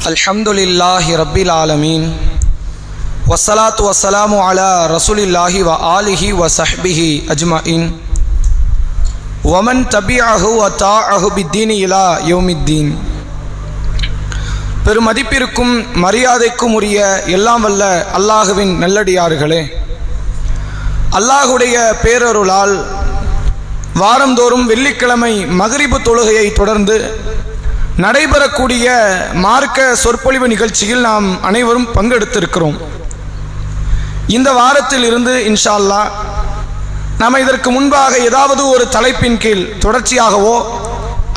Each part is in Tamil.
அல்ஹம்துலில்லாஹி ரப்பில் ஆலமீன் வஸ்ஸலாத்து வஸ்ஸலாமு அலா ரசூலில்லாஹி வ ஆலிஹி வ ஸஹ்பிஹி அஜ்மஈன் வமன் தபிஅஹு வ தாஅஹு பித்தீனி இலா யௌமித்தீன். பெருமதிப்பிற்கும் மரியாதைக்கும் உரிய எல்லாம் வல்ல அல்லாஹுவின் நல்லடியார்களே, அல்லாஹுடைய பேரருளால் வாரந்தோறும் வெள்ளிக்கிழமை மக்ரிபு தொழுகையை தொடர்ந்து நடைபெறக்கூடிய மார்க்க சொற்பொழிவு நிகழ்ச்சியில் நாம் அனைவரும் பங்கெடுத்திருக்கிறோம். இந்த வாரத்தில் இருந்து இன்ஷா அல்லாஹ் நாம் இதற்கு முன்பாக ஏதாவது ஒரு தலைப்பின் கீழ் தொடர்ச்சியாகவோ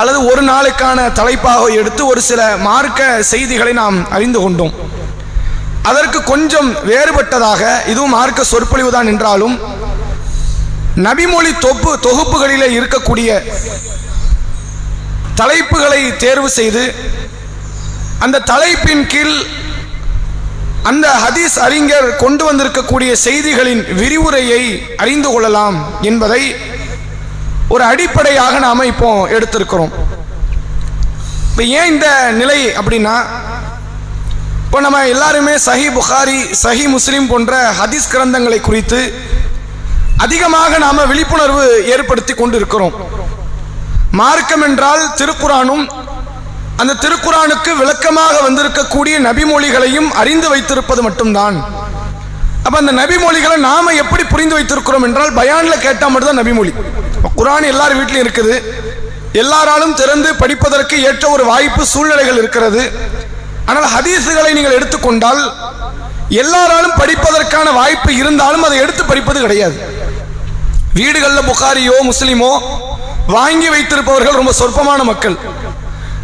அல்லது ஒரு நாளுக்கான தலைப்பாக எடுத்து ஒரு சில மார்க்க செய்திகளை நாம் அறிந்து கொண்டோம். அதற்கு கொஞ்சம் வேறுபட்டதாக இதுவும் மார்க்க சொற்பொழிவு தான் என்றாலும் நபிமொழி தொகுப்புகளிலே இருக்கக்கூடிய தலைப்புகளை தேர்வு செய்து அந்த தலைப்பின் கீழ் அந்த ஹதீஸ் அறிஞர் கொண்டு வந்திருக்கக்கூடிய செய்திகளின் விரிவுரையை அறிந்து கொள்ளலாம் என்பதை ஒரு அடிப்படையாக நாம் இப்போ எடுத்திருக்கிறோம். இப்போ ஏன் இந்த நிலை அப்படின்னா, இப்போ நம்ம எல்லாருமே சஹி புகாரி, சஹி முஸ்லிம் போன்ற ஹதீஸ் கிரந்தங்களை குறித்து அதிகமாக நாம் விழிப்புணர்வு ஏற்படுத்தி கொண்டு இருக்கிறோம். மார்க்கம் என்றால் திருக்குரானும் அந்த திருக்குரானுக்கு விளக்கமாக வந்திருக்கக்கூடிய நபிமொழிகளையும் அறிந்து வைத்திருப்பது மட்டும்தான். அப்ப அந்த நபிமொழிகளை நாம எப்படி புரிந்து வைத்திருக்கிறோம் என்றால், பயான்ல கேட்டால் மட்டும்தான் நபிமொழி. குரான் எல்லார் வீட்டிலும் இருக்குது, எல்லாராலும் திறந்து படிப்பதற்கு ஏற்ற ஒரு வாய்ப்பு சூழ்நிலைகள் இருக்கிறது. ஆனால் ஹதீஸுகளை நீங்கள் எடுத்துக்கொண்டால் எல்லாராலும் படிப்பதற்கான வாய்ப்பு இருந்தாலும் அதை எடுத்து படிப்பது கிடையாது. வீடுகளில் புகாரியோ முஸ்லிமோ வாங்கி வைத்திருப்பவர்கள் ரொம்ப சொற்பமான மக்கள்.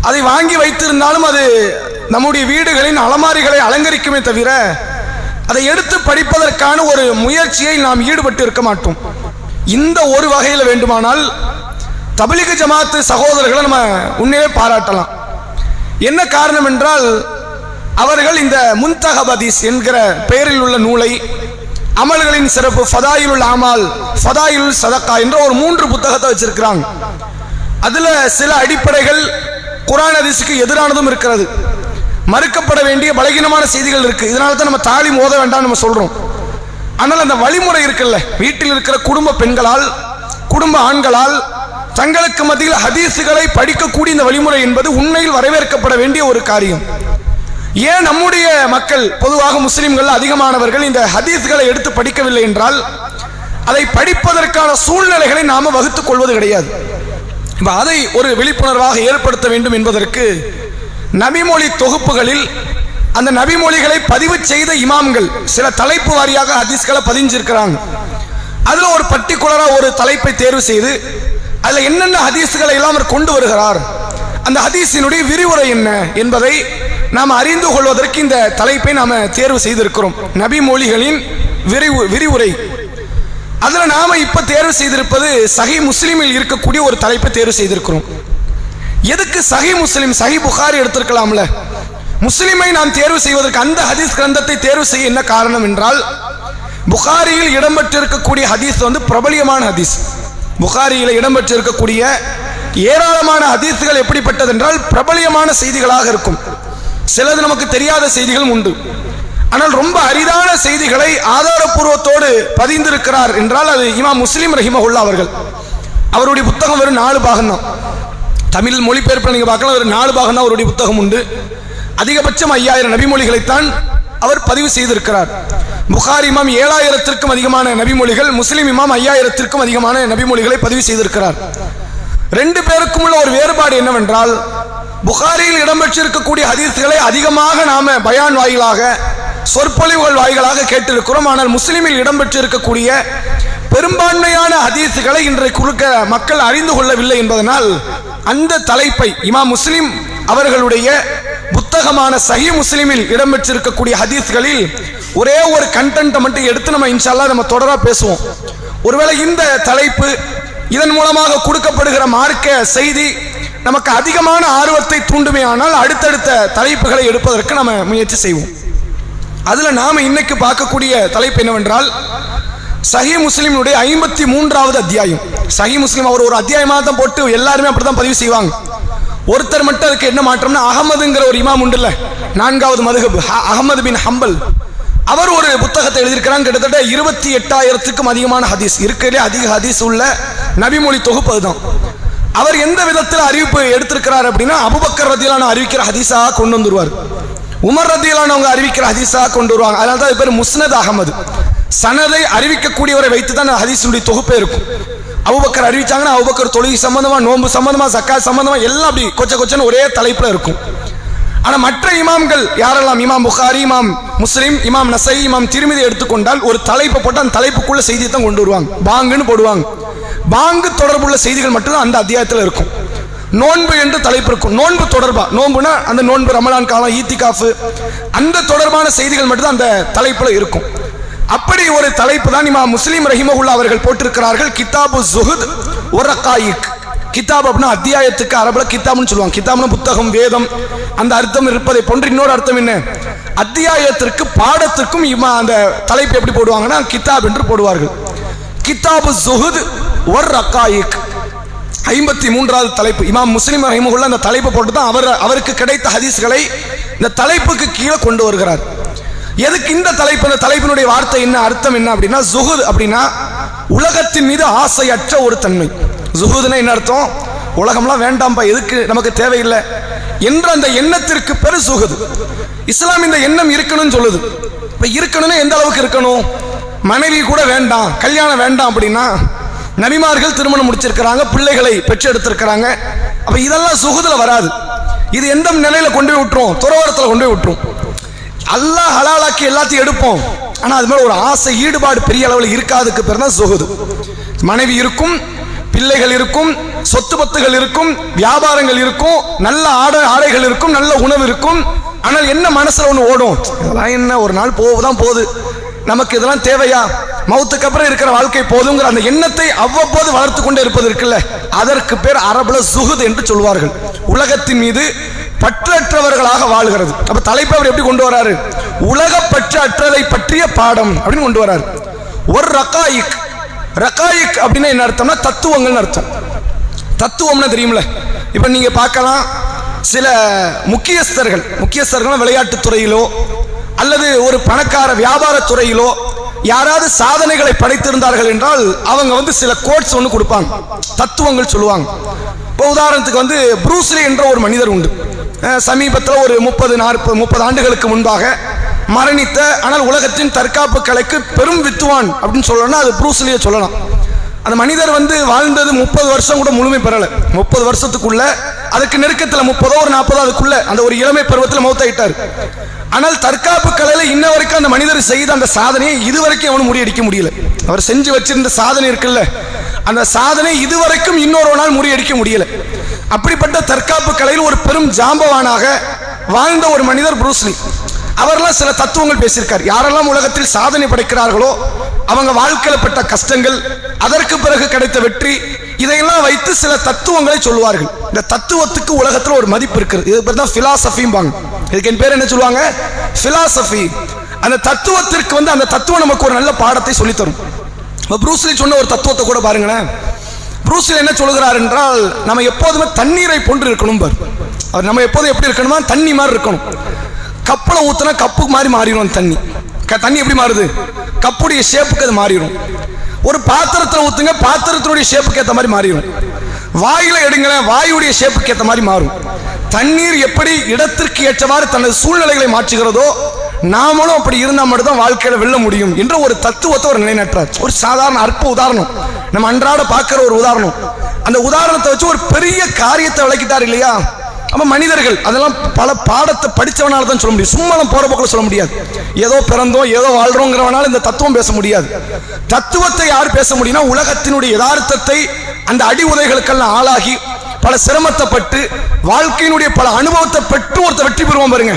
அதை வாங்கி வைத்திருந்தாலும் அது நம்முடைய வீடுகளின் அலமாரிகளை அலங்கரிக்குமே தவிர அதை எடுத்து படிப்பதற்கான ஒரு முயற்சியை நாம் ஈடுபட்டு இருக்க மாட்டோம். இந்த ஒரு வகையில் வேண்டுமானால் தப்லீக் ஜமாத் சகோதரர்களை நம்ம உண்மையே பாராட்டலாம். என்ன காரணம் என்றால், அவர்கள் இந்த முன்தஹப் ஹதீஸ் என்கிற பெயரில் உள்ள நூலை, அமல்களின் சிறப்பு, ஃபதாயிலுல் அமால், ஃபதாயிலுல் சதகா என்ற ஒரு 3 புத்தகத்தை வச்சிருக்கிறாங்க. அதுல சில அடிப்படைகள் குர்ஆன் ஹதீஸுக்கு எதிரானதும் இருக்கிறது, மறுக்கப்பட வேண்டிய பலகீனமான செய்திகள் இருக்கு. இதனால தான் நம்ம தாலீம் ஓத வேண்டாம் நம்ம சொல்றோம். ஆனால் அந்த வழிமுறை இருக்குல்ல, வீட்டில் இருக்கிற குடும்ப பெண்களால், குடும்ப ஆண்களால் தங்களுக்கு மத்தியில் ஹதீஸுகளை படிக்கக்கூடிய இந்த வழிமுறை என்பது உண்மையில் வரவேற்கப்பட வேண்டிய ஒரு காரியம். ஏன் நம்முடைய மக்கள், பொதுவாக முஸ்லிம்கள் அதிகமானவர்கள் இந்த ஹதீஸ்களை எடுத்து படிக்கவில்லை என்றால், அதை படிப்பதற்கான சூழ்நிலைகளை நாம வகுத்துக் கொள்வது கிடையாது. அதை ஒரு விழிப்புணர்வாக ஏற்படுத்த வேண்டும் என்பதற்கு நபிமொழி தொகுப்புகளில் அந்த நபிமொழிகளை பதிவு செய்த இமாம்கள் சில தலைப்பு வாரியாக ஹதீஸ்களை பதிஞ்சிருக்கிறாங்க. அதுல ஒரு பர்டிகுலரா ஒரு தலைப்பை தேர்வு செய்து அதுல என்னென்ன ஹதீஸ்களை எல்லாம் அவர் கொண்டு வருகிறார், அந்த ஹதீஸினுடைய விரிவுரை என்ன என்பதை நாம் அறிந்து கொள்வதற்கு இந்த தலைப்பை நாம் தேர்வு செய்திருக்கிறோம். நபிமொழிகளின் விரிவுரை. அதுல நாம இப்ப தேர்வு செய்திருப்பது சஹி முஸ்லிமில் இருக்கக்கூடிய ஒரு தலைப்பை தேர்வு செய்திருக்கிறோம். எதுக்கு சஹி முஸ்லிம், சஹி புகாரி எடுத்திருக்கலாம்ல? முஸ்லிமை நாம் தேர்வு செய்வதற்கு, அந்த ஹதீஸ் கிரந்தத்தை தேர்வு செய்ய என்ன காரணம் என்றால், புகாரியில் இடம்பெற்றிருக்கக்கூடிய ஹதீஸ் பிரபலியமான ஹதீஸ். புகாரியில் இடம்பெற்றிருக்கக்கூடிய ஏராளமான ஹதீஸ்கள் எப்படிப்பட்டது என்றால் பிரபலியமான செய்திகளாக இருக்கும். சிலது நமக்கு தெரியாத செய்திகளும் உண்டு. ஆனால் ரொம்ப அரிதான செய்திகளை ஆதாரப்பூர்வத்தோடு பதிந்திருக்கிறார் என்றால் அது இமாம் முஸ்லிம் ரஹிமஹுல்லாஹ் அவர்கள். அவருடைய புத்தகம் வெறும் 4 பாகம் தான். தமிழ் மொழிபெயர்ப்பில் நீங்க பார்க்கலாம், ஒரு 4 பாகம் தான் அவருடைய புத்தகம் உண்டு. அதிகபட்சம் 5000 நபிமொழிகளைத்தான் அவர் பதிவு செய்திருக்கிறார். புகாரி இமாம் 7000த்திற்கும் அதிகமான நபிமொழிகள், முஸ்லிம் இமாம் 5000த்திற்கும் அதிகமான நபிமொழிகளை பதிவு செய்திருக்கிறார். 2 பேருக்கும் உள்ள ஒரு வேறுபாடு என்னவென்றால், புகாரியில் இடம்பெற்றிருக்கக்கூடிய ஹதீஸ்களை அதிகமாக நாம பயான் வாயிலாக, சொற்பொழிவுகள் வாயிலாக கேட்டிருக்கிறோம். ஆனால் முஸ்லிமில் இடம்பெற்றிருக்கக்கூடிய பெரும்பான்மையான ஹதீஸ்களை இன்றைக்கு மக்கள் அறிந்து கொள்ளவில்லை என்பதனால் அந்த தலைப்பை இமாம் முஸ்லிம் அவர்களுடைய புத்தகமான சஹி முஸ்லிமில் இடம்பெற்றிருக்கக்கூடிய ஹதீஸ்களில் ஒரே ஒரு கண்டென்ட்டை மட்டும் எடுத்து நம்ம இன்ஷா அல்லாஹ் நம்ம தொடரா பேசுவோம். ஒருவேளை இந்த தலைப்பு, இதன் மூலமாக கொடுக்கப்படுகிற மார்க்க செய்தி நமக்கு அதிகமான ஆர்வத்தை தூண்டுமே ஆனால் அடுத்தடுத்த தலைப்புகளை எடுப்பதற்கு நம்ம முயற்சி செய்வோம். அதுல நாம இன்னைக்கு பார்க்கக்கூடிய தலைப்பு என்னவென்றால், சஹி முஸ்லிமுடைய 53வது அத்தியாயம். சஹி முஸ்லிம் அவர் ஒரு அத்தியாயமாக தான் போட்டு எல்லாருமே அப்படித்தான் பதிவு செய்வாங்க. ஒருத்தர் மட்டும் அதுக்கு என்ன மாற்றம்னா, அகமதுங்கிற ஒரு இமாம் உண்டுல்ல, 4வது மதுஹப், அகமது பின் ஹம்பல், அவர் ஒரு புத்தகத்தை எழுதியிருக்கிறாங்க. கிட்டத்தட்ட 28,000க்கும் அதிகமான ஹதீஸ், இருக்கிறதே அதிக ஹதீஸ் உள்ள நபிமொழி தொகுப்பு அதுதான். அவர் எந்த விதத்தில் அறிவிப்பு எடுத்திருக்கிறார் அப்படின்னா, அபூபக்கர் ரலியல்லாஹு அறிவிக்கிற ஹதீஸாக கொண்டு வந்துருவார், உமர் ரலியல்லாஹு அவங்க அறிவிக்கிற ஹதீஸாக கொண்டு வருவாங்க. அதனால தான் பேர் முஸ்னத் அகமது. சனதை அறிவிக்கக்கூடியவரை வைத்து தான் ஹதீஸுடைய தொகுப்பே இருக்கும். அபூபக்கர் அறிவிச்சாங்கன்னா அபூபக்கர் தொழுகை சம்பந்தமா, நோன்பு சம்பந்தமா, ஜக்காத் சம்பந்தமா எல்லாம் அப்படி கொச்சன்னு ஒரே தலைப்புல இருக்கும். ஆனா மற்ற இமாம்கள் யாரெல்லாம், இமாம் புகாரி, இமாம் முஸ்லிம், இமாம் நசை, இமாம் திருமிதி எடுத்துக்கொண்டால் ஒரு தலைப்பை போட்டு அந்த தலைப்புக்குள்ள செய்தியை தான் கொண்டு வருவாங்க. பாங்குன்னு போடுவாங்க. பாங்கு தொடர்புள்ள செய்திகள் மட்டும்தான் அந்த அத்தியாயத்தில் இருக்கும். நோன்பு என்று தலைப்பு இருக்கும். நோன்பு தொடர்பா, நோன்புனா அந்த நோன்பு, ரமலான் காலம், ஈத்திகாஃபு, அந்த தொடர்பான செய்திகள் மட்டும்தான் அந்த தலைப்புல இருக்கும். அப்படி ஒரு தலைப்பு தான் இமாம் முஸ்லிம் ரஹிமஹுல்லாஹ் அவர்கள் போட்டிருக்கிறார்கள், கிதாபு ஸுஹுத் வ ரகாயிக். கிதாப் அப்படின்னா அத்தியாயத்துக்கு அரபுல கிதாப்னு சொல்லுவாங்க. கிதாப்னா புத்தகம், வேதம், அந்த அர்த்தம் இருப்பதை போன்று இன்னொரு அர்த்தம் என்ன, அத்தியாயத்திற்கு பாடத்திற்கும் அந்த தலைப்பு எப்படி போடுவாங்கன்னா கிதாப் என்று போடுவார்கள். கிதாபு ஸுஹுத் வ ரகாயிக் 53வது தலைப்பு. இமாம் முஸ்லிம் ரஹிமஹுல்லாஹ் அந்த தலைப்பு போட்டு தான் அவருக்கு கிடைத்த ஹதீஸ்களை இந்த தலைப்புக்கு கீழே கொண்டு வருகிறார். எதுக்கு இந்த தலைப்பு? அந்த தலைப்பினுடைய வார்த்தை என்ன, அர்த்தம் என்ன அப்படின்னா, ஸுஹுத் அப்படின்னா உலகத்தின் மீது ஆசையற்ற ஒரு தன்மை. ஸுஹுத்னா என்ன அர்த்தம்? உலகம்லாம் வேண்டாம்பா, எதுக்கு, நமக்கு தேவையில்லை என்ற அந்த எண்ணத்திற்கு பெரு ஸுஹுத். இஸ்லாம் இந்த எண்ணம் இருக்கணும்னு சொல்லுது. இப்ப இருக்கணும்னா எந்த அளவுக்கு இருக்கணும்? மனைவி கூட வேண்டாம், கல்யாணம் வேண்டாம் அப்படின்னா, நபிமார்கள் திருமணம் முடிச்சிருக்கிறாங்க, பிள்ளைகளை பெற்றெடுத்திருக்கிறாங்க. அப்ப இதெல்லாம் ஸுஹுத்ல வராது. இது எந்த நிலையில கொண்டு போய் விட்டுரும்? துறவரத்தில் கொண்டு போய் விட்டுரும். அல்லாஹ் ஹலாலாக்கி எல்லாத்தையும் எடுப்போம், ஆனா அது மேல ஒரு ஆசை, ஈடுபாடு பெரிய அளவில் இருக்காதுக்கு பேர் தான் ஸுஹுத். மனைவி இருக்கும், பிள்ளைகள் இருக்கும், சொத்து பத்துகள் இருக்கும், வியாபாரங்கள் இருக்கும், நல்ல ஆடைகள் இருக்கும், நல்ல உணவு இருக்கும். ஆனால் என்ன மனசுல ஒன்று ஓடும், இதெல்லாம் என்ன, ஒரு நாள் போகுதான் போகுது, நமக்கு இதெல்லாம் தேவையா, மௌத்துக்கு அப்புறம் இருக்கிற வாழ்க்கை போதுங்கிற அந்த எண்ணத்தை அவ்வப்போது வளர்த்து கொண்டே இருப்பது இருக்குல்ல, அதற்கு பேர் அரபுல ஸுஹுத் என்று சொல்வார்கள். உலகத்தின் மீது பற்றற்றவர்களாக வாழ்கிறது. அப்ப தலைப்பு அவர் எப்படி கொண்டு வராரு? உலக பற்று அற்றதை பற்றிய பாடம் அப்படின்னு கொண்டு வராரு. ஒரு ரகாயிக், ரகாயிக் அப்படின்னா என்ன அர்த்தம்னா தத்துவங்கள்னு அர்த்தம். தத்துவம்னா தெரியும்ல, இப்ப நீங்க பார்க்கலாம், சில முக்கியஸ்தர்கள் விளையாட்டு துறையிலோ அல்லது ஒரு பணக்கார வியாபார துறையிலோ யாராவது சாதனைகளை படைத்திருந்தார்கள் என்றால் அவங்க சில கோட்ஸ் ஒன்று கொடுப்பாங்க, தத்துவங்கள் சொல்லுவாங்க. இப்போ உதாரணத்துக்கு ப்ரூஸ்லி என்ற ஒரு மனிதர் உண்டு. சமீபத்தில் ஒரு 30 ஆண்டுகளுக்கு முன்பாக மரணித்த, ஆனால் உலகத்தின் தற்காப்பு கலைக்கு பெரும் வித்துவான் அப்படின்னு சொல்லணும்னா அது ப்ரூஸ்லியை சொல்லலாம். அந்த மனிதர் வாழ்ந்தது 30 வருஷம் கூட முழுமை பெறலை. 30 வருஷத்துக்குள்ள, அதுக்கு நெருக்கத்தில் 30 ஒரு 40 அதுக்குள்ள அந்த ஒரு இளமை பருவத்தில் மௌத்தாயிட்டார். ஆனால் தற்காப்பு கலையில இன்ன வரைக்கும் அந்த மனிதர் செய்த அந்த சாதனையை இதுவரைக்கும் அவனு முறியடிக்க முடியல. அவர் செஞ்சு வச்சிருந்த சாதனை இருக்குல்ல, அந்த சாதனை இதுவரைக்கும் இன்னொரு நாள் முறியடிக்க முடியல. அப்படிப்பட்ட தற்காப்பு கலையில் ஒரு பெரும் ஜாம்பவானாக வாழ்ந்த ஒரு மனிதர் ப்ரூஸ்லி. அவரெல்லாம் சில தத்துவங்கள் பேசியிருக்கார். யாரெல்லாம் உலகத்தில் சாதனை படைக்கிறார்களோ அவங்க வாழ்க்கையில் பட்ட கஷ்டங்கள், அதற்கு பிறகு கிடைத்த வெற்றி, இதையெல்லாம் வைத்து சில தத்துவங்களை சொல்லுவார்கள். இந்த தத்துவத்துக்கு உலகத்தில் ஒரு மதிப்பு இருக்கிறது. இது பேர் தான் பிலாசபிம்பாங்க. இதுக்கு என் பேர் என்ன சொல்லுவாங்க? பிலாசபி. அந்த தத்துவத்திற்கு அந்த தத்துவம் நமக்கு ஒரு நல்ல பாடத்தை சொல்லித்தரும். ப்ரூஸ்லி சொன்ன ஒரு தத்துவத்தை கூட பாருங்களேன். ப்ரூஸ்லி என்ன சொல்லுகிறார் என்றால், நம்ம எப்போதுமே தண்ணீரை போன்று இருக்கணும். அவர் நம்ம எப்போதும் எப்படி இருக்கணுமா? தண்ணி மாதிரி இருக்கணும். கப்பில் ஊத்துனா கப்பு மாதிரி மாறிடும் தண்ணி. தண்ணி எப்படி மாறுது? கப்புடைய ஷேப்புக்கு அது மாறிடும். ஒரு பாத்திரத்தில் ஊத்துங்க, பாத்திரத்தினுடைய ஷேப்புக்கு ஏற்ற மாதிரி மாறிடும். வாயில எடுங்களேன், வாயுடைய ஷேப்புக்கு ஏற்ற மாதிரி மாறும். தண்ணீர் எப்படி இடத்திற்கு ஏற்றவாறு தனது சூழ்நிலைகளை மாற்றுகிறதோ, நாமளும் அப்படி இருந்தால் மட்டும்தான் வாழ்க்கையில வெல்ல முடியும் என்ற ஒரு தத்துவத்தை ஒரு நிலைநாட்டுறார். ஒரு சாதாரண அற்ப உதாரணம், நம்ம அன்றாட பார்க்கிற ஒரு உதாரணம். அந்த உதாரணத்தை வச்சு ஒரு பெரிய காரியத்தை விளக்கிட்டார் இல்லையா? அப்ப மனிதர்கள் அதெல்லாம் பல பாடத்தை படித்தவனால தான் சொல்ல முடியும். சும்மா போற போக்கில் சொல்ல முடியாது. ஏதோ பிறந்தோம் ஏதோ வாழ்றோங்கிறவனால இந்த தத்துவம் பேச முடியாது. தத்துவத்தை யார் பேச முடியும்னா, உலகத்தினுடைய யதார்த்தத்தை அந்த அடி உதைகளுக்கெல்லாம் ஆளாகி பல சிரமத்தைப்பட்டு வாழ்க்கையினுடைய பல அனுபவத்தை பெற்று ஒருத்தர் வெற்றி பெறுவான் பாருங்க.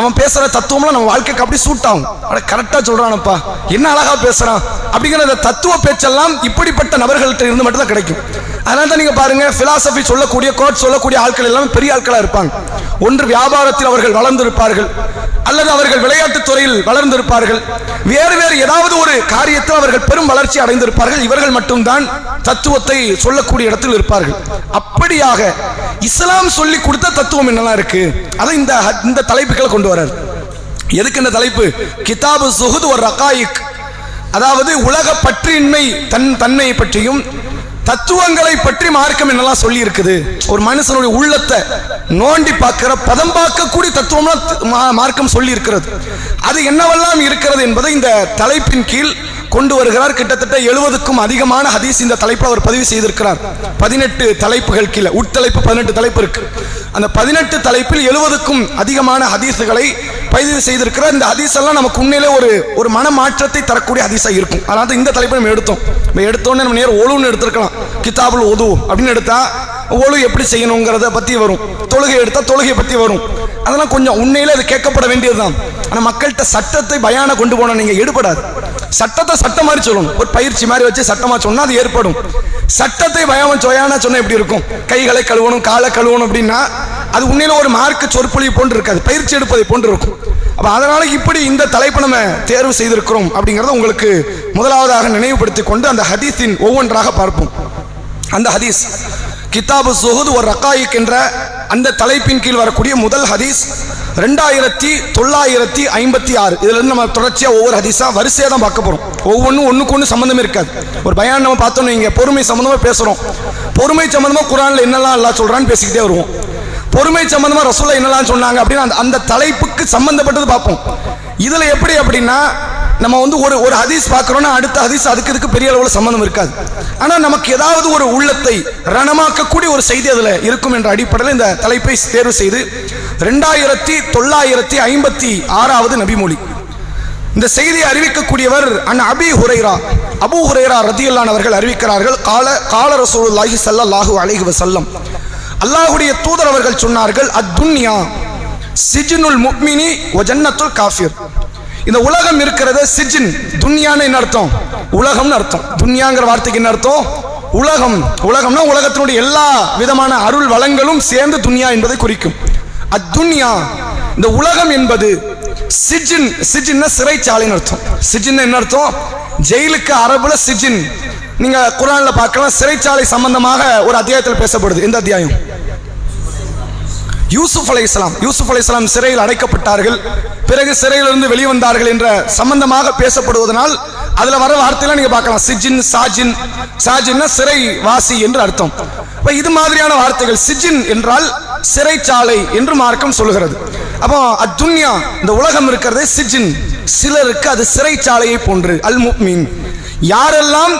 அவன் பேசுற தத்துவம்லாம் நம்ம வாழ்க்கைக்கு அப்படி சூட் ஆகும். கரெக்டா சொல்றானப்பா, என்ன அழகா பேசுறான் அப்படிங்கிற அந்த தத்துவ பேச்செல்லாம் இப்படிப்பட்ட நபர்கள்ட்ட இருந்து மட்டும் தான் கிடைக்கும். அதனால தான் நீங்க பாருங்க, பிலாசபி சொல்லக்கூடிய, கோட் சொல்லக்கூடிய ஆட்கள் எல்லாமே பெரிய ஆட்களா இருப்பாங்க. ஒன்று வியாபாரத்தில் அவர்கள் வளர்ந்திருப்பார்கள், அல்லது அவர்கள் விளையாட்டுத் துறையில் வளர்ந்திருப்பார்கள், வேறு வேறு ஏதாவது ஒரு காரியத்தில் அவர்கள் பெரும் வளர்ச்சி அடைந்திருப்பார்கள். இவர்கள் மட்டும்தான் தத்துவத்தை சொல்லக்கூடிய இடத்தில் இருப்பார்கள். அப்படியாக இஸ்லாம் சொல்லி கொடுத்த தத்துவம் என்னெல்லாம் இருக்கு, அதை இந்த தலைப்புகளை கொண்டு வர்றார். எதுக்கு இந்த தலைப்பு? கிதாபு ஸுஹுத் வ ரகாயிக், அதாவது உலக பற்றின்மை தன்மையை பற்றியும் தத்துவங்களை பற்றி மார்க்கம் என்னெல்லாம் சொல்லி இருக்குது. ஒரு மனுஷனுடைய உள்ளத்தை நோண்டி பார்க்கிற பதம் பார்க்கக்கூடிய தத்துவம்லாம் மார்க்கம் சொல்லி இருக்கிறது. அது என்னவெல்லாம் இருக்கிறது என்பதை இந்த தலைப்பின் கீழ் கொண்டு வருகிறார். கிட்டத்தட்ட 70க்கும் அதிகமான ஹதீஸ் இந்த தலைப்பில் அவர் பதிவு செய்திருக்கிறார். 18 தலைப்புகள் கீழே, உட்தலைப்பு 18 தலைப்பு இருக்கு. அந்த 18 தலைப்பில் 70க்கும் அதிகமான ஹதீஸுகளை பதிவு செய்திருக்கிறார். இந்த ஹதீஸ் எல்லாம் நமக்கு உண்மையிலே ஒரு மனமாற்றத்தை தரக்கூடிய ஹதீஸாக இருக்கும். அதனால இந்த தலைப்பை நம்ம எடுத்தோன்னே நம்ம நேரம் ஒழுன்னு எடுத்திருக்கலாம். கிதாபுல் உது அப்படின்னு எடுத்தா ஒழு எப்படி செய்யணுங்கிறத பற்றி வரும், தொழுகை எடுத்தா தொழுகையை பற்றி வரும். அதெல்லாம் கொஞ்சம் உண்மையிலே அது கேட்கப்பட வேண்டியதுதான். ஆனால் மக்கள்கிட்ட சட்டத்தை பயான கொண்டு போன நீங்கள் எடுபடாது. சட்டத்தை சட்டம் மாதிரி சொல்லணும், ஒரு பயிற்சி மாதிரி வச்சு சட்டமா சொன்னா அது ஏற்படும். சட்டத்தை பயான சொன்னா எப்படி இருக்கும்? கைகளை கழுவணும், காலை கழுவணும் அப்படின்னா அது உண்மையில ஒரு மார்க்க சொற்பொழிவு போன்று இருக்காது, பயிற்சி எடுப்பதை போன்று இருக்கும். அப்ப அதனால இப்படி இந்த தலைப்பை நம்ம தேர்வு செய்திருக்கிறோம் அப்படிங்கறத உங்களுக்கு முதலாவதாக நினைவுபடுத்திக் கொண்டு அந்த ஹதீஸின் ஒவ்வொன்றாக பார்ப்போம். அந்த ஹதீஸ் கிதாபு ஸுஹுத் வ ரகாயிக் என்ற அந்த தலைப்பின் கீழ் வரக்கூடிய முதல் ஹதீஸ் 2956. இதுல இருந்து நம்ம தொடர்ச்சியா ஒவ்வொரு ஹதீஸா வரிசையா தான் பார்க்க போறோம். ஒவ்வொன்றும் ஒண்ணுக்கு ஒன்று சம்பந்தமே இருக்காது. ஒரு பயான் நம்ம பார்த்தோம், இங்க பொறுமை சம்பந்தமா பேசுறோம். பொறுமை சம்பந்தமா குர்ஆன்ல என்னெல்லாம் அல்லாஹ் சொல்றான்னு பேசிக்கிட்டே வருவோம். பொறுமை சம்பந்தமா ரசூலுல்லாஹ் என்னெல்லாம் சொன்னாங்க அப்படின்னு அந்த தலைப்புக்கு சம்பந்தப்பட்டது பார்ப்போம். இதுல எப்படி அப்படின்னா நம்ம ஒரு ஹதீஸ் பார்க்கிறோம்னா அடுத்த ஹதீஸ் அதுக்கு பெரிய அளவில் சம்பந்தம் இருக்காது. ஆனா நமக்கு ஏதாவது ஒரு உள்ளத்தை ரணமாக்கக்கூடிய ஒரு செய்தி அதுல இருக்கும் என்ற அடிப்படையில் இந்த தலைப்பை தேர்வு செய்து 2956வது நபிமொழி. இந்த செய்தியை அறிவிக்கக்கூடியவர் அபூ ஹுரைரா ரலியல்லாஹு அன்ஹு அவர்கள் அறிவிக்கிறார்கள். கால ரசூலுல்லாஹி ஸல்லல்லாஹு அலைஹி வஸல்லம், அல்லாஹ்வுடைய தூதர் அவர்கள் சொன்னார்கள், அத்துன்யா சிஜ்னுல் முஃமினி வ ஜன்னத்துல் காஃபிர். இந்த உலகம் இருக்கிறது சிஜின், துன்யான்னு என்ன அர்த்தம்? உலகம்னு அர்த்தம். துன்யாங்கிற வார்த்தைக்கு என்ன அர்த்தம்? உலகம். உலகம்னா உலகத்தினுடைய எல்லா விதமான அருள் வளங்களும் சேர்ந்து துன்யா என்பதை குறிக்கும். அத்துன்யா, இந்த உலகம் என்பது சிஜின். சிஜின்னா சிறைச்சாலைன்னு அர்த்தம். சிஜின் என்ன அர்த்தம்? ஜெயிலுக்கு அரபுல சிஜின். நீங்க குர்ஆன்ல பார்க்கலாம், சிறைச்சாலை சம்பந்தமாக ஒரு அத்தியாயத்தில் பேசப்படுது. எந்த அத்தியாயம்? யூசுப் அலைஹிஸ்ஸலாம் சிறையில் அடைக்கப்பட்டார்கள், பிறகு சிறையிலிருந்து வெளிவந்தார்கள் என்ற சம்பந்தமாக பேசப்படுவதனால் அதுல வர வார்த்தையெல்லாம் நீங்க பார்க்கலாம். சிஜின், சாஜின்னா சிறைவாசி என்று அர்த்தம். இது மாதிரியான வார்த்தைகள். சிஜின் என்றால் சிறைச்சாலை என்று மார்க்கம் சொல்கிறது. அப்போ அத்துன்யா, இந்த உலகம் இருக்கிறது சிஜின், சிலருக்கு அது சிறைச்சாலையை போன்று. அல் முஃமின், யாரெல்லாம்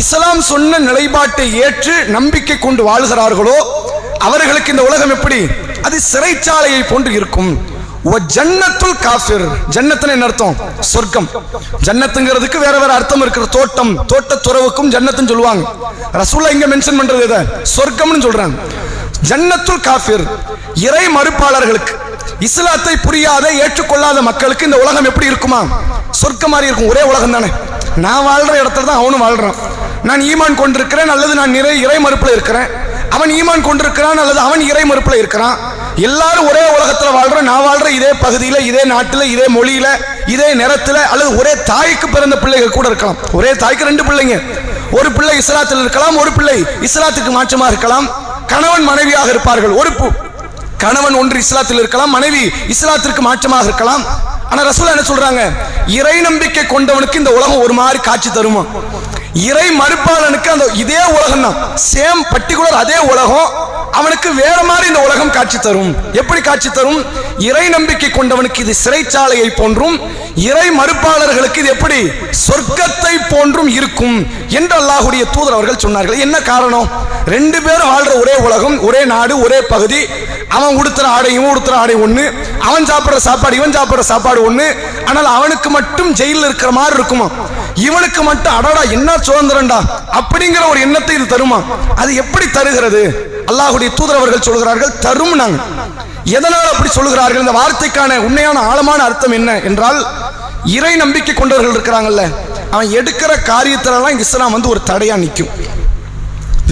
இஸ்லாம் சொன்ன நிலைப்பாட்டை ஏற்று நம்பிக்கை கொண்டு வாழ்கிறார்களோ அவர்களுக்கு இந்த உலகம் எப்படி? அது சிறைச்சாலையை போன்று இருக்கும். ஜன்னத்துல் காஃபிர், ஜன்னத்துன்னு என்ன அர்த்தம்? சொர்க்கம். ஜன்னத்துங்கிறதுக்கு வேற அர்த்தம் இருக்கிற. தோட்டத்துறவுக்கும் ஜன்னத்துன்னு சொல்லுவாங்க. ரசூலுல்லாஹ் இங்க மென்ஷன் பண்றது எதை? சொர்க்கம்னு சொல்றாங்க. ஜன்னத்துல் காஃபிர், இறை மறுப்பாளர்களுக்கு, இஸ்லாத்தை புரியாத ஏற்றுக்கொள்ளாத மக்களுக்கு இந்த உலகம் எப்படி இருக்குமா? சொர்க்கம் மாதிரி இருக்கும். ஒரே உலகம் தானே, நான் வாழ்ற இடத்துல தான் அவனும் வாழ்றான். நான் ஈமான் கொண்டிருக்கிறேன் அல்லது நான் இறை மறுப்புல இருக்கிறேன், அவன் ஈமான் கொண்டிருக்கிறான் அல்லது அவன் இறை மறுப்புல இருக்கிறான். எல்லாரும் ஒரே உலகத்துல வாழ்றோம். நான் வாழ்ற இதே பகுதியில, இதே நாட்டில், இதே மொழியில, இதே நிறத்துல, அல்லது ஒரே தாய்க்கு பிறந்த பிள்ளைகள் கூட இருக்கலாம். ஒரே தாய்க்கு 2 பிள்ளைங்க. ஒரு பிள்ளை இஸ்லாத்தில் இருக்கலாம், ஒரு பிள்ளை இஸ்லாத்துக்கு மாற்றமாக இருக்கலாம். கணவன் மனைவியாக இருப்பார்கள். கணவன் ஒன்று இஸ்லாத்தில் இருக்கலாம், மனைவி இஸ்லாத்திற்கு மாற்றமாக இருக்கலாம். ஆனா ரசூலுல்லாஹ் என்ன சொல்றாங்க? இறை நம்பிக்கை கொண்டவனுக்கு இந்த உலகம் ஒரு மாதிரி காட்சி தருமா? இறை மறுப்பாளனுக்கு அந்த இதே உலகம் தான், சேம் பர்டிகுலர் அதே உலகம், அவனுக்கு வேற மாதிரி இந்த உலகம் காட்சி தரும். எப்படி காட்சி தரும்? இறை நம்பிக்கை கொண்டவனுக்கு இது சிறைச்சாலையை போன்றும், இறை மறுப்பாளர்களுக்கு இது எப்படி? சொர்க்கத்தை போன்றும் இருக்கும் என்று அல்லாஹ்வுடைய தூதர் அவர்கள் சொன்னார்கள். என்ன காரணம்? 2 பேரும் வாழ்ற ஒரே உலகம், ஒரே நாடு, ஒரே பகுதி. அவன் உடுத்துற ஆடை இவன் உடுத்துற ஆடை ஒண்ணு, அவன் சாப்பிடுற சாப்பாடு இவன் சாப்பிடுற சாப்பாடு ஒண்ணு. ஆனால் அவனுக்கு மட்டும் ஜெயிலில் இருக்கிற மாதிரி இருக்குமா, இவனுக்கு மட்டும் அடடா என்ன சுதந்திரம்டா அப்படிங்கிற ஒரு எண்ணத்தை இது தருமா? அது எப்படி தருகிறது? அல்லாஹ்வுடைய தூதர் அவர்கள் சொல்கிறார்கள், தரும். நாங்க எதனால் அப்படி சொல்கிறார்கள்? இந்த வார்த்தைக்கான உண்மையான ஆழமான அர்த்தம் என்ன என்றால், இறை நம்பிக்கை கொண்டவர்கள் இருக்கிறாங்கல்ல, அவன் எடுக்கிற காரியத்திலெல்லாம் இஸ்லாம் ஒரு தடையா நிற்கும்.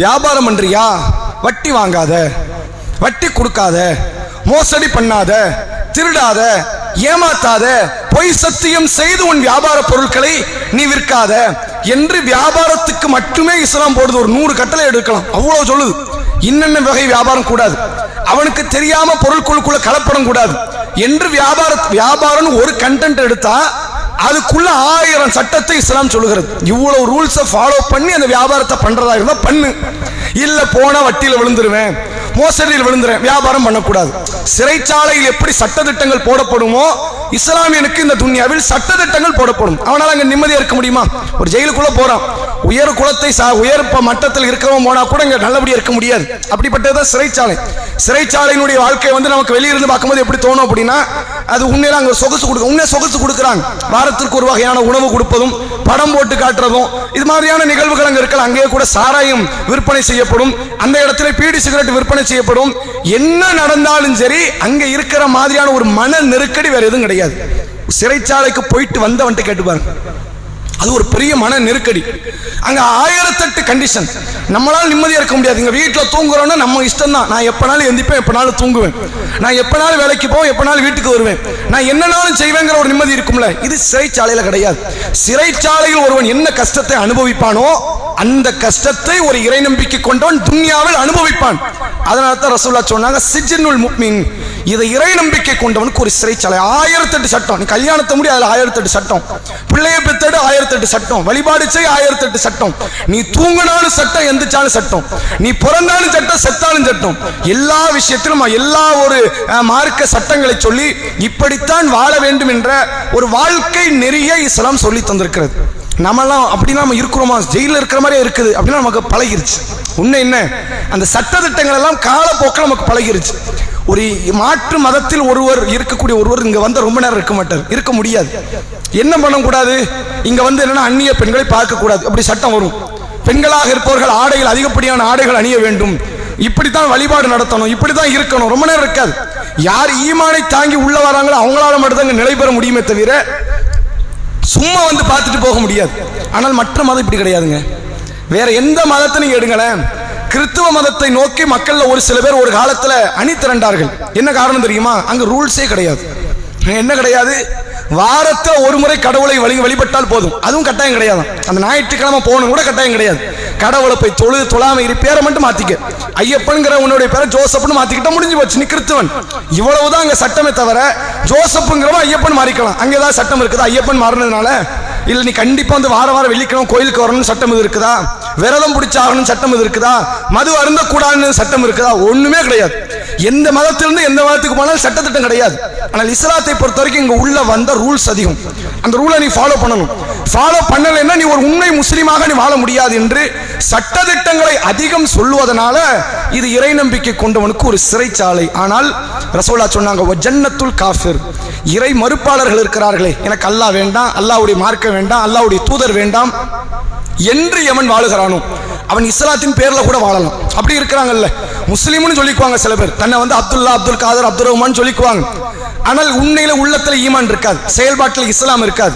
வியாபாரம் பண்றியா, வட்டி வாங்காத, வட்டி கொடுக்காத, மோசடி பண்ணாத, திருடாத, ஏமாத்தாத, பொய் சத்தியம் செய்து உன் வியாபார பொருட்களை நீ விற்காத என்று வியாபாரத்துக்கு மட்டுமே இஸ்லாம் போடுது. ஒரு 100 கட்டளை எடுக்கலாம், அவ்வளவு சொல்லுது. இன்னென்ன வகை வியாபாரம் கூடாது, அவனுக்கு தெரியாம பொருட்களுக்குள்ள கலப்படம் கூடாது என்று வியாபாரம் ஒரு கண்டென்ட் எடுத்தா அதுக்குள்ள 1000 சட்டத்தை இஸ்லாம் சொல்லுகிறது. இவ்வளவு ரூல்ஸை ஃபாலோ பண்ணி அந்த வியாபாரத்தை பண்றதா இருந்தா பண்ணு, இல்ல போனா வட்டியில விழுந்துருவேன், மோசடியில் விழுந்துறேன், வியாபாரம் பண்ணக்கூடாது. சிறைச்சாலையில் எப்படி சட்டத்திட்டங்கள் போடப்படுமோ இஸ்லாமியனுக்கு இந்த துன்யாவில் சட்டத்திட்டங்கள் போடப்படும். அவனால் அங்க நிம்மதியா இருக்க முடியுமா? ஒரு ஜெயிலுக்குள்ள போறான், உயர் குலத்தை உயர் மட்டத்தில் இருக்கிறவன் போனா கூட இங்க நல்லபடியா இருக்க முடியாது. அப்படிப்பட்டதுதான் சிறைச்சாலை. சிறைச்சாலையினுடைய வாழ்க்கை நமக்கு வெளியிருந்து பார்க்கும்போது எப்படி தோணும் அப்படின்னா, அது உண்மையில அங்க சொகுசு கொடுக்க உண்மையை சொகுசு கொடுக்குறாங்க. வாரத்திற்கு ஒரு வகையான உணவு கொடுப்பதும் படம் போட்டு காட்டுறதும் இது மாதிரியான நிகழ்வுகள் அங்க இருக்கலாம். அங்கேயே கூட சாராயம் விற்பனை செய்யப்படும், அந்த இடத்துல பீடி சிகரெட் விற்பனை செய்யப்படும். என்ன நடந்தாலும் சரி அங்க இருக்கிற மாதிரியான ஒரு மன நெருக்கடி வேற எதுவும் கிடையாது. சிறைச்சாலைக்கு போயிட்டு வந்தவன்ட்டு கேட்டுப்பாருங்க, அது ஒரு பெரிய மன நெருக்கடி. அங்க 1008 கண்டிஷன். நம்மளால நிம்மதியா இருக்க முடியாது. இங்க வீட்டுல தூங்குறோம்னா நம்ம இஷ்டம் தான். நான் எப்பனாலும் எந்திப்பேன், எப்பனாலும் தூங்குவேன், நான் எப்பனாலும் வேலைக்கு போவேன், எப்பனாலும் வீட்டுக்கு வருவேன், நான் என்னனாலும் செய்வேங்கிற ஒரு நிம்மதி இருக்கும்ல. இது சிறைச்சாலையில கிடையாது. சிறைச்சாலையில் ஒருவன் என்ன கஷ்டத்தை அனுபவிப்பானோ அந்த கஷ்டத்தை ஒரு இறை நம்பிக்கை கொண்டவன் துன்யாவில் அனுபவிப்பான். அதனால தான் ரசூலுல்லாஹ் சொன்னாங்க, சிஜ்னுல் முஃமின், இதை இறை நம்பிக்கை கொண்டவனுக்கு ஒரு சிறைச்சாலை. 1008 சட்டம். நீ கல்யாணத்தை முடி, அதுல 1008 சட்டம், பிள்ளையை பெத்தெடு 1008 சட்டம், வழிபாடு செய் 1008 சட்டம், நீ தூங்கினாலும் சட்டம், எந்திரிச்சாலும் சட்டம், நீ பிறந்தாலும் சட்டம், செத்தாலும் சட்டம். எல்லா விஷயத்திலும் எல்லா ஒரு மார்க்க சட்டங்களை சொல்லி இப்படித்தான் வாழ வேண்டும் என்ற ஒரு வாழ்க்கை நெறியை இஸ்லாம் சொல்லி தந்திருக்கிறது. நம்மெல்லாம் அப்படின்னா நம்ம இருக்கிறோமா, ஜெயிலில் இருக்கிற மாதிரியே இருக்குது அப்படின்னா நமக்கு பழகிருச்சு. உண்மை என்ன, அந்த சட்டத்திட்டங்கள் எல்லாம் காலப்போக்கில் நமக்கு பழகிருச்சு. ஒரு மாற்று மதத்தில் ஒருவர் இருக்கக்கூடிய ஒருவர் இங்க வந்து ரொம்ப நேரம் இருக்க மாட்டார், இருக்க முடியாது. என்ன பண்ணக்கூடாது, இங்க வந்து என்னன்னா அந்நிய பெண்களை பார்க்க கூடாது, அப்படி சட்டம் வரும். பெண்களாக இருப்பவர்கள் ஆடைகள் அதிகப்படியான ஆடைகள் அணிய வேண்டும், இப்படித்தான் வழிபாடு நடத்தணும், இப்படித்தான் இருக்கணும். ரொம்ப நேரம் இருக்காது. யார் ஈமானை தாங்கி உள்ள வராங்களோ அவங்களால மட்டும்தான் நிலை பெற முடியுமே தவிர சும்மா வந்து பார்த்துட்டு போக முடியாது. ஆனால் மற்ற மதம் இப்படி கிடையாதுங்க. வேற எந்த மதத்தை நீங்க எடுங்களேன், கிறிஸ்துவ மதத்தை நோக்கி மக்கள்ல ஒரு சில பேர் ஒரு காலத்துல அணி திரண்டார்கள். என்ன காரணம் தெரியுமா? அங்க ரூல்ஸே கிடையாது. என்ன கிடையாது, வாரத்தை ஒரு முறை கடவுளை வழிபட்டால் போதும், அதுவும் கட்டாயம் கிடையாது. அந்த ஞாயிற்றுக்கிழமை போகணும் கூட கட்டாயம் கிடையாது. கடவுளை போய் தொழாம இரு, பேரை மட்டும் மாத்திக்க, ஐயப்பன்கிற உன்னுடைய பேரை ஜோசப்னு மாத்திக்கிட்ட முடிஞ்சு போச்சு, நீ கிறிஸ்துவன். இவ்வளவுதான் அங்க சட்டமே தவிர ஜோசப்புங்கிறவன் ஐயப்பன் மாறிக்கலாம். அங்க ஏதாவது சட்டம் இருக்குதா ஐயப்பன் மாறினதுனால? இல்ல நீ கண்டிப்பா வந்து வார வாரம் வெள்ளிக்கிழமை கோயிலுக்கு வரணும்னு சட்டம் இது இருக்குதா? விரதம் பிடிச்சாகணும் சட்டம் இது இருக்குதா? மது அருந்த கூடாதுன்னு சட்டம் இருக்குதா? ஒண்ணுமே கிடையாது. எந்த மதத்திலிருந்து எந்த மதத்துக்கு போனாலும் சட்டத்திட்டம் கிடையாது. ஆனால் இஸ்லாத்தை பொறுத்த வரைக்கும் இங்க உள்ள வந்த ரூல்ஸ் அதிகம். அந்த ரூலை நீ ஃபாலோ பண்ணணும். ஃபாலோ பண்ணலைன்னா நீ ஒரு உண்மை முஸ்லீமாக நீ வாழ முடியாது என்று சட்டத்திட்டங்களை அதிகம் சொல்லுவதனால இது இறை நம்பிக்கை கொண்டவனுக்கு ஒரு சிறைச்சாலை. ஆனால் ரசூலுல்லாஹ் சொன்னாங்க, ஜன்னத்துல் காஃபிர், இறை மறுப்பாளர்கள் இருக்கிறார்களே, எனக்கு அல்லாஹ் வேண்டாம், அல்லாஹ்வுடைய மார்க்கம் வேண்டாம், அல்லாஹ்வுடைய தூதர் வேண்டாம் என்று எவன் வாழுகிறானோ அவன் இஸ்லாத்தின் பேர்ல கூட வாழலாம். அப்படி இருக்கிறாங்கல்ல, முஸ்லீம்னு சொல்லிக்குவாங்க சில பேர், தன்னை வந்து அப்துல்லா, அப்துல் காதர், அப்துல் ரஹ்மான் சொல்லிக்குவாங்க. ஆனால் உண்மையில உள்ளத்துல ஈமான் இருக்காது, செயல்பாட்டில் இஸ்லாம் இருக்காது.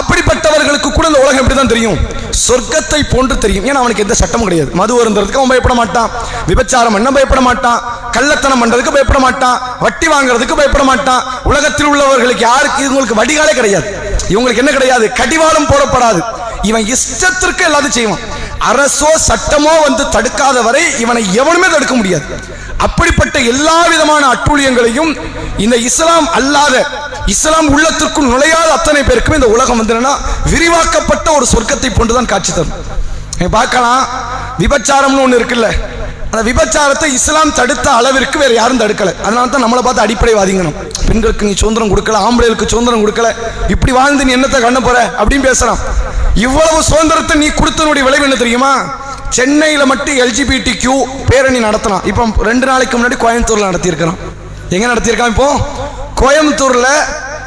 அப்படிப்பட்டவர்களுக்கு கூட இந்த உலகம் எப்படிதான் தெரியும், சொர்க்கத்தை போன்று தெரியும். ஏன்னா அவனுக்கு எந்த சட்டமும் கிடையாது. மது வருந்துறதுக்கு அவன் பயப்பட மாட்டான், விபச்சாரம் பண்ண பயப்பட மாட்டான், கள்ளத்தனம் பண்றதுக்கு பயப்பட மாட்டான், வட்டி வாங்குறதுக்கு பயப்பட மாட்டான். உலகத்தில் உள்ளவர்களுக்கு யாருக்கு இவங்களுக்கு வடிகாலே கிடையாது, இவங்களுக்கு என்ன கிடையாது, கடிவாளம் போடப்படாது. இவன் இஷ்டத்திற்கு எல்லாத்தையும் செய்வான். அரசோ சட்டமோ வந்து தடுக்காத வரை இவனை எவனுமே தடுக்க முடியாது. அப்படிப்பட்ட எல்லா விதமான அட்டூழியங்களையும் இந்த இஸ்லாம் அல்லாத, இஸ்லாம் உள்ளத்திற்குள் நுழையாத அத்தனை பேருக்குமே இந்த உலகம் வந்து விரிவாக்கப்பட்ட ஒரு சொர்க்கத்தை போன்றுதான் காட்சி தரும். பார்க்கலாம், விபச்சாரம்னு ஒண்ணு இருக்குல்ல, அந்த விபச்சாரத்தை இஸ்லாம் தடுத்த அளவிற்கு வேற யாரும் தடுக்கல. அதனால தான் நம்மளை பார்த்து அடிப்படைவாதிங்கணும். பெண்களுக்கு நீ சுதந்திரம் கொடுக்கல, ஆம்பளைகளுக்கு சுதந்திரம் கொடுக்கல, இப்படி வாழ்ந்து நீ என்னத்தை கண்ண போற அப்படின்னு பேசுறான். இவ்வளவு சுதந்திரத்தை நீ கொடுத்தனுடைய விளைவு என்ன தெரியுமா? சென்னையில மட்டும் LGBTQ பேரணி நடத்தலாம். இப்போ 2 நாளைக்கு முன்னாடி கோயம்புத்தூர்ல நடத்தியிருக்கிறான். எங்க நடத்தியிருக்கான்? இப்போ கோயம்புத்தூர்ல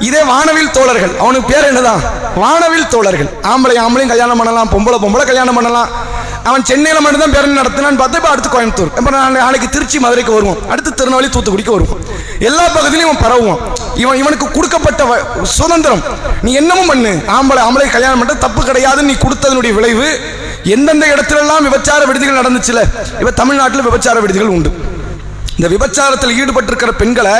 இதே வானவில் தோழர்கள், அவனுக்கு பேர் என்னதான், வானவில் தோழர்கள். ஆம்பளையும் கல்யாணம் பண்ணலாம், பொம்பளை கல்யாணம் பண்ணலாம். அவன் சென்னையில மட்டும்தான் பேரணி நடத்தினான்னு பார்த்தா இப்போ அடுத்து கோயம்புத்தூர், இப்போ நாளைக்கு திருச்சி மதுரைக்கு வருவோம், அடுத்து திருநெல்வேலி தூத்துக்குடிக்கு வருவோம். எல்லா பகுதியிலும் இவன் பரவுவான். இவனுக்கு கொடுக்கப்பட்ட சுதந்திரம், நீ என்னமும் பண்ணு, ஆம்பளை கல்யாணம் பண்ண தப்பு கிடையாதுன்னு நீ கொடுத்ததனுடைய விளைவு எந்தெந்த இடத்துல எல்லாம் விபச்சார விடுதிகள் நடந்துச்சுல, இப்ப தமிழ்நாட்டில் விபச்சார விடுதிகள் உண்டு. இந்த விபச்சாரத்தில் ஈடுபட்டிருக்கிற பெண்களை,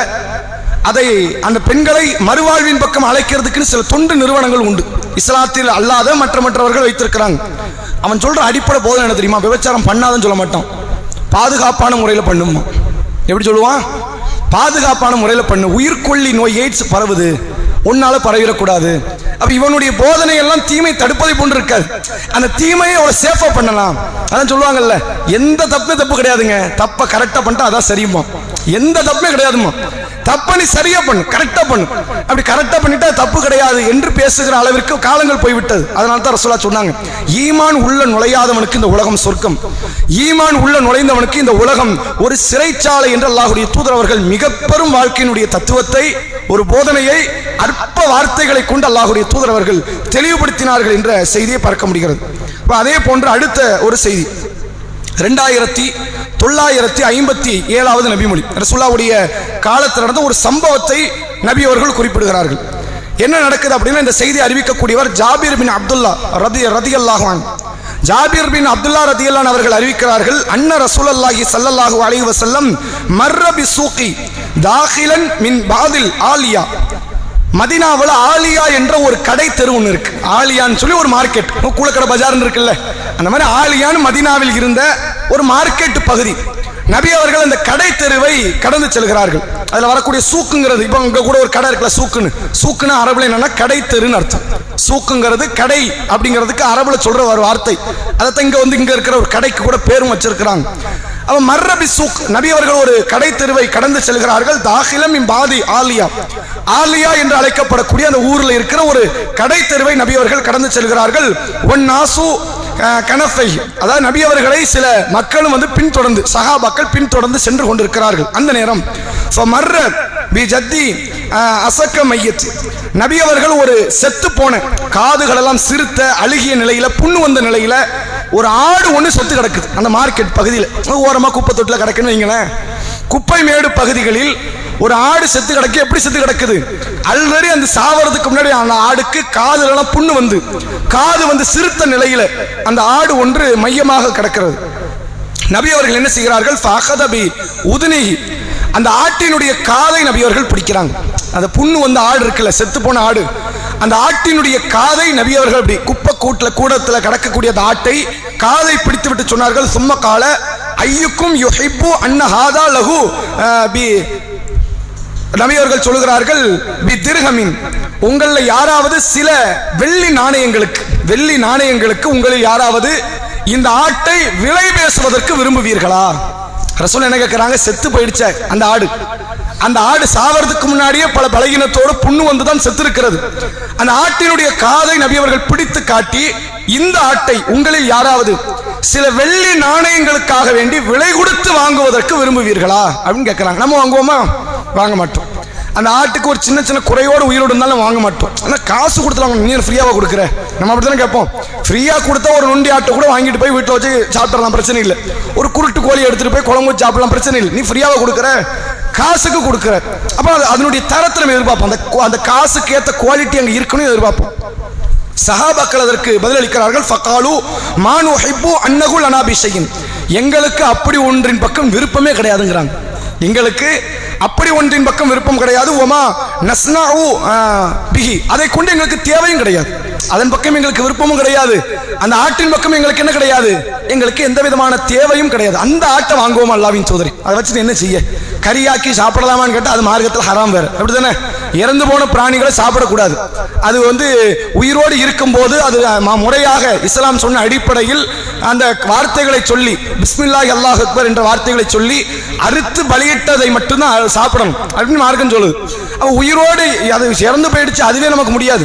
அந்த பெண்களை மறுவாழ்வின் பக்கம் அழைக்கிறதுக்குன்னு சில தொண்டு நிறுவனங்கள் உண்டு. இஸ்லாத்தில் அல்லாத மற்றவர்கள் வைத்திருக்கிறாங்க. அவன் சொல்ற அடிப்படை போதனை என்ன தெரியுமா? விபச்சாரம் பண்ணாதன்னு சொல்ல மாட்டான், பாதுகாப்பான முறையில் பண்ணுமா. எப்படி சொல்லுவான்? பாதுகாப்பான முறையில் பண்ணு. உயிர்கொல்லி நோய் எய்ட்ஸ் பரவுது, ஒன்னால பரவிடக்கூடாது. அப்ப இவனுடைய போதனை எல்லாம் தீமை தடுப்பதை போன்று இருக்காது. அந்த தீமையை அவளை சேஃபா பண்ணலாம். அதான் சொல்லுவாங்கல்ல, எந்த தப்பு கிடையாதுங்க, தப்ப கரெக்டா பண்ணிட்டா அதான் சரியுமா. எந்த தப்புமே கிடையாதுமா, தப்ப நீ சரியா பண்ணு, கரெக்டா பண்ணு. அப்படி கரெக்டா பண்ணிட்டா தப்பு கிடையாது என்று பேசுகிற அளவிற்கு காலங்கள் போய்விட்டது. அதனால தான் ரசூலுல்லாஹ் சொன்னாங்க, ஈமான் உள்ள நுழையாதவனுக்கு இந்த உலகம் சொர்க்கம், ஈமான் உள்ள நுழைந்தவனுக்கு இந்த உலகம் ஒரு சிறைச்சாலை என்று அல்லாஹ்வுடைய தூதர் அவர்கள் மிக பெரும் வாழ்க்கையினுடைய தத்துவத்தை, ஒரு போதனையை அற்ப வார்த்தைகளை கொண்டு அல்லாஹ்வுடைய தூதர் அவர்கள் தெளிவுபடுத்தினார்கள் என்ற செய்தியை பார்க்க முடிகிறது. அதே போன்று அடுத்த ஒரு செய்தி 2957வது நபிமொழி. ரசூலுல்லாஹ்வுடைய காலத்தில் நடந்த ஒரு சம்பவத்தை நபி அவர்கள் குறிப்பிடுகிறார்கள். என்ன நடக்குது அப்படின்னா, இந்த செய்தி அறிவிக்கக்கூடியவர் ஜாபிர் பின் அப்துல்லா ரதியல்லாஹு அன்ஹு. ஜாபிர் பின் அப்துல்லா ரதியல்லாஹு அன்ஹு அவர்கள் அறிவிக்கிறார்கள், அன்ன ரசூலுல்லாஹி ஸல்லல்லாஹு அலைஹி வஸல்லம் மர்ர பிஸூகி தாகிலன் மின் பாதில் ஆலியா. மதீனாவில் ஆலியா என்ற ஒரு கடை தெரு ஒன்று இருக்கு. ஆலியான்னு சொல்லி ஒரு மார்க்கெட், கூலக்கடை பஜார்னு இருக்குல்ல, அந்த மாதிரி ஆலியான்னு மதீனாவில் இருந்த ஒரு மார்க்கெட் பகுதி. நபி அவர்கள் அந்த கடை தெருவை கடந்து செல்கிறார்கள். அதுல வரக்கூடிய சூக்குங்கிறது, இப்போ இங்க கூட ஒரு கடை இருக்குல்ல, சூக்குன்னு அரபுல என்னன்னா கடை தெருன்னு அர்த்தம். சூக்குங்கிறது கடை அப்படிங்கிறதுக்கு அரபுல சொல்ற ஒரு வார்த்தை. அதைத்தான் இங்க இருக்கிற ஒரு கடைக்கு கூட பேரும் வச்சிருக்கிறாங்க. அவன் மர்ரபி சூக், நபி அவர்கள் ஒரு கடை தெருவை கடந்து செல்கிறார்கள். தாகிலம் பாதி ஆலியா, ஆலியா என்று அழைக்கப்படக்கூடிய அந்த ஊரில் இருக்கிற ஒரு கடை தெருவை நபி அவர்கள் கடந்து செல்கிறார்கள். ஒன் நாசு கனஃபை, அதாவது நபி அவர்களை சில மக்களும் பின்தொடர்ந்து, சஹாபாக்கள் பின்தொடர்ந்து சென்று கொண்டிருக்கிறார்கள். அந்த நேரம் மர்ர பி ஜத்தி அசக்க மையத், நபி அவர்கள் ஒரு செத்து போன, காதுகள் எல்லாம் சிறுத்த அழுகிய நிலையில, புண்ணு வந்த நிலையில ஒரு ஆடு ஒன்று செத்து கிடக்குது. அந்த மார்க்கெட் பகுதியில் ஓரமா குப்பை தொட்டில கிடக்குன்னு வைங்களேன். குப்பை மேடு பகுதிகளில் ஒரு ஆடு செத்து கிடக்கு. எப்படி செத்து கிடக்குது? ஆல்ரெடி அந்த சாவறதுக்கு முன்னாடி அந்த ஆடுக்கு காதுல புண்ணு வந்து, காது சிறுத்த நிலையில அந்த ஆடு ஒன்று மையமாக கிடக்கிறது. நபி அவர்கள் என்ன செய்கிறார்கள்? ஃபஅகதபி உதுனிஹி, அந்த ஆட்டினுடைய காதை நபி அவர்கள் பிடிக்கிறாங்க. அந்த புண்ணு ஆடு இருக்குல்ல, செத்து போன ஆடு, அந்த ஆட்டினுடைய காதை நபி அவர்கள் அப்படி குப்பை கூடத்தில் கிடக்கக்கூடிய அந்த ஆட்டை காதை பிடித்து விட்டு சொன்னார்கள், சும்ம கால ஐயுக்கும் யுஹிப்பு அன்ன ஹாதா லஹு பி, நபி அவர்கள் சொல்கிறார்கள், பி திர்ஹமின், உங்களில் யாராவது சில வெள்ளி நாணயங்களுக்கு உங்களில் யாராவது இந்த ஆட்டை விலை பேசுவதற்கு விரும்புவீர்களா? ரசூல் என்ன கேட்கிறாங்க? செத்து போயிடுச்ச அந்த ஆடு சாவறதுக்கு முன்னாடியே பல பலகீனத்தோடு புண்ணு வந்துதான் செத்து இருக்கிறது. அந்த ஆட்டினுடைய காதை நபி அவர்கள் பிடித்து காட்டி, இந்த ஆட்டை உங்களில் யாராவது சில வெள்ளி நாணயங்களுக்காக வேண்டி விலை கொடுத்து வாங்குவதற்கு விரும்புவீர்களா அப்படின்னு கேட்கிறாங்க. நம்ம வாங்குவோமா? வாங்க மாட்டோம். அந்த ஆட்டுக்கு ஒரு சின்ன சின்ன குறையோடு உயிரோடு இருந்தாலும் வாங்க மாட்டோம். ஆனால் காசு கொடுத்துலாம், நீ ஃப்ரீயாவா கொடுக்குற, நம்ம அப்படி தானே கேட்போம். ஃப்ரீயா கொடுத்தா ஒரு நொண்டி ஆட்டை கூட வாங்கிட்டு போய் வீட்டில் வச்சு சாப்பிடலாம், பிரச்சனை இல்லை. ஒரு குருட்டு கோழி எடுத்துட்டு போய் குழம்பு வச்சு சாப்பிடலாம், பிரச்சனை இல்லை. நீ ஃப்ரீயாவா கொடுக்குற, காசுக்கு கொடுக்குற. அப்ப அதனுடைய தரத்தை நம்ம எதிர்பார்ப்போம். அந்த காசுக்கு ஏற்ற குவாலிட்டி அங்கே இருக்கணும் எதிர்பார்ப்போம். சஹாபாக்கள் அதற்கு பதிலளிக்கிறார்கள், ஃபகாலு மா நுஹிப்பு அன்னஹு லனா பிஷையின், எங்களுக்கு அப்படி ஒன்றின் பக்கம் விருப்பமே கிடையாதுங்கிறாங்க. எங்களுக்கு அப்படி ஒன்றின் பக்கம் விருப்பம் கிடையாது. ஒமா நஸ்னாஉ பிஹி, அதை கொண்டு எங்களுக்கு தேவையும் கிடையாது. அதன் பக்கம் எங்களுக்கு விருப்பமும் கிடையாது. அந்த ஆட்டின் பக்கம் எங்களுக்கு என்ன கிடையாது? எங்களுக்கு எந்த விதமான தேவையும் கிடையாது. அந்த ஆட்டை வாங்குவோம் அல்லாஹ்வின் சோதரி, அதை வச்சுட்டு என்ன செய்ய? கரியாக்கி சாப்பிடலாமான்னு கேட்டால் அது மார்க்கத்தில் ஹராம் வேறு. அப்படி தானே? இறந்து போன பிராணிகளை சாப்பிடக்கூடாது. அது உயிரோடு இருக்கும் போது அது முறையாக இஸ்லாம் சொன்ன அடிப்படையில் அந்த வார்த்தைகளை சொல்லி, பிஸ்மில்லாஹி அல்லாஹ் அக்பர் என்ற வார்த்தைகளை சொல்லி அறுத்து பலியிட்டதை மட்டும்தான் சாப்பிடணும் அப்படின்னு மார்க்கம் சொல்லுது. உயிரோடு அது இறந்து போயிடுச்சு, அதுவே நமக்கு முடியாது.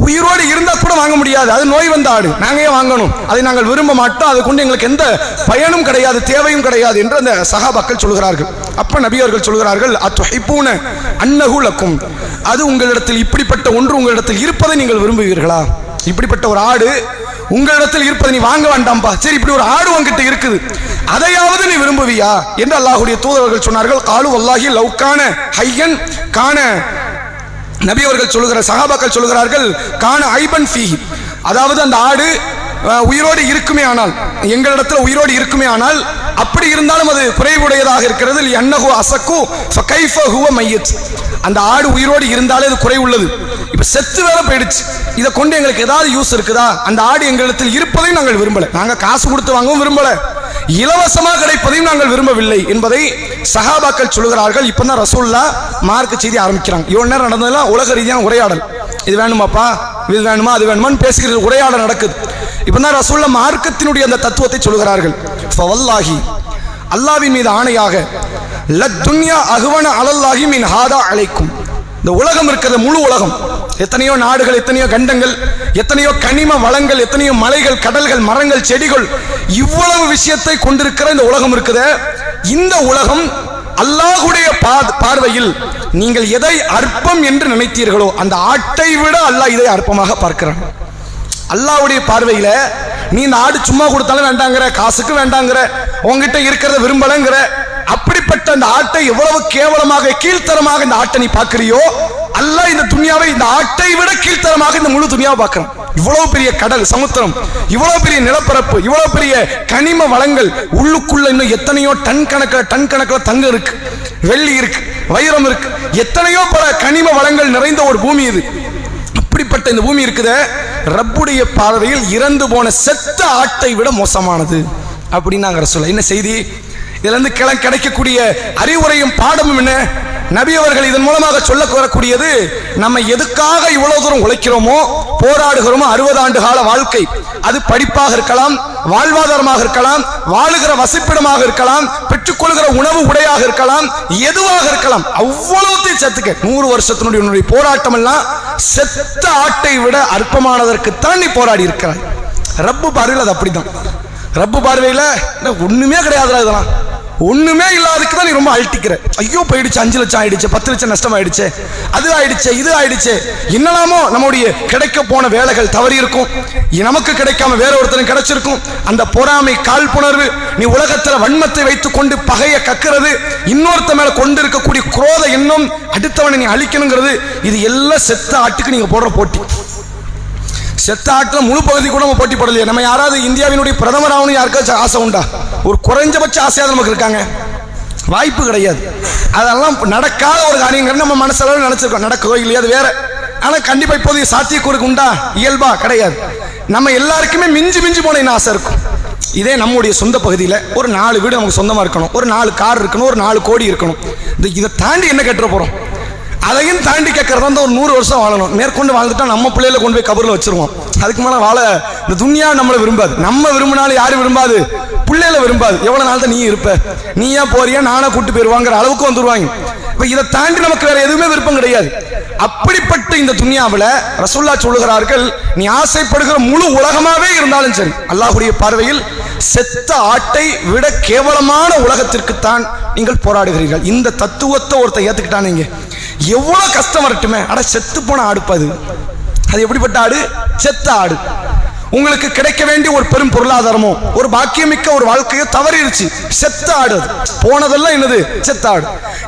உயிரோடு இருந்தா கூட வாங்க முடியாது, அது நோய் வந்த ஆடு, நாங்க ஏன் வாங்கணும்? அதை நாங்கள் விரும்ப மாட்டோம், அதை கொண்டு எங்களுக்கு எந்த பயனும் கிடையாது, தேவையும் கிடையாது என்று அந்த சஹாபாக்கள் சொல்கிறார்கள். அப்ப நபி அவர்கள் சொல்கிறார்கள், அத்துஹிப்பூன அன்னஹு லக்கும், அது உங்களிடத்தில் இப்படிப்பட்ட ஒன்று உங்களிடத்தில் இருப்பதை நீங்கள் விரும்புவீர்களா? இப்படிப்பட்ட ஒரு ஆடு உங்களிடத்தில் இருப்பதை நீ வாங்க வேண்டாம்பா, சரி இப்படி ஒரு ஆடு உங்ககிட்ட இருக்குது, அதையாவது நீ விரும்புவியா என்று அல்லாஹ்வுடைய தூதர்கள் சொன்னார்கள். காலு வல்லாஹி லவ் கான ஹய்யன் கான, நபி அவர்கள் சொல்லுகிற சஹாபாக்கள் சொல்லுகிறார்கள், கான ஐபன் ஃபீஹி, அதாவது அந்த ஆடு உயிரோடு இருக்குமே ஆனால், எங்களிடத்தில் உயிரோடு இருக்குமே ஆனால், அப்படி இருந்தாலும் அது குறைவுடையதாக இருக்கிறது. அன்னஹு அஸக்கு ஃபகைஃப ஹுவ மையத், அந்த ஆடு உயிரோடு இருந்தாலே அது குறை உள்ளது. இப்ப செத்து வேற போயிடுச்சு, இதை கொண்டு எங்களுக்கு ஏதாவது யூஸ் இருக்குதா? அந்த ஆடு எங்களிடத்தில் இருப்பதையும் நாங்கள் விரும்பல, நாங்க காசு கொடுத்து வாங்கவும் விரும்பல, இலவசமாக கிடைப்பதையும் நாங்கள் விரும்பவில்லை என்பதை சஹாபாக்கள் சொல்கிறார்கள். இப்பதான் ரசூலுல்லாஹ் மார்க்க செய்தி ஆரம்பிக்கிறாங்க. இவ்வளவு நேரம் நடந்ததெல்லாம் உலக ரீதியான உரையாடல். இது வேணுமாப்பா, இது வேணுமா, அது வேணுமான்னு பேசுகிற உரையாடல் நடக்குது. இப்பதான் ரசூலுல்லாஹ் மார்க்கத்தினுடைய அந்த தத்துவத்தை சொல்கிறார்கள். ஃபவல்லாஹி, அல்லாஹ்வின் மீது ஆணையாக, லத்துன்யா அஹ்வன அலல்லாஹி மின் ஹாதா அலைக்கும், இந்த உலகம் இருக்கிறது, முழு உலகம், எத்தனையோ நாடுகள், எத்தனையோ கண்டங்கள், எத்தனையோ கனிம வளங்கள், எத்தனையோ மலைகள், கடல்கள், மரங்கள், செடிகள், இவ்வளவு விஷயத்தை கொண்டிருக்கிற இந்த உலகம் இருக்குது. இந்த உலகம் அல்லாஹ்வுடைய பார்வையில் நீங்கள் எதை அற்பம் என்று நினைத்தீர்களோ அந்த ஆட்டை விட அல்லாஹ் இதை அற்பமாக பார்க்கிறான். அல்லாஹ்வுடைய பார்வையில நீ இந்த ஆடு சும்மா கொடுத்தாலும் வேண்டாங்கிற, காசுக்கு வேண்டாங்கிற, உங்ககிட்ட இருக்கிறத விரும்பலங்கிற, அப்படிப்பட்ட அந்த ஆட்டை எவ்வளவு கேவலமாக கீழ்த்தரமாக இந்த ஆட்டை நீ பார்க்கிறியோ, அல்லாஹ் இந்த துன்யாவை இந்த ஆட்டை விட கீழ்த்தரமாக இந்த முழு துன்யாவை பார்க்கிறான். இவ்வளவு பெரிய கடல், சமுத்திரம், இவ்வளவு பெரிய நிலப்பரப்பு, இவ்வளவு பெரிய கனிம வளங்கள், உள்ளுக்குள்ள இன்னும் எத்தனையோ டன் கணக்கில் தங்கம் இருக்கு, வெள்ளி இருக்கு, வைரம் இருக்கு, எத்தனையோ பல கனிம வளங்கள் நிறைந்த ஒரு பூமி இது. அப்படிப்பட்ட இந்த பூமி இருக்குத ரப்புடைய பார்வையில் இறந்து போன செத்த ஆட்டை விட மோசமானது அப்படின்னாங்க ரசூலுல்லாஹ். என்ன செய்தி? இதுல இருந்து கிடைக்கக்கூடிய அறிவுரையும் பாடமும் என்ன? நபி அவர்கள் இதன் மூலமாக சொல்ல வரக்கூடியது, நம்ம எதுக்காக இவ்வளவு தூரம் உழைக்கிறோமோ, போராடுகிறோமோ, 60 ஆண்டு கால வாழ்க்கை, அது படிப்பாக இருக்கலாம், வாழ்வாதாரமாக இருக்கலாம், வாழுகிற வசிப்பிடமாக இருக்கலாம், பெற்றுக்கொள்கிற உணவு உடையாக இருக்கலாம், எதுவாக இருக்கலாம், அவ்வளவுத்தையும் சேர்த்துக்க 100 வருஷத்தினுடைய போராட்டம் எல்லாம் செத்த ஆட்டை விட அற்பமானதற்குத்தான் நீ போராடி இருக்கிறாய். ரப்பு பார்வையில் அது அப்படிதான். ரப்பு பார்வையில ஒண்ணுமே கிடையாதுடா, இதெல்லாம் ஒண்ணுமே இல்லாததுக்கு தான் நீ ரொம்ப அழட்டிக்கிற. ஐயோ போயிடுச்சு, 5 லட்சம் ஆயிடுச்சு, 10 லட்சம் நஷ்டம் ஆயிடுச்சு, அது ஆயிடுச்சு, இது ஆயிடுச்சு, என்னலாமோ நம்முடைய கிடைக்க போன வேலைகள் தவறி இருக்கும், நமக்கு கிடைக்காம வேற ஒருத்தருக்கு கிடைச்சிருக்கும். அந்த பொறாமை, காழ்ப்புணர்வு, நீ உலகத்துல வன்மத்தை வைத்துக் கொண்டு பகையை கக்கிறது, இன்னொருத்த மேல கொண்டு இருக்கக்கூடிய குரோத எண்ணம், அடுத்தவனை நீ அழிக்கணுங்கிறது, இது எல்லாம் செத்த ஆட்டுக்கு நீங்க போடுற போட்டி. செத்த ஆட்டுல முழு பகுதி கூட நம்ம போட்டி போடலையே. நம்ம யாராவது இந்தியாவினுடைய பிரதமர் ஆகணும் யாருக்காச்சும் ஆசை உண்டா? ஒரு குறைஞ்சபட்ச ஆசையாக நமக்கு இருக்காங்க? வாய்ப்பு கிடையாது. அதெல்லாம் நடக்காத ஒரு காரியங்கள் நம்ம மனசளவு நினைச்சிருக்கோம். நடக்கோ இல்லையா அது வேற. ஆனா கண்டிப்பா இப்போதைய சாத்தியக்கூறுக்கு உண்டா? இயல்பா கிடையாது. நம்ம எல்லாருக்குமே மிஞ்சி மிஞ்சி போன என்ன ஆசை இருக்கும்? இதே நம்முடைய சொந்த பகுதியில் ஒரு 4 வீடு நமக்கு சொந்தமா இருக்கணும், ஒரு 4 கார் இருக்கணும், ஒரு 4 கோடி இருக்கணும். இதை தாண்டி என்ன கேட்டுற போறோம்? அதையும் தாண்டி கேட்கறதா ஒரு 100 வருஷம் வாழணும். மேற்கொண்டு வாழ்ந்துட்டா நம்ம பிள்ளைகளை கொண்டு போய் கபரில் வச்சிருவோம். அதுக்கு மேலே வாழ இந்த துன்யா நம்மளை விரும்பாது. நம்ம விரும்பினாலும் யாரும் விரும்பாது, பிள்ளைகளை விரும்பாது. எவ்வளவு நாள் தான் நீ இருப்ப, நீயா போறியா, நானா கூட்டு போயிருவாங்கிற அளவுக்கு வந்துருவாங்க. இப்ப இதை தாண்டி நமக்கு வேற எதுவுமே விருப்பம் கிடையாது. அப்படிப்பட்ட இந்த துன்யாவில் ரசூலுல்லாஹ் சொல்லுகிறார்கள், நீ ஆசைப்படுகிற முழு உலகமாவே இருந்தாலும் சரி, அல்லாஹ்வுடைய பார்வையில் செத்த ஆட்டை விட கேவலமான உலகத்திற்குத்தான் நீங்கள் போராடுகிறீர்கள். இந்த தத்துவத்தை ஒருத்தர் ஏத்துக்கிட்டானீங்க, எவ்வளவு கஷ்டம் வரட்டுமே. அட செத்து போன ஆடுப்பது, அது எப்படிப்பட்ட ஆடு? செத்த ஆடு. உங்களுக்கு கிடைக்க வேண்டிய ஒரு பெரும் பொருளாதாரமோ, ஒரு பாக்கியமிக்க ஒரு வாழ்க்கையோ தவறிடுச்சு, செத்த ஆடு. அது போனதெல்லாம் என்னது? செத்த ஆடு.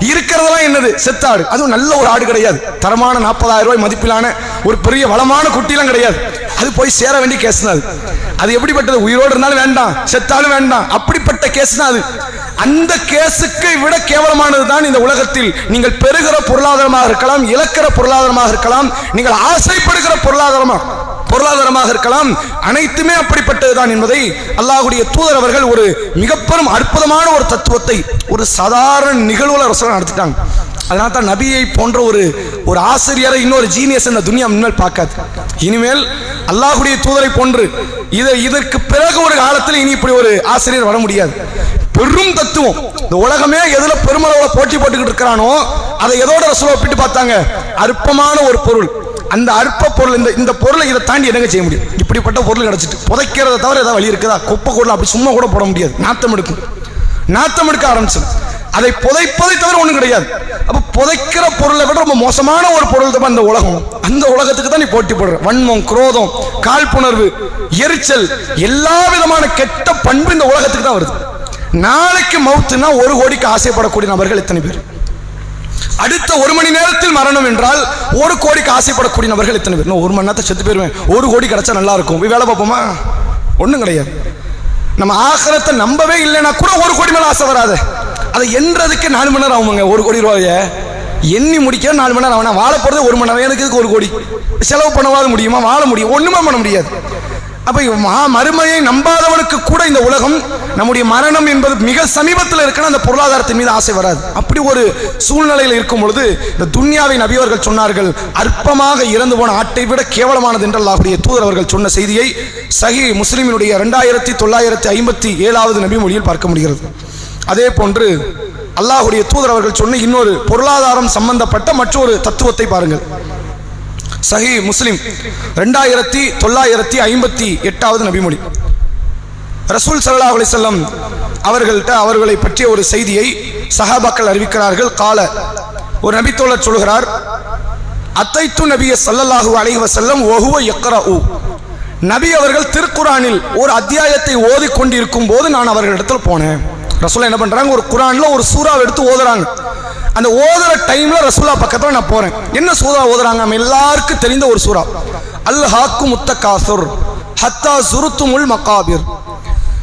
இருக்கிறதெல்லாம் என்னது? செத்த ஆடு. அதுவும் நல்ல ஒரு ஆடு கிடையாது, தரமான 40,000 ரூபாய் மதிப்பிலான ஒரு பெரிய வளமான குட்டிலாம் கிடையாது. அது போய் சேர வேண்டிய கேஸ் தான். அது எப்படிப்பட்டது? உயிரோடு இருந்தாலும் வேண்டாம், செத்தாலும் வேண்டாம், அப்படிப்பட்ட கேஸ் தான் அது. அந்த கேஸுக்கு விட கேவலமானது தான் இந்த உலகத்தில் நீங்கள் பெறுகிற பொருளாதாரமாக இருக்கலாம், இழக்கிற பொருளாதாரமாக இருக்கலாம், நீங்கள் ஆசைப்படுகிற பொருளாதாரமாக இருக்கலாம், அனைத்துமே அப்படிப்பட்டதுதான் என்பதை அல்லாஹ்வுடைய தூதர் அவர்கள் ஒரு மிக பெரும் அற்புதமான ஒரு தத்துவத்தை ஒரு சாதாரண நிகழ்வுல ரசூலுல்லாஹ் நடத்திட்டாங்க. அதனால தான் நபியை போன்ற ஒரு ஆசிரியரை இன்னொரு ஜீனியஸ் இந்த துனியா முன்னால் பார்க்காது. இனிமேல் அல்லாஹ்வுடைய தூதரை போன்று இதற்கு பிறகு ஒரு காலத்தில் இனி இப்படி ஒரு ஆசிரியர் வர முடியாது. பெரும் தத்துவம். இந்த உலகமே எதுல பெருமளவுல போட்டி போட்டுக்கிட்டு இருக்கிறானோ அதை எதோட ரசூலுல்லாஹ் ஒப்பிட்டு பார்த்தாங்க? அற்பமான ஒரு பொருள். அந்த அற்ப பொருள், இந்த பொருளை இதை தாண்டி என்னங்க செய்ய முடியும்? இப்படிப்பட்ட பொருள் கிடைச்சிட்டு புதைக்கிறத தவிர ஏதாவது வழி இருக்குதா? குப்பை கூட அப்படி சும்மா கூட போட முடியாது, நாத்தம் எடுக்க ஆரம்பிச்சு. அதை புதைப்பதை தவிர ஒண்ணும் கிடையாது. அப்ப புதைக்கிற பொருளை விட ரொம்ப மோசமான ஒரு பொருள் தான் இந்த உலகம். அந்த உலகத்துக்கு தான் நீ போட்டி போடுற. வன்மம், குரோதம், காழ்ப்புணர்வு, எரிச்சல், எல்லா விதமான கெட்ட பண்பு இந்த உலகத்துக்கு தான் வருது. நாளைக்கு மவுத்துனா 1 கோடிக்கு ஆசைப்படக்கூடிய நபர்கள் எத்தனை பேர்? அடுத்த 1 மணி நேரத்தில் மரணம் என்றால் 1 கோடிக்கு ஆசைப்படக்கூடிய நபர்கள் எத்தனை பேர்? 1 மணி நேரத்தை செத்து போயிருவேன், 1 கோடி கிடைச்சா நல்லா இருக்கும், வேலை பார்ப்போமா? ஒன்றும் கிடையாது. நம்ம ஆகிரத்தை நம்பவே இல்லைன்னா கூட 1 கோடி மேல ஆசை வராது. அதை எண்றதுக்கு 4 மணி நேரம் ஆகுங்க. 1 கோடி ரூபாய எண்ணி முடிக்க 4 மணி நேரம். வாழ போறது 1 மணி நேரம். எனக்கு 1 கோடி செலவு பண்ணவாது முடியுமா? வாழ முடியும்? ஒண்ணுமே பண்ண முடியாது. அப்ப மறுமையை நம்பாதவனுக்கு கூட இந்த உலகம் நம்முடைய மரணம் என்பது மிக சமீபத்தில் இருக்கணும், அந்த பொருளாதாரத்தின் மீது ஆசை வராது. அப்படி ஒரு சூழ்நிலையில் இருக்கும் பொழுது இந்த துன்யாவை நபி அவர்கள் சொன்னார்கள், அற்பமாக இறந்து போன ஆட்டை விட கேவலமானது என்று அல்லாஹ்வுடைய தூதர் அவர்கள் சொன்ன செய்தியை சஹீஹ் முஸ்லிமினுடைய 2957வது நபி மொழியில் பார்க்க முடிகிறது. அதே போன்று அல்லாஹ்வுடைய தூதர் அவர்கள் சொன்ன இன்னொரு பொருளாதாரம் சம்பந்தப்பட்ட மற்றொரு தத்துவத்தை பாருங்கள். சஹீஹ் முஸ்லிம் 2958வது நபிமொழி. ரசூல் ஸல்லல்லாஹு அலைஹி வஸல்லம் அவர்களை பற்றிய ஒரு செய்தியை சஹாபாக்கள் அறிவிக்கிறார்கள். கால, ஒரு நபித்தோழர் சொல்கிறார், அத்தைத்து நபிய ஸல்லல்லாஹு அலைஹி வஸல்லம் வஹுவ யக்ரஉ. நபி அவர்கள் திருக்குரானில் ஒரு அத்தியாயத்தை ஓதிக்கொண்டிருக்கும் போது நான் அவர்களிடத்தில் போனேன். ரசூலா என்ன பண்றாங்க, ஒரு குரான்ல ஒரு சூறாவை எடுத்து ஓதுறாங்க. அந்த ஓதுற டைம்ல ரசூலா பக்கத்துல நான் போறேன். என்ன சூறா ஓதுறாங்க? நம்ம எல்லாருக்கும் தெரிந்த ஒரு சூறா, அல்ஹாக்கு முத்தகாசுர் ஹத்தா சுருத்துமுல் மகாபிர்.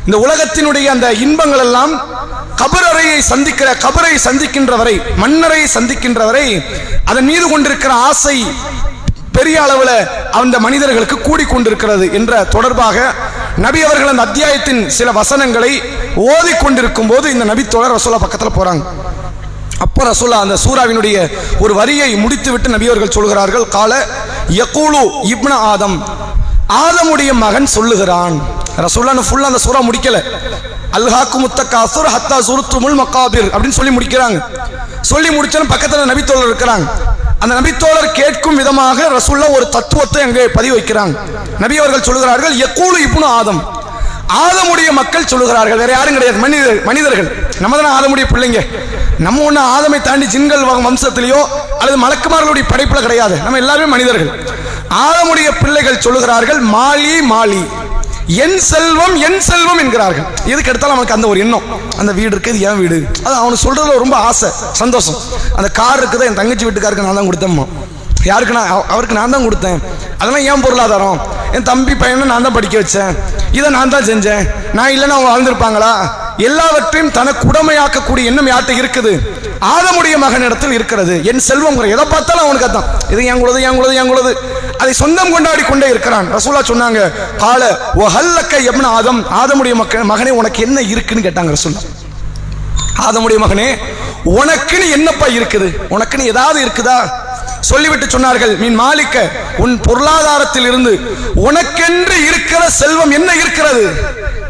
இந்த உலகத்தினுடைய அந்த இன்பங்கள் எல்லாம் கபரை சந்திக்கின்ற வரை, மண்ணறையை சந்திக்கின்ற வரை அதன் மீது கொண்டிருக்கிற ஆசை பெரிய அளவுல அந்த மனிதர்களுக்கு கூடிக்கொண்டிருக்கிறது என்ற தொடர்பாக நபி அவர்கள் அந்த அத்தியாயத்தின் சில வசனங்களை ஓதிக்கொண்டிருக்கும் போது இந்த நபித்தோழர் ரசூலா பக்கத்துல போறாங்க. அப்ப ரசூலா அந்த சூராவினுடைய ஒரு வரியை முடித்துவிட்டு நபி அவர்கள் சொல்கிறார்கள், கால யகூலு இப்ன ஆதம், ஆதமுடைய மகன் சொல்லுகிறான். ரசூலா ஃபுல்லா அந்த சூரா முடிக்கல, அல்ஹாக்கு முத்தகாசுர் ஹத்தா சுருத்துமுல் மகாபிர் அப்படின்னு சொல்லி முடிக்கிறாங்க. சொல்லி முடிச்சோன்னு பக்கத்துல நபித்தோழர் இருக்கிறாங்க. அந்த நபித்தோழர் கேட்கும் விதமாக ரசூல்லா ஒரு தத்துவத்தை அங்கே பதிவு வைக்கிறாங்க. நபி அவர்கள் சொல்லுகிறார்கள், யகூலு இப்னு ஆதம், ஆதமுடைய மக்கள் சொல்லுகிறார்கள். வேற யாரும் கிடையாது, மனிதர்கள். நம்ம தான் ஆதமுடைய பிள்ளைங்க. நம்ம ஒண்ணு ஆதமை தாண்டி ஜின்கள் வம்சத்திலேயோ அல்லது மலக்குமார்களுடைய படைப்புல கிடையாது, நம்ம எல்லாருமே மனிதர்கள். ஆதமுடைய பிள்ளைகள் சொல்லுகிறார்கள், மாலி மாலி, என் செல்வம் என் செல்வம் என்கிறார்கள். எதுக்கு எடுத்தாலும் அவனுக்கு அந்த ஒரு எண்ணம், அந்த வீடு இருக்குது என் வீடு, அது அவனுக்கு சொல்றதுல ரொம்ப ஆசை, சந்தோஷம். அந்த கார் இருக்குது என் தங்கச்சி வீட்டுக்காருக்கு நான் தான் கொடுத்தேன், யாருக்கு அவருக்கு நான் தான் கொடுத்தேன், அதெல்லாம் ஏன் பொருளாதாரம், என் தம்பி பையனை நான் தான் படிக்க வச்சேன், இதை நான் தான் செஞ்சேன், நான் இல்லைன்னா அவங்க வாழ்ந்திருப்பாங்களா? எல்லாவற்றையும் தனக்கு உடமையாக்கக்கூடிய எண்ணம் யார்கிட்ட இருக்குது? ஆதமுடைய மகனிடத்தில் இருக்கிறது. என் செல்வம் எதை பார்த்தாலும் அவனுக்கு அதான், இது எங்குள்ளது, அதை சொந்தம் கொண்டாடி கொண்டே இருக்கிறான். ரசூலா சொன்னாங்க, கால வஹல்லக்க இப்னு ஆதம், ஆதமுடைய மகனே உனக்கு என்ன இருக்குன்னு கேட்டாங்க ரசூலா. ஆதமுடைய மகனே உனக்குன்னு என்னப்பா இருக்குது, உனக்குன்னு ஏதாவது இருக்குதா? சொல்லிவிட்டு சொன்னார்கள், மீன் மாலிக்க, உன் பொருளாதாரத்தில் இருந்து உனக்கென்று இருக்கிற செல்வம் என்ன இருக்கிறது?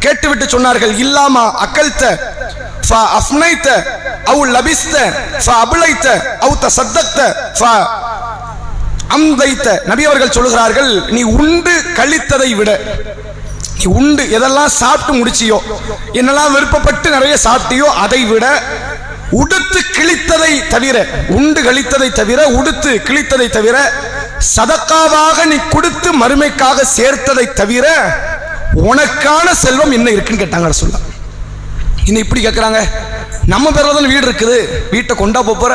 கேட்டுவிட்டு சொன்னார்கள், இல்லாமா அக்கல்த ஃபா அஃப்னைத அவ் லபிஸ்த ஃபா அப்லைத அவ் தஸத்தக்த ஃபா அம்தைத. நபி அவர்கள் சொல்கிறார்கள், நீ உண்டு கழித்ததை விட, நீ உண்டு எதெல்லாம் சாப்பிட்டு முடிச்சியோ, என்னெல்லாம் விருப்பப்பட்டு நிறைய சாப்பிட்டியோ அதை விட, உடுத்து கிழித்ததை தவிர, உண்டு கழித்ததை தவிர, உடுத்து கிழித்ததை தவிர, சதக்காவாக நீ கொடுத்து மறுமைக்காக சேர்த்ததை தவிர உனக்கான செல்வம் என்ன இருக்குன்னு கேட்டாங்க ரசூலா. இன்னும் இப்படி கேட்கிறாங்க, நம்ம பேர்ல தானே வீடு இருக்குது, வீட்டை கொண்டா போற,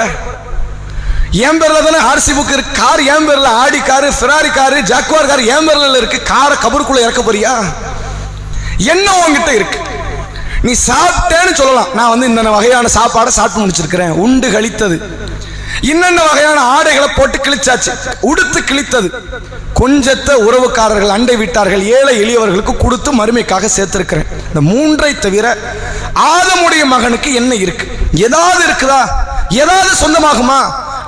என் பேர்ல தானே ஆர்சி புக் இருக்கு, கார் என் பேர்ல, Audi car, Ferrari car, Jaguar car என் பேர்ல இருக்கு, காரை கபருக்குள்ள இறக்க போறியா? என்ன உன்கிட்ட இருக்கு? நீ சாப்பிட்டேன்னு சொல்லலாம், நான் இந்த வகையான சாப்பாடை சாப்பிட்டு முடிச்சிருக்கிறேன், உண்டு கழித்தது. இன்னென்ன வகையான ஆடைகளை போட்டு கிழிச்சாச்சு, உடுத்து கிழித்தது. கொஞ்சத்தை உறவுக்காரர்கள், அண்டை வீட்டார்கள், ஏழை எளியவர்களுக்கு கொடுத்து மறுமைக்காக சேர்த்திருக்கிறேன். இந்த மூன்றை தவிர ஆதமுடைய மகனுக்கு என்ன இருக்கு? ஏதாவது இருக்குதா? ஏதாவது சொந்தமாகுமா?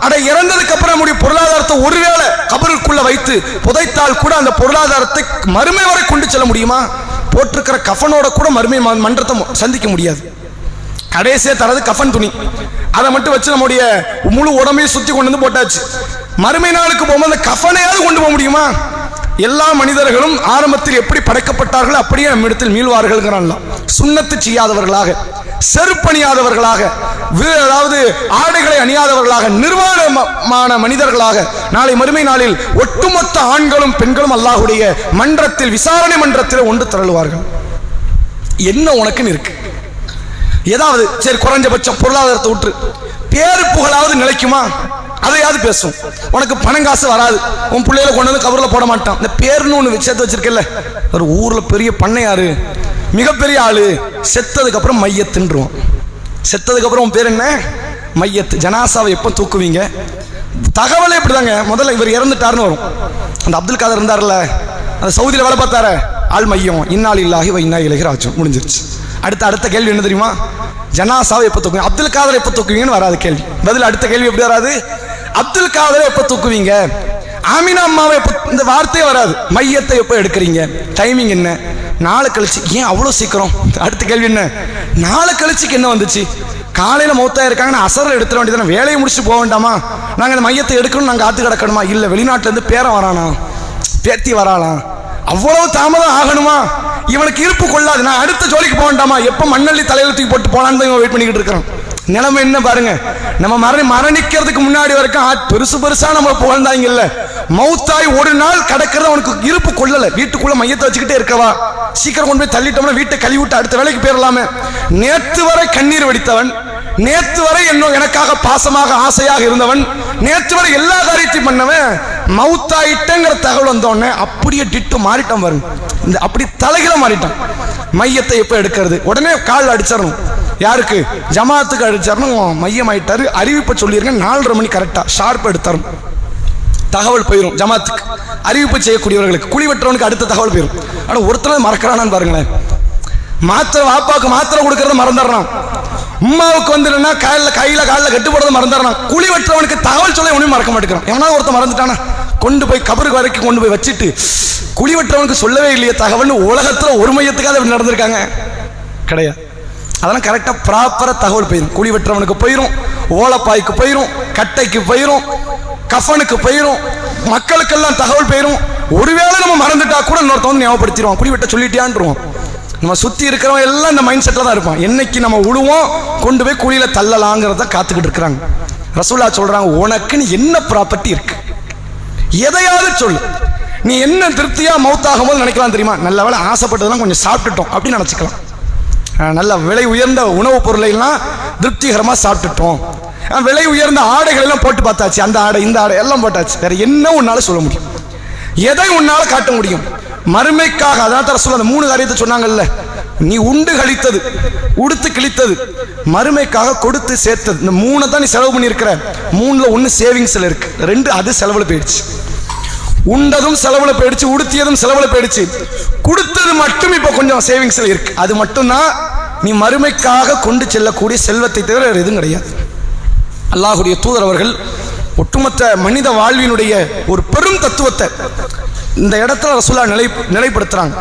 அட, இறந்ததுக்கு அப்புறம் நம்முடைய பொருளாதாரத்தை ஒருவேளை கபருக்குள்ள வைத்து புதைத்தால் கூட அந்த பொருளாதாரத்தை மறுமை வரை கொண்டு செல்ல முடியுமா? போட்டிருக்கிற கஃபனோட கூட மறுமை மன்றத்தை சந்திக்க முடியாது. கடைசியா தரது கஃபன் துணி, அதை மட்டும் வச்சு நம்முடைய முழு உடம்பையும் சுத்தி கொண்டு வந்து போட்டாச்சு. மறுமை நாளுக்கு போகும்போது கஃபனையாவது கொண்டு போக முடியுமா? எல்லா மனிதர்களும் ஆரம்பத்தில் எப்படி படைக்கப்பட்டார்கள் அப்படியே நம்மிடத்தில் மீள்வார்கள். சுண்ணத்து செய்யாதவர்களாக, செருப்பணியாதவர்களாக, அதாவது ஆடைகளை அணியாதவர்களாக, நிர்வாணமான மனிதர்களாக நாளை மறுமை நாளில் ஒட்டுமொத்த ஆண்களும் பெண்களும் அல்லாஹ்வுடைய மன்றத்தில், விசாரணை மன்றத்தில் ஒன்று திரளுவார்கள். என்ன உனக்குன்னு இருக்கு? ஏதாவது சரி, குறைஞ்சபட்சம் பொருளாதாரத்தை விட்டு பேரு புகழாவது நிலைக்குமா? அதையாவது பேசும். உனக்கு பணம் காசு வராது, உன் பிள்ளைகளை கொண்டு வந்து கபர்ல போட மாட்டான். இந்த பேருன்னு ஒன்று சேர்த்து வச்சிருக்கல, ஒரு ஊர்ல பெரிய பண்ணையாரு, மிகப்பெரிய ஆளு, செத்ததுக்கு அப்புறம் மையத்துன்றுவான். செத்ததுக்கு அப்புறம் உன் பேர் என்ன? மையத்து. ஜனாசாவை எப்போ தூக்குவீங்க? தகவலே இப்படிதாங்க. முதல்ல இவர் இறந்துட்டாருன்னு வரும். அந்த அப்துல் காதர் இருந்தார்ல, அந்த சவுதியில் வேலை பார்த்தாரு, ஆள் மையம் இன்னாலில்லாஹி வ இன்னா இலைஹி ராஜிஊன் முடிஞ்சிருச்சு. அடுத்த கேள்வி என்ன தெரியுமா? ஜனாசாவை எப்போ தூக்குவீங்க, அப்துல் காதரை எப்போ தூக்குவீங்கன்னு வராது கேள்வி. பதில் அடுத்த கேள்வி எப்படி வராது? அப்துல் காதரை எப்போ தூக்குவீங்க, ஆமினா அம்மாவை எப்போ, இந்த வார்த்தையே வராது. மையத்தை எப்போ எடுக்கிறீங்க, டைமிங் என்ன, நாளை கழிச்சு, ஏன் அவ்வளோ சீக்கிரம்? அடுத்த கேள்வி என்ன, நாளை கழிச்சுக்கு என்ன வந்துச்சு? காலையில் மௌத்தா இருக்காங்க, நான் அசரில் எடுத்துட வேண்டியதானே, வேலையை முடிச்சுட்டு போக வேண்டாமா? நாங்கள் இந்த மையத்தை எடுக்கணும், நாங்கள் ஆத்து கிடக்கணுமா? இல்லை, வெளிநாட்டிலேருந்து பேரன் வரானா, பேத்தி வராலாம், அவ்வளவு தாமதம் ஆகணுமா? இவனுக்கு இருப்பு கொள்ளாது, நான் அடுத்த ஜோலிக்கு போக வேண்டாமா? எப்போ மண்ணள்ளி தலையில தூக்கி போட்டு போலான்னு தான் வெயிட் பண்ணிக்கிட்டு இருக்கிறோம். நிலைமை என்ன பாருங்க. நம்ம மரணிக்கிறதுக்கு முன்னாடி வரைக்கும் பெருசா நம்ம புகழ்ந்தாங்க இல்ல, மௌத்தாய் ஒரு நாள் கடக்கிறது அவனுக்கு இருப்பு கொள்ளல. வீட்டுக்குள்ள மையத்தை வச்சுக்கிட்டே இருக்கவா, சீக்கிரம் கொண்டு போய் தள்ளிட்டோம்னா வீட்டை கழுவி விட்டு அடுத்த வேலைக்கு போயிடலாமே. நேற்று வரை கண்ணீர் வடித்தவன், நேற்று வரை எனக்காக பாசமாக ஆசையாக இருந்தவன், நேற்று வரை எல்லா காரியத்தையும் பண்ணவன், மௌத்தாயிட்டங்கிற தகவல் வந்தோடனே அப்படியே டிட்டு மாறிட்டான் பாருங்க. இந்த அப்படி தலைகளை மாறிட்டான். மையத்தை எப்ப எடுக்கிறது, உடனே கால் அடிச்சிடணும். யாருக்கு? ஜமாத்துக்கு அடிச்சிடணும். மையம் ஆயிட்டாரு, அறிவிப்பை சொல்லிருங்க, 4:30 மணி கரெக்டா ஷார்ப் எடுத்தரும். தகவல் போயிடும் ஜமாத்துக்கு, அறிவிப்பு செய்யக்கூடியவர்களுக்கு, குழி வெட்டுறவனுக்கு அடுத்த தகவல் போயிடும். ஆனா ஒருத்தர் மறக்கிறானான்னு பாருங்களேன். மாத்திரை வாப்பாவுக்கு மாத்திரை கொடுக்கறத மறந்துடுறான், உம்மாவுக்கு வந்து கையில காலில் கட்டு போடுறத மறந்துடுறான். குழி வெட்டுறவனுக்கு தகவல் சொல்ல ஒன்றும் மறக்க மாட்டேங்கிறான். எவனா ஒருத்தர் மறந்துட்டானா, கொண்டு போய் கபருக்கு வரைக்கும் கொண்டு போய் வச்சுட்டு குழி வெட்டுறவனுக்கு சொல்லவே இல்லையே தகவல்னு உலகத்துல ஒரு மையத்துக்காக அப்படி நடந்திருக்காங்க கிடையாது. அதெல்லாம் கரெக்டாக ப்ராப்பராக தகவல் போயிடும். குழி வெட்டுறவனுக்கு போயிடும், ஓலப்பாய்க்கு போயிடும், கட்டைக்கு போயிடும், கஃபனுக்கு போயிடும், மக்களுக்கெல்லாம் தகவல் போயிடும். ஒருவேளை நம்ம மறந்துட்டா கூட இன்னொருத்தவங்க ஞாபகப்படுத்திடுவோம், குழி வெட்ட சொல்லிட்டியான்ருவோம். நம்ம சுற்றி இருக்கிறவங்க எல்லாம் இந்த மைண்ட் செட்டில் தான் இருப்பான். என்னைக்கு நம்ம உழுவோம் கொண்டு போய் குழியில தள்ளலாங்கிறத காத்துக்கிட்டு இருக்கிறாங்க. ரசூலா சொல்றாங்க, உனக்குன்னு என்ன ப்ராப்பர்ட்டி இருக்கு, எதையாவது சொல்லு. நீ என்ன திருப்தியா மௌத்தாகும் போது நினைக்கலாம் தெரியுமா? நல்ல வேலை ஆசைப்பட்டதெல்லாம் கொஞ்சம் சாப்பிட்டுட்டோம் அப்படின்னு நினைச்சுக்கலாம். நல்ல விலை உயர்ந்த உணவுப் பொருளை எல்லாம் திருப்திகரமா சாப்பிட்டுட்டோம், விலை உயர்ந்த ஆடைகள் எல்லாம் போட்டு பார்த்தாச்சு, அந்த ஆடை இந்த ஆடை எல்லாம் போட்டாச்சு. வேற என்ன உன்னால சொல்ல முடியும், எதை உன்னால காட்ட முடியும்? மறுமைக்காக அதான் சொல்ல அந்த 3 காரியத்தை சொன்னாங்கல்ல, நீ உண்டு கழித்தது, உடுத்து கிழித்தது, மறுமைக்காக கொடுத்து சேர்த்தது. இந்த 3 தான் நீ செலவு பண்ணியிருக்கிற. 3ல 1 சேவிங்ஸ்ல இருக்கு, 2 அது செலவுல போயிடுச்சு. உண்டதும் செலவுல போயிடுச்சு, உடுத்தியதும் செலவுல போயிடுச்சு, கொடுத்தது மட்டும் இப்ப கொஞ்சம் சேவிங்ஸ்ல இருக்கு. அது மட்டும்தான் நீ மறுமைக்காக கொண்டு செல்லக்கூடிய செல்வத்தை தவிர வேறு எதுவும் கிடையாது. அல்லாஹுடைய தூதர் அவர்கள் ஒட்டுமொத்த மனித வாழ்வினுடைய ஒரு பெரும் தத்துவத்தை இந்த இடத்துல ரசூலா நிலைப்படுத்துறாங்க.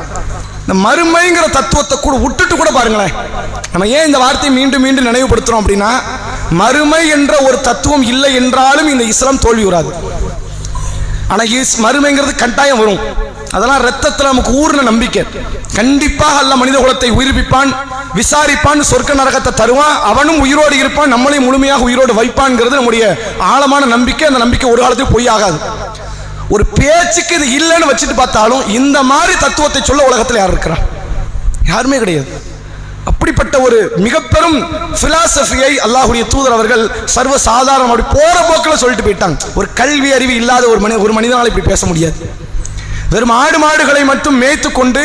இந்த மறுமைங்கிற தத்துவத்தை கூட விட்டுட்டு கூட பாருங்களேன். நம்ம ஏன் இந்த வார்த்தையை மீண்டும் மீண்டும் நினைவுபடுத்துறோம் அப்படின்னா, மறுமை என்ற ஒரு தத்துவம் இல்லை என்றாலும் இந்த இஸ்லாம் தோல்வி வராது. ஆனா மறுமைங்கிறது கட்டாயம் வரும். அதெல்லாம் ரத்தத்தில் நமக்கு ஊர்ன நம்பிக்கை. கண்டிப்பாக அல்லாஹ் மனித குலத்தை உயிர்ப்பிப்பான், விசாரிப்பான், சொர்க்க நரகத்தை தருவான், அவனும் உயிரோடு இருப்பான், நம்மளையும் முழுமையாக உயிரோடு வைப்பான்ங்கிறது நம்முடைய ஆழமான நம்பிக்கை. அந்த நம்பிக்கை ஒரு காலத்துக்கு பொய்யாகாது. ஒரு பேச்சுக்கு இது இல்லைன்னு வச்சுட்டு பார்த்தாலும் இந்த மாதிரி தத்துவத்தை சொல்ல உலகத்தில் யார் இருக்கிறா? யாருமே கிடையாது. அப்படிப்பட்ட ஒரு மிக பெரும் பிலாசபியை அல்லாஹுடைய தூதர் அவர்கள் சர்வ சாதாரண அப்படி போற போக்கில் சொல்லிட்டு போயிட்டாங்க. ஒரு கல்வி அறிவு இல்லாத ஒரு மனிதனால் இப்படி பேச முடியாது. வெறும் ஆடு மாடுகளை மட்டும் மேய்த்து கொண்டு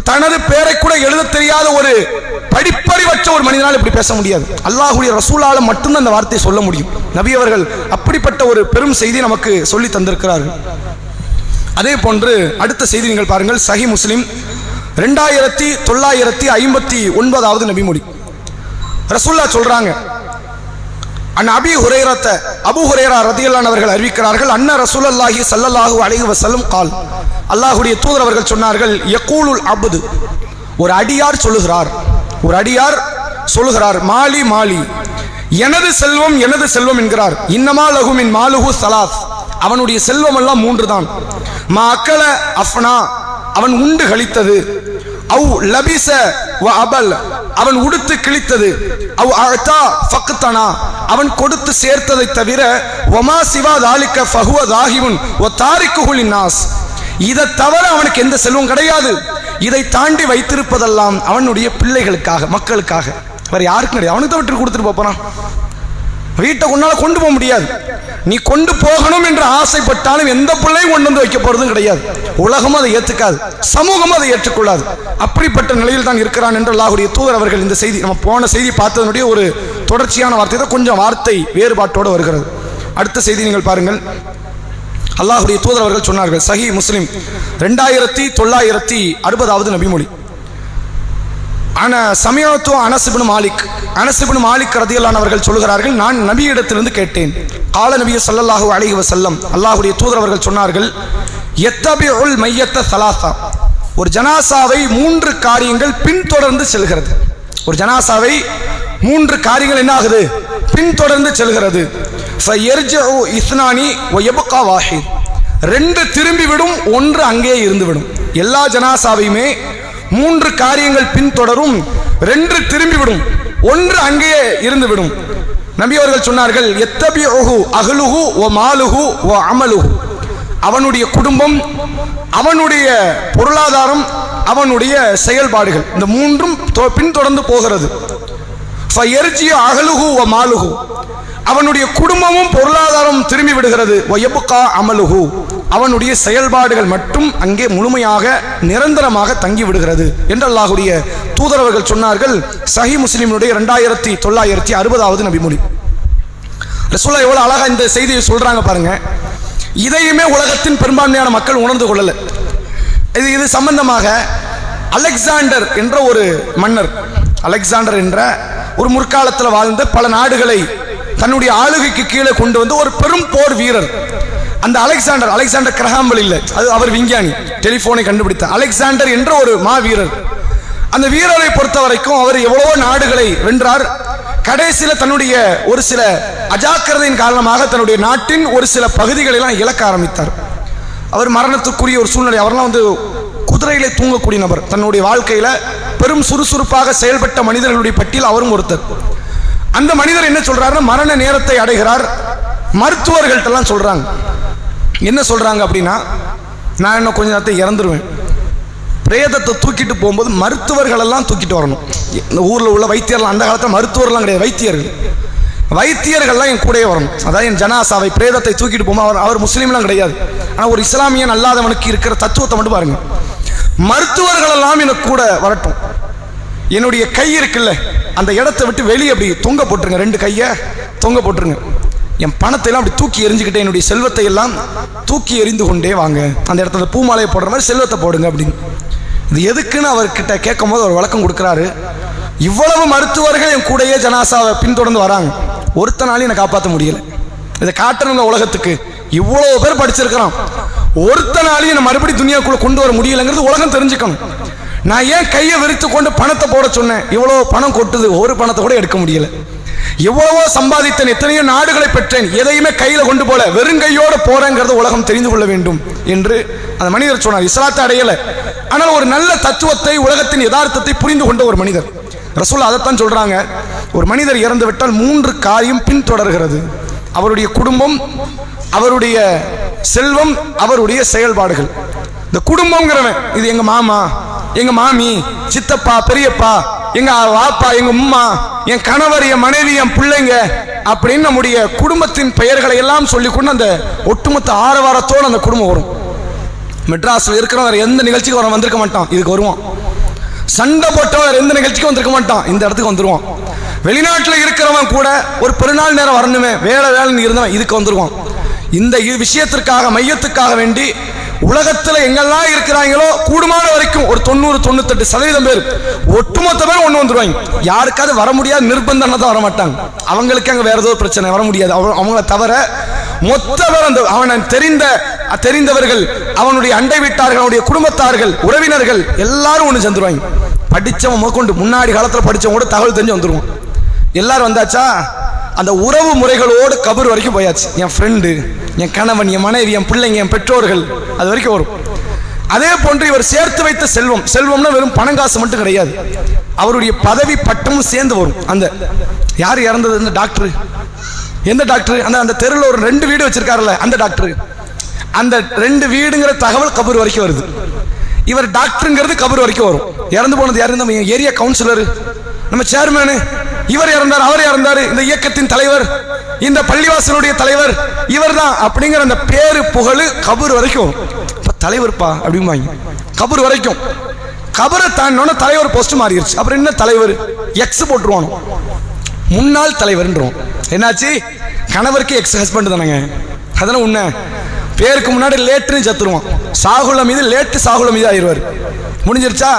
தனது பேரை கூட எழுத தெரியாத ஒரு படிப்பறிவற்ற ஒரு மனிதனால் இப்படி பேச முடியாது. அல்லாஹுடைய ரசூலால மட்டும்தான் அந்த வார்த்தையை சொல்ல முடியும். நபி அவர்கள் அப்படிப்பட்ட ஒரு பெரும் செய்தி நமக்கு சொல்லி தந்திருக்கிறார்கள். அதே போன்று அடுத்த செய்தி நீங்கள் பாருங்கள். சஹி முஸ்லிம் 2959வது நபிமொழி. ரசூல்லா சொல்றாங்க, அபூ ஹுரைரா ரலியல்லாஹு அவர்கள் அறிவிக்கிறார்கள், அன்ன ரசூலுல்லாஹி ஸல்லல்லாஹு அலைஹி வஸல்லம் கால், அல்லாஹ்வுடைய தூதர் அவர்கள் சொன்னார்கள், யகூலுல் அப்து, ஒரு அடியார் சொல்லுகிறார், மாலி மாலி, எனது செல்வம் என்கிறார். இன்னமா லஹு மின் மாலுஹு ஸலாஸ், அவனுடைய செல்வம் எல்லாம் 3 தான். மா அக்கல அஃப்னா, அவன் உண்டு கழித்தது, அவ் லபிச வ அபல், அவன் உடுத்து கிழித்தது, அவ் அஅதா ஃபக்தனா, அவன் கொடுத்து சேர்த்ததை தவிர, வமா சிவா தாலிக ஃபஹுவ தாஹிபுன் வ தாரிகுஹு லின்னாஸ், இதை தவிர அவனுக்கு எந்த செல்வம் கிடையாது. இதை தாண்டி வைத்திருப்பதெல்லாம் அவனுடைய பிள்ளைகளுக்காக, மக்களுக்காக, வேற யாருக்கும் கிடையாது. அவனுக்கு விட்டு கொடுத்துட்டு போறான். வீட்டை கொண்டால கொண்டு போக முடியாது. நீ கொண்டு போகணும் என்று ஆசைப்பட்டாலும் எந்த பிள்ளையும் கொண்டு வந்து வைக்க போறதும் கிடையாது. உலகமும் அதை ஏற்றுக்காது, சமூகமும் அதை ஏற்றுக்கொள்ளாது. அப்படிப்பட்ட நிலையில் தான் இருக்கிறான் என்று அல்லாஹ்வுடைய தூதர் அவர்கள் இந்த செய்தி, நம்ம போன செய்தி பார்த்ததனுடைய ஒரு தொடர்ச்சியான வார்த்தை தான், கொஞ்சம் வார்த்தை வேறுபாட்டோடு வருகிறது. அடுத்த செய்தி நீங்கள் பாருங்கள். அல்லாஹ்வுடைய தூதர் அவர்கள் சொன்னார்கள், சஹீஹ் முஸ்லிம் 2960வது நபிமொழி. சமயத்து அனஸ் இப்னு மாலிக் ரலியல்லாஹு அவர்கள் சொல்கிறார்கள், நான் நபியிடத்திலிருந்து கேட்டேன். கால நபி ஸல்லல்லாஹு அலைஹி வஸல்லம், அல்லாஹ்வுடைய தூதர் அவர்கள் சொன்னார்கள், யத்தபிஉல் மையத்த ஸலாஸா, ஒரு ஜனாசாவை 3 காரியங்கள் பின்தொடர்ந்து செல்கிறது. ஒரு ஜனாசாவை 3 காரியங்கள் என்ன ஆகுது? பின்தொடர்ந்து செல்கிறது. ஃபயர்ஜஉ இஸ்னானி வயப்கா வாஹித், 2 திரும்பிவிடும், 1 அங்கே இருந்துவிடும். எல்லா ஜனாசாவையுமே 3 காரியங்கள் பின்தொடரும், 2 திரும்பிவிடும், 1 அங்கேயே இருந்துவிடும். நபி அவர்கள் சொன்னார்கள், யத்தபிஉஹு அஹ்லுஹு வ மாலுஹு வ அமலுஹு, அவனுடைய குடும்பம், அவனுடைய பொருளாதாரம், அவனுடைய செயல்பாடுகள், இந்த 3ம் பின்தொடர்ந்து போகிறது. ஃபயர்ஜி அஹ்லுஹு வ மாலுஹு, அவனுடைய குடும்பமும் பொருளாதாரமும் திரும்பி விடுகிறது. வயப்கா அமலுஹு, அவனுடைய செயல்பாடுகள் மட்டும் அங்கே முழுமையாக நிரந்தரமாக தங்கி விடுகிறது என்று அல்லாஹ்வுடைய தூதர் அவர்கள் சொன்னார்கள். சஹீஹ் முஸ்லிமுடைய 2960வது நபிமொழி. ரசூலுல்லாஹ் எவ்வளவு அழகா இந்த செய்தியை சொல்றாங்க பாருங்க. இதையுமே உலகத்தின் பெரும்பான்மையான மக்கள் உணர்ந்து கொள்ளல. இது சம்பந்தமாக அலெக்சாண்டர் என்ற ஒரு மன்னர், அலெக்சாண்டர் என்ற ஒரு முற்காலத்தில் வாழ்ந்த பல நாடுகளை தன்னுடைய ஆளுகைக்கு கீழே கொண்டு வந்து ஒரு பெரும் போர் வீரர். அந்த அலெக்சாண்டர் கிரஹாம்பல் இல்லை, அது அவர் விஞ்ஞானி, டெலிபோனை கண்டுபிடித்த அலெக்சாண்டர் என்ற ஒரு மாவீரர். அந்த வீரரை பொறுத்த வரைக்கும் அவர் எவ்வளவோ நாடுகளை வென்றார். கடைசியில் தன்னுடைய ஒரு சில அஜாக்கிரதையின் காரணமாக தன்னுடைய நாட்டின் ஒரு சில பகுதிகளை எல்லாம் இழக்க ஆரம்பித்தார். அவர் மரணத்துக்குரிய ஒரு சூழ்நிலை. அவரெல்லாம் குதிரையிலே தூங்கக்கூடிய நபர். தன்னுடைய வாழ்க்கையில பெரும் சுறுசுறுப்பாக செயல்பட்ட மனிதர்களுடைய பட்டியல் அவரும் ஒருத்தர். அந்த மனிதர் என்ன சொல்றாரு? மரண நேரத்தை அடைகிறார். மருத்துவர்கள்ட்டெல்லாம் சொல்றாங்க, என்ன சொல்றாங்க அப்படின்னா, நான் இன்னும் கொஞ்ச நேரத்தை இறந்துருவேன். பிரேதத்தை தூக்கிட்டு போகும்போது மருத்துவர்கள் எல்லாம் தூக்கிட்டு வரணும். இந்த ஊரில் உள்ள வைத்தியர்கள், அந்த காலத்தில் மருத்துவர்லாம் கிடையாது, வைத்தியர்கள்லாம் என் கூடயே வரணும். அதாவது என் ஜனாசாவை பிரேதத்தை தூக்கிட்டு போகும்போது அவர் முஸ்லீம்லாம் கிடையாது, ஆனால் ஒரு இஸ்லாமியன் அல்லாதவனுக்கு இருக்கிற தத்துவத்தை மட்டும் பாருங்க. மருத்துவர்கள் எல்லாம் எனக்கு கூட வரட்டும். என்னுடைய கை இருக்குல்ல, அந்த இடத்தை விட்டு வெளியே அப்படி தொங்க போட்டுருங்க, 2 கையை தொங்க போட்டுருங்க. என் பணத்தை எல்லாம் அப்படி தூக்கி எறிஞ்சுக்கிட்டே, என்னுடைய செல்வத்தை எல்லாம் தூக்கி எறிந்து கொண்டே வாங்க. அந்த இடத்துல பூமாலையை போடுற மாதிரி செல்வத்தை போடுங்க அப்படின்னு. இது எதுக்குன்னு அவர்கிட்ட கேட்கும் போது அவர் விளக்கம் கொடுக்குறாரு. இவ்வளவு மருத்துவர்கள் என் கூடயே ஜனாசாவை பின்தொடர்ந்து வராங்க, ஒருத்தனாலையும் என்னை காப்பாற்ற முடியல. இதை காட்டணும் உலகத்துக்கு. இவ்வளவு பேர் படிச்சிருக்கிறான், ஒருத்தனாலையும் என்னை மறுபடியும் துனியாக்குள்ள கொண்டு வர முடியலைங்கிறது உலகம் தெரிஞ்சுக்கணும். நான் ஏன் கையை விரித்து கொண்டு பணத்தை போட சொன்னேன்? இவ்வளவு பணம் கொட்டுது, ஒரு பணத்தை கூட எடுக்க முடியல. எவ்வளவோ சம்பாதித்தேன், எத்தனையோ நாடுகளை பெற்றேன், எதையுமே கையில கொண்டு போல, வெறுங்கையோட போறேங்கிறத உலகம் தெரிந்து கொள்ள வேண்டும் என்று அந்த மனிதர் சொன்னார். இஸ்லாத்தை அடையல, ஆனால் ஒரு நல்ல தத்துவத்தை, உலகத்தின் யதார்த்தத்தை புரிந்து கொண்ட ஒரு மனிதர். ரசூல் அதைத்தான் சொல்றாங்க, ஒரு மனிதர் இறந்து விட்டால் 3 காரியம் பின்தொடர்கிறது. அவருடைய குடும்பம், அவருடைய செல்வம், அவருடைய செயல்பாடுகள். இந்த குடும்பம்ங்கிறவன், இது எங்க மாமா, எங்க மாமி, சித்தப்பா, பெரியப்பா, எங்க வாப்பா, எங்க உம்மா, என் கணவர், என் மனைவி, என் பிள்ளைங்க அப்படின்னு நம்முடைய குடும்பத்தின் பெயர்களை எல்லாம் சொல்லிக்கொண்டு அந்த ஒட்டுமொத்த ஆரவாரத்தோடு அந்த குடும்பம் வரும். மெட்ராஸில் இருக்கிறவன் வேற எந்த நிகழ்ச்சிக்கு வர வந்திருக்க மாட்டான், இதுக்கு வருவான். சண்டை போட்டவன் வேற எந்த நிகழ்ச்சிக்கும் வந்திருக்க மாட்டான், இந்த இடத்துக்கு வந்துருவான். வெளிநாட்டில் இருக்கிறவன் கூட ஒரு பெருநாள் நேரம் வரணுமே, வேலைன்னு இருந்தவன் இதுக்கு வந்துருவான். இந்த விஷயத்திற்காக, மையத்துக்காக வேண்டி உலகத்தில் எங்கெல்லாம் இருக்கிறாங்களோ கூடுமான வரைக்கும் ஒரு 90-98% பேர், ஒட்டுமொத்த பேர் ஒன்று வந்துருவாங்க. யாருக்காவது வர முடியாது, நிர்பந்தம் தான் வர மாட்டாங்க. அவங்களுக்கு அங்கே வேற ஏதோ பிரச்சனை, வர முடியாது. அவங்கள தவிர மொத்த பேர், அந்த அவனை தெரிந்தவர்கள், அவனுடைய அண்டை வீட்டார்கள், அவனுடைய குடும்பத்தார்கள், உறவினர்கள் எல்லாரும் ஒன்று சேர்ந்துருவாங்க. படித்தவன் முதற்கொண்டு, முன்னாடி காலத்தில் படித்தவங்க கூட தகவல் தெரிஞ்சு வந்துருவான். எல்லாரும் வந்தாச்சா, அந்த உறவு முறைகளோடு கபர் வரைக்கும் போயாச்சு. என் ஃப்ரெண்டு, என் கணவன், என் மனைவி, என் பிள்ளைங்க, என் பெற்றோர்கள், அது வரைக்கும் வரும். அதே போன்று இவர் சேர்த்து வைத்த செல்வம்னா வெறும் பணங்காசு மட்டும் கிடையாது, அவருடைய பதவி பட்டமும் சேர்ந்து வரும். அந்த யார் இறந்தது, இந்த டாக்டர், எந்த டாக்டர், அந்த தெருவில் ஒரு 2 வீடு வச்சிருக்காருல்ல அந்த டாக்டர், அந்த 2 வீடுங்கிற தகவல் கபர் வரைக்கும் வருது. இவர் டாக்டருங்கிறது கபர் வரைக்கும் வரும். இறந்து போனது யாரு? நம்ம ஏரியா கவுன்சிலர், நம்ம சேர்மேனு, இவர் இறந்தார், அவர் இறந்தார், இந்த இயக்கத்தின் தலைவர், இந்த பள்ளிவாசலுடைய தலைவர் இவர் தான் அப்படிங்கிற அந்த பேரு புகழ் கபர் வரைக்கும். தலைவர்ப்பா அப்படிம்பாங்க, கபர் வரைக்கும். கபரை தாண்டினோன்னா தலைவர் போஸ்ட் மாறிடுச்சு. அப்புறம் என்ன தலைவர், எக்ஸ் போட்டுருவானோ, முன்னாள் தலைவர்ன்றோம். என்னாச்சு, கணவருக்கு எக்ஸ் ஹஸ்பண்ட் தானேங்க, அதெல்லாம் உண்மை. பேருக்கு முன்னாடி லேட்டுன்னு செத்துருவான். சாகுல மீது லேட்டு சாகுல மீது ஆயிடுவார். முடிஞ்சிருச்சா?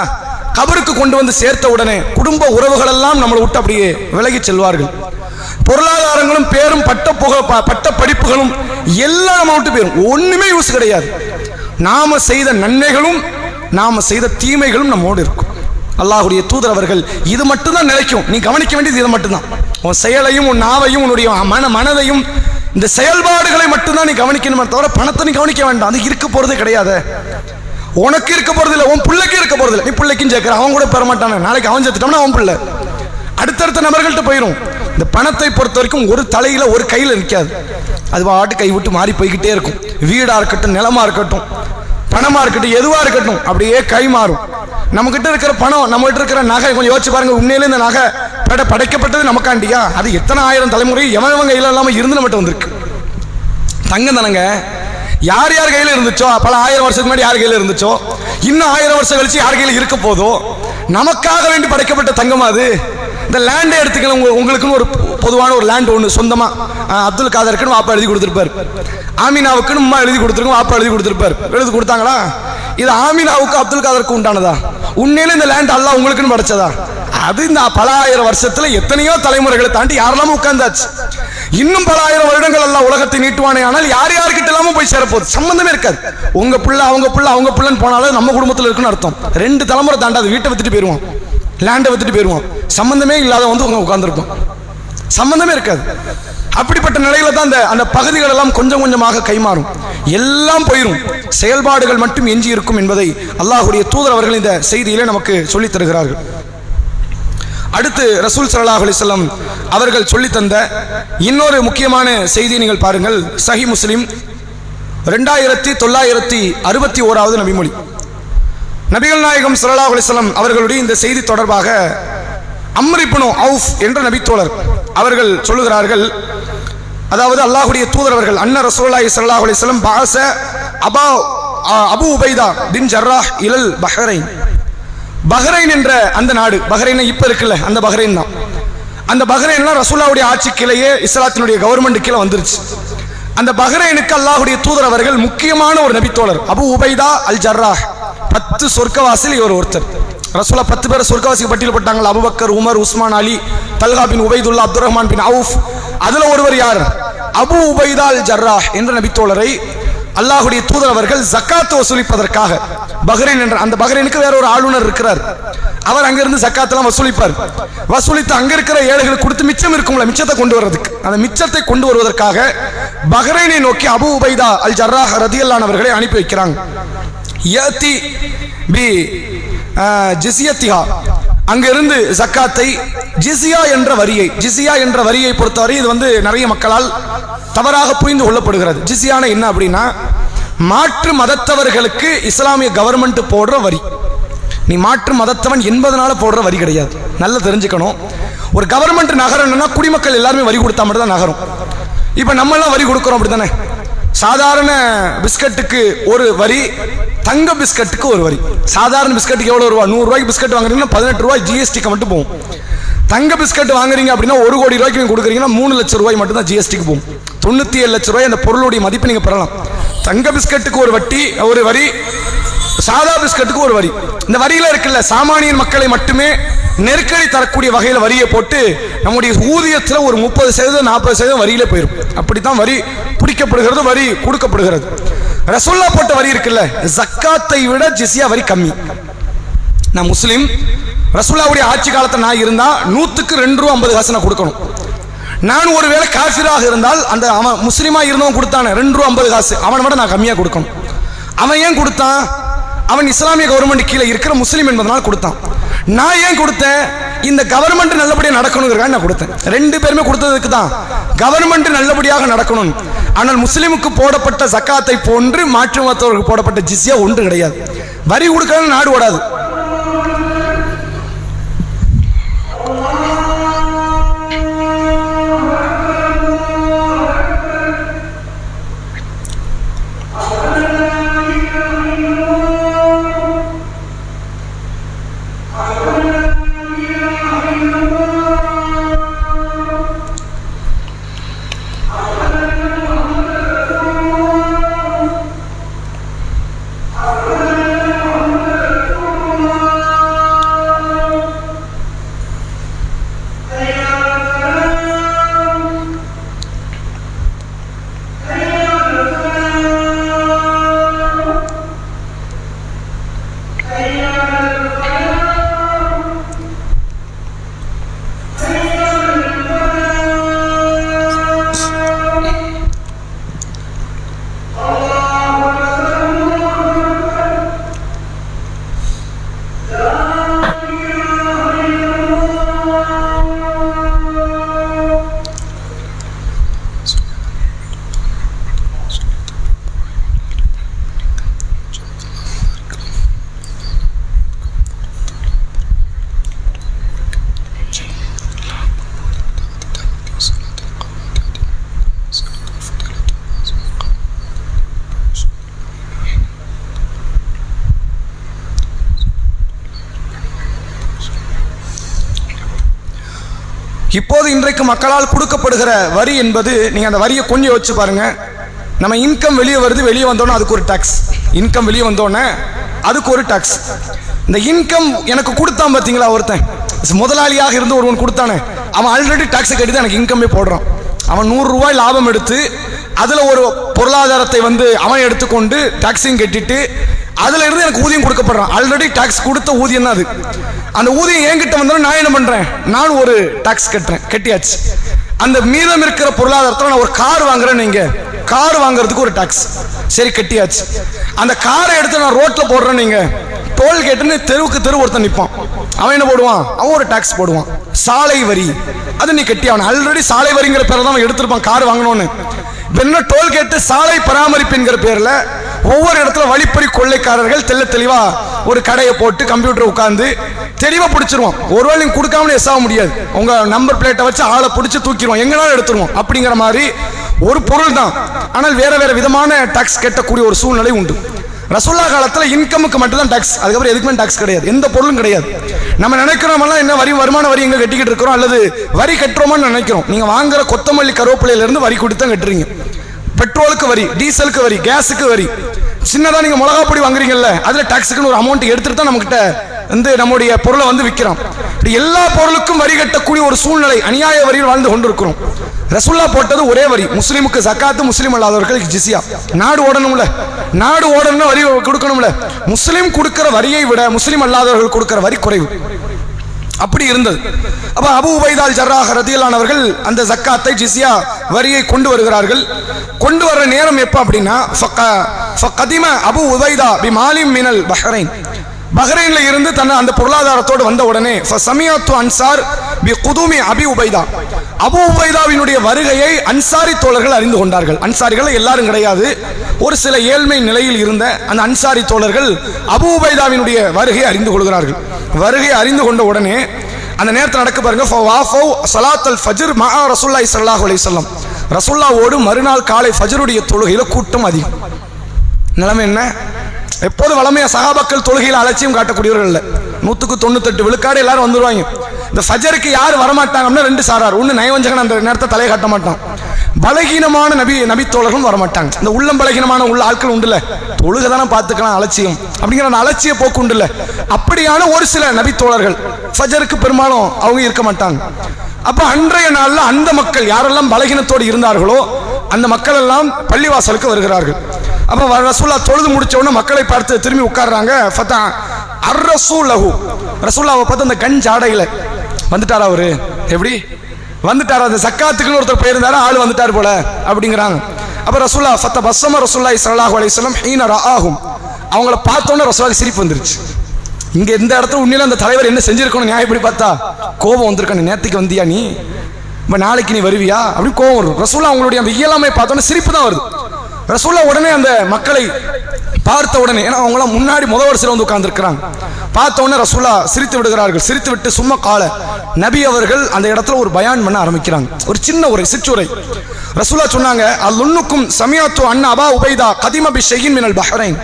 கபருக்கு கொண்டு வந்து சேர்த்த உடனே குடும்ப உறவுகள் எல்லாம் நம்மளை விட்டு அப்படியே விலகி செல்வார்கள். பொருளாதாரங்களும் பேரும் பட்ட படிப்புகளும் எல்லாம் நம்ம விட்டு போயிடும். ஒண்ணுமே யூஸ் கிடையாது. நாம செய்த நன்மைகளும் நாம செய்த தீமைகளும் நம்மோடு இருக்கும். அல்லாஹ்வுடைய தூதர் அவர்கள் இது மட்டும்தான் நிலைக்கும். நீ கவனிக்க வேண்டியது இது மட்டும்தான். உன் செயலையும் உன் நாவையும் உன்னுடைய மனதையும் இந்த செயல்பாடுகளை மட்டும்தான் நீ கவனிக்கணுமே தவிர பணத்தை நீ கவனிக்க வேண்டாம். அது இருக்க போறதே கிடையாது. உனக்கு இருக்க போறது இல்லை, உன் பிள்ளைக்கு இருக்க போறது இல்லை. நீ பிள்ளைக்கும் சேர்க்கிற, அவன் கூட பெற மாட்டானே. நாளைக்கு அவன் சேர்த்துட்டோம்னா அவன் பிள்ளை அடுத்தடுத்த நபர்கள்ட்ட போயிடும். இந்த பணத்தை பொறுத்த வரைக்கும் ஒரு தலையில ஒரு கையில நிற்காது. அது பாட்டு கை விட்டு மாறி போய்கிட்டே இருக்கும். வீடா இருக்கட்டும், நிலமா இருக்கட்டும், பணமா இருக்கட்டும், எதுவா இருக்கட்டும், அப்படியே கை மாறும். நம்ம கிட்ட இருக்கிற பணம், நம்ம கிட்ட இருக்கிற நகை கொஞ்சம் யோசிச்சு பாருங்க. உண்மையிலே இந்த நகை படைக்கப்பட்டது நமக்காண்டியா? அது எத்தனை ஆயிரம் தலைமுறை எவன் கையில இல்லாம இருந்து நம்மகிட்ட வந்திருக்கு. தங்கம் தானங்க. யார் யார் கையில இருந்துச்சோ, பல ஆயிரம் வருஷத்துக்கு முன்னாடி யார் கையில இருந்துச்சோ, இன்னும் 1000 வருஷம் கழிச்சு யார் கையில இருக்க போதோ, நமக்காக வேண்டி படைக்கப்பட்ட தங்கம் அது. இந்த லேண்டே எடுத்துக்கலாம். உங்களுக்குன்னு ஒரு பொதுவான ஒரு லேண்ட் ஒன்று சொந்தமா அப்துல் காதருக்குன்னு வாப்பா எழுதி கொடுத்துருப்பாரு. ஆமினாவுக்குன்னு அம்மா எழுதி கொடுத்துருக்கோம், வாப்பா எழுதி கொடுத்துருப்பாரு. எழுதி கொடுத்தாங்களா? இது ஆமினாவுக்கு அப்துல் காதருக்கு உண்டானதா? உண்மையில இந்த லேண்ட் அல்லாஹ் உங்களுக்குன்னு படைச்சதா? அது இந்த பல ஆயிரம் வருஷத்துல எத்தனையோ தலைமுறைகளை தாண்டி யாரெல்லாம உட்கார்ந்தாச்சு. இன்னும் பல ஆயிரம் வருடங்கள் எல்லாம் உலகத்தை நீட்டுவானே. ஆனால் யார் யாருக்கிட்ட எல்லாம போய் சேரப்போகுது, சம்பந்தமே இருக்காது. உங்க பிள்ளை அவங்க பிள்ளை அவங்க பிள்ளைன்னு போனாலும் நம்ம குடும்பத்தில் இருக்குன்னு அர்த்தம். 2 தலைமுறை தாண்டாது. வீட்டை வித்துட்டு போயிருவோம், லேண்டை வித்துட்டு போயிருவோம். சம்பந்தமே இல்லாத வந்து உங்க உட்கார்ந்துருக்கும், சம்பந்தமே இருக்காது. அப்படிப்பட்ட நிலையில தான் அந்த பகுதிகள் எல்லாம் கொஞ்சம் கொஞ்சமாக கைமாறும், எல்லாம் போயிடும். செயல்பாடுகள் மட்டும் எஞ்சி இருக்கும் என்பதை அல்லாஹ்வுடைய தூதர் அவர்கள் இந்த செய்தியிலே நமக்கு சொல்லித் தருகிறார்கள். அடுத்து ரசூல் ஸல்லல்லாஹு அலைஹி வஸல்லம் அவர்கள் சொல்லி தந்த இன்னொரு முக்கியமான செய்தியை நீங்கள் பாருங்கள். சஹீஹ் முஸ்லிம் 2961வது நபிமொழி. நபிகள் நாயகம் ஸல்லல்லாஹு அலைஹி வஸல்லம் அவர்களுடைய இந்த செய்தி தொடர்பாக அம்ர் இப்னு அவுஃப் என்ற நபித்தோழர் அவர்கள் சொல்லுகிறார்கள். அதாவது அல்லாஹ்வுடைய தூதர் அவர்கள் அன்ன ரசூலுல்லாஹி ஸல்லல்லாஹு அலைஹி வஸல்லம் பாஸ அபூ உபைதா பின் ஜர்ராஹ் இலல் பஹ்ரைன். பஹ்ரைன் என்ற அந்த நாடு, பஹ்ரைன் இப்ப இருக்குல்ல அந்த பஹ்ரைன் தான். அந்த பஹ்ரைன்லாம் ரசூலுல்லாஹ்வுடைய ஆட்சி கீழே இஸ்லாத்தினுடைய கவர்மெண்ட் கீழே வந்துருச்சு. அந்த பஹ்ரைனுக்கு அல்லாஹ்வுடைய தூதர் அவர்கள் முக்கியமான ஒரு நபித்தோழர் அபூ உபைதா அல் ஜர்ராஹ். 10 சொர்க்கவாசியில் இவர் ஒருத்தர். ரசூலா 10 பேர் சொர்க்கவாசி பட்டியல் போட்டாங்க. அபூபக்கர், உமர், உஸ்மான், அலி, தல்ஹா பின் உபைதுல்லா, அப்துர் ரஹ்மான் பின் அவுஃப். அதுல ஒருவர் யார்? அபூ உபைதா அல் ஜர்ராஹ் என்ற நபித்தோழரை அல்லாஹ்வுடைய தூதர் அவர்கள் ஜக்காத் வசூலிப்பதற்காக, பஹ்ரைன் என்ற அந்த பஹ்ரைனுக்கு வேற ஒரு ஆளுநர் இருக்கிறார். அவர் அங்கிருந்து ஜக்காத் எல்லாம் வசூலிப்பார். வசூலித்து அங்க இருக்கிற ஏழைகளுக்கு கொடுத்து மிச்சம் இருக்கும்ல, மிச்சத்தை கொண்டு வர்றதுக்கு, அந்த மிச்சத்தை கொண்டு வருவதற்காக பஹ்ரைனை நோக்கி அபூ உபைதா அல் ஜர்ராஹ் ரதியல்லாஹு அவர்களை அனுப்பி வைக்கிறாங்க. யதி பி ஜிஸியத்திஹா, அங்கிருந்து ஜக்காத்தை, ஜிஸியா என்ற வரியை பொறுத்தவரை இது வந்து நிறைய மக்களால் தவறாக புரிந்து கொள்ளப்படுகிறது. ஜிஸியான என்ன அப்படின்னா, மாற்று மதத்தவர்களுக்கு இஸ்லாமிய கவர்மெண்ட் போடுற வரி. நீ மாற்று மதத்தவன் என்பதனால போடுற வரி கிடையாது. நல்லா தெரிஞ்சுக்கணும். ஒரு கவர்மெண்ட் நகரம்னா குடிமக்கள் எல்லாருமே வரி கொடுத்தா மட்டும் தான் நகரும். இப்ப நம்ம எல்லாம் வரி கொடுக்கிறோம் அப்படித்தானே. சாதாரண பிஸ்கட்டுக்கு ஒரு வரி, தங்க பிஸ்கட்டுக்கு ஒரு வரி. சாதாரண பிஸ்கட்டுக்கு எவ்வளவு ரூபா? 100 ரூபாய்க்கு பிஸ்கட் வாங்குறீங்கன்னா 18 ரூபாய் ஜிஎஸ்டிக்கு மட்டும் போகும். தங்க பிஸ்கட் வாங்குறீங்க அப்படின்னா 1 கோடி ரூபாய்க்கு நீங்க கொடுக்குறீங்கன்னா 3 லட்சம் ரூபாய் மட்டும் தான் ஜிஎஸ்டிக்கு போகும். 97 லட்சம் ரூபாய் அந்த பொருளுடைய மதிப்பு நீங்க பெறலாம். தங்க பிஸ்கட்டுக்கு ஒரு வரி, சாதா பிஸ்கட்டுக்கு ஒரு வரி. இந்த வரியில இருக்குல்ல, சாமானியன் மக்களை மட்டுமே நெருக்கடி தரக்கூடிய வகையில் வரியை போட்டு நம்முடைய ஊதியத்தில் ஒரு 30% 40% வரியில போயிடும். அப்படித்தான் வரி பிடிக்கப்படுகிறது, வரி கொடுக்கப்படுகிறது. ரசூலுல்லாஹ் போட்ட வரி இருக்குல்ல, ஜக்காத்தை விட ஜிஸியா வரி கம்மி. நான் முஸ்லிம், ரசூலுல்லாஹ்வுடைய ஆட்சி காலத்தை நான் இருந்தா 100க்கு 2 ரூபா 50 காசு நான் கொடுக்கணும். நான் ஒருவேளை காஃபிராக இருந்தால், அந்த அவன் முஸ்லிமா இருந்தவன் கொடுத்தானே 2 ரூபா 50 காசு, அவனை விட நான் கம்மியா கொடுக்கணும். அவன் ஏன் கொடுத்தான்? அவன் இஸ்லாமிய கவர்மெண்ட் கீழே இருக்கிற முஸ்லீம் என்பதனால் கொடுத்தான். நான் ஏன் கொடுத்தேன்? இந்த கவர்மெண்ட் நல்லபடியாக நடக்கணுங்கிறதுக்காக நான் கொடுத்தேன். 2 பேருமே கொடுத்ததுக்கு தான், கவர்மெண்ட் நல்லபடியாக நடக்கணும். ஆனால் முஸ்லிமுக்கு போடப்பட்ட ஜக்காத்தை போன்று மாற்று மதத்தவர்களுக்கு போடப்பட்ட ஜிஸியா ஒன்று கிடையாது. வரி கொடுக்கணும், நாடு ஓடாது. இப்போது இன்றைக்கு மக்களால் கொடுக்கப்படுகிற வரி என்பது, நீங்கள் அந்த வரியை கொஞ்சம் யோசிச்சு பாருங்க. நம்ம இன்கம் வெளியே வருது, வெளியே வந்தோன்னே அதுக்கு ஒரு டாக்ஸ். இன்கம் வெளியே வந்தோடனே அதுக்கு ஒரு டாக்ஸ். இந்த இன்கம் எனக்கு கொடுத்தான் பார்த்தீங்களா, ஒருத்தன் முதலாளியாக இருந்து ஒருவன் கொடுத்தானே, அவன் ஆல்ரெடி டாக்ஸை கட்டி தான் எனக்கு இன்கமே போடுறான். அவன் 100 ரூபாய் லாபம் எடுத்து அதில் ஒரு பொருளாதாரத்தை அவன் எடுத்துக்கொண்டு டாக்ஸையும் கட்டிட்டு அதுல இருந்து எனக்கு ஊதியம் கொடுக்கப்படுறான். ஆல்ரெடி டாக்ஸ் கொடுத்த ஊதியம் தான் அது. அந்த ஊதியம் என்கிட்ட வந்தாலும் நான் என்ன பண்றேன், நான் ஒரு டாக்ஸ் கட்டியாச்சு. அந்த மீதம் இருக்கிற பொருளாதாரத்தில் நான் ஒரு கார் வாங்குறேன், நீங்க கார் வாங்குறதுக்கு ஒரு டாக்ஸ் சரி கட்டியாச்சு. அந்த காரை எடுத்து நான் ரோட்ல போடுறேன், நீங்க டோல் கேட்டுன்னு தெருவுக்கு தெரு ஒருத்தன் நிற்பான், அவன் என்ன போடுவான், அவன் ஒரு டாக்ஸ் போடுவான், சாலை வரி. அது நீ கட்டி அவன் ஆல்ரெடி சாலை வரிங்கிற பேரை தான் அவன் எடுத்திருப்பான் கார் வாங்கணும்னு. என்ன டோல் கேட்டு சாலை பராமரிப்பு என்கிற பேர்ல ஒவ்வொரு இடத்துல வழிப்பறி கொள்ளைக்காரர்கள் தெளிவா ஒரு கடையை போட்டு கம்ப்யூட்டர் உட்கார்ந்து தெளிவா பிடிச்சிருவோம். ஒருவேளை நீங்க கொடுக்காம எஸ் ஆக முடியாது, உங்க நம்பர் பிளேட்டை வச்சு ஆளை பிடிச்சு தூக்கிடுவோம், எங்கனாலும் எடுத்துருவோம். அப்படிங்கிற மாதிரி ஒரு பொருள் தான், ஆனால் வேற வேற விதமான டாக்ஸ் கட்டக்கூடிய ஒரு சூழ்நிலை உண்டு. ரசூல்லா காலத்தில் இன்கமுக்கு மட்டும் தான் டாக்ஸ், அதுக்கப்புறம் எதுக்குமே டாக்ஸ் கிடையாது, எந்த பொருளும் கிடையாது. நம்ம நினைக்கிறோமெல்லாம் என்ன வருமான வரி எங்க கட்டிக்கிட்டு இருக்கிறோம் அல்லது வரி கட்டுறோமான்னு நினைக்கிறோம். நீங்க வாங்குற கொத்தமல்லி கருவேப்பிலையில இருந்து வரி கொடுத்து கட்டுறீங்க. பெட்ரோலுக்கு வரி, டீசலுக்கு வரி, கேஸுக்கு வரி. சின்னதா நீங்க மிளகா பொடி வாங்குறீங்கல்ல, அதுல டாக்ஸுக்குன்னு ஒரு அமௌண்ட் எடுத்துட்டு தான் நம்மகிட்ட நம்முடைய பொருளை விற்கிறோம். எல்லா பொருளுக்கும் வரி கட்டக்கூடிய ஒரு சூழ்நிலை, அநியாய வரியில் வாழ்ந்து கொண்டிருக்கிறோம். ரசூல்லா போட்டது ஒரே வரி, முஸ்லிமுக்கு ஜக்காத்து, முஸ்லிம் அல்லாதவர்களுக்கு ஜிஸியா. நாடு ஓடணும்ல, நாடு ஓடணும்னா வரி கொடுக்கணும்ல. முஸ்லிம் கொடுக்கிற வரியை விட முஸ்லிம் அல்லாதவர்கள் கொடுக்கிற வரி குறைவு. அப்படி இருந்தது. அப்ப அபூ உபைதா ஜர்ராஹ் ரதியல்லாஹு அவர்கள் அந்த ஜக்காத்தை ஜிஸியா வரியை கொண்டு வருகிறார்கள். கொண்டு வர்ற நேரம் எப்ப அப்படின்னா, ஃபகதிம அபூ உபைதா பிமாலிம் மினல் பஹ்ரைன், பஹ்ரைன்ல இருந்து அந்த பொருளாதாரத்தோடு வந்த உடனே ஃபஸமியத்து அன்சார் பிகுதுமி அபி உபைதா, அபூ உபைதாவினுடைய வருகையை அன்சாரி தோழர்கள் அறிந்து கொண்டார்கள். அன்சாரிகள் எல்லாரும் கிடையாது, ஒரு சில ஏழ்மை நிலையில் இருந்த அந்த அன்சாரி தோழர்கள் அபூ உபைதாவினுடைய வருகையை அறிந்து கொள்கிறார்கள். வருகையை அறிந்து கொண்ட உடனே அந்த நேரத்தில் நடக்க பாருங்க, ஃபவாஃபவ் ஸலாத்தல் ஃபஜ்ர் மஆ ரசூலுல்லாஹி ஸல்லல்லாஹு அலைஹி வஸல்லம், ரசூலுல்லாஹ்வோடு மறுநாள் காலை ஃபஜ்ருடைய தொழுகையில கூட்டம் அதிகம். நிலைமை என்ன, எப்போது வளமையா சஹாபாக்கள் தொழுகையில் அலட்சியம் காட்டக்கூடியவர்கள் இல்லை. 198 விழுக்காடு எல்லாரும் வந்துருவாங்க. இந்த ஃபஜருக்கு யார் வரமாட்டாங்கன்னா 2 சாரார். ஒன்று நயவஞ்சகன், அந்த நேரத்தை தலையை காட்ட மாட்டான். பலகீனமான நபி தோழர்களும் வரமாட்டாங்க. இந்த உள்ளம் பலகீனமான உள்ள ஆட்கள் உண்டுல, தொழுகை தானே பார்த்துக்கலாம் அலட்சியம் அப்படிங்கிற அந்த அலட்சிய போக்கு உண்டுல, அப்படியான ஒரு சில நபி தோழர்கள் ஃபஜருக்கு பெரும்பாலும் அவங்க இருக்க மாட்டாங்க. அப்ப அன்றைய நாள்ல அந்த மக்கள் யாரெல்லாம் பலகீனத்தோடு இருந்தார்களோ அந்த மக்கள் எல்லாம் பள்ளிவாசலுக்கு வருகிறார்கள். அப்ப ரசூல்லா தொழுது முடிச்ச உடனே மக்களை பார்த்து திரும்பி உட்கார்றாங்க. ஃபதா அர்ரசூலஹு, ரசூல்லாவை பார்த்து அந்த கஞ்சாடையில வந்துட்டாரா, அவரு எப்படி வந்துட்டாரா, அந்த சக்காத்துக்குன்னு ஒருத்தர் போயிருந்தாரா, ஆள் வந்துட்டார் போல அப்படிங்கிறாங்க. அப்ப ரசூல்லா ஃபத பஸ்ஸம ரசூலுல்லாஹி ஸல்லல்லாஹு அலைஹி வஸல்லம் ஹீன ரஆஹும், அவங்கள பார்த்தோன்னே ரசூலுல்லாஹி சிரிப்பு வந்துருச்சு. இங்க இந்த இடத்துல உண்மையில அந்த தலைவர் என்ன செஞ்சிருக்கணும், நியாயப்படி பார்த்தா கோபம் வந்திருக்கானு, நேத்துக்கு வந்தியா நீ, இப்ப நாளைக்கு நீ வருவியா அப்படின்னு கோபம் வரும். ரசூல்லா அவங்களுடைய அந்த இயலாமை பார்த்தோன்னே சிரிப்பு தான் வருது. ரசூல்லா உடனே அந்த மக்களை பார்த்த உடனே, ஏன்னா அவங்களாம் முன்னாடி முதல் வரிசையில் வந்து உட்கார்ந்து இருக்கிறாங்க, பார்த்த உடனே ரசூல்லா சிரித்து விடுகிறார்கள். சிரித்து விட்டு சும்மா கால நபி அவர்கள் அந்த இடத்துல ஒரு பயான் பண்ண ஆரம்பிக்கிறாங்க. ஒரு சின்ன உரை, சிற்றுரை. ரசூல்லா சொன்னாங்க, அல்லுன்னுக்கும் சமியாத்து அண்ணா அபா உபைதா கதிம பி ஷைஇன் மினல் பஹ்ரைன்,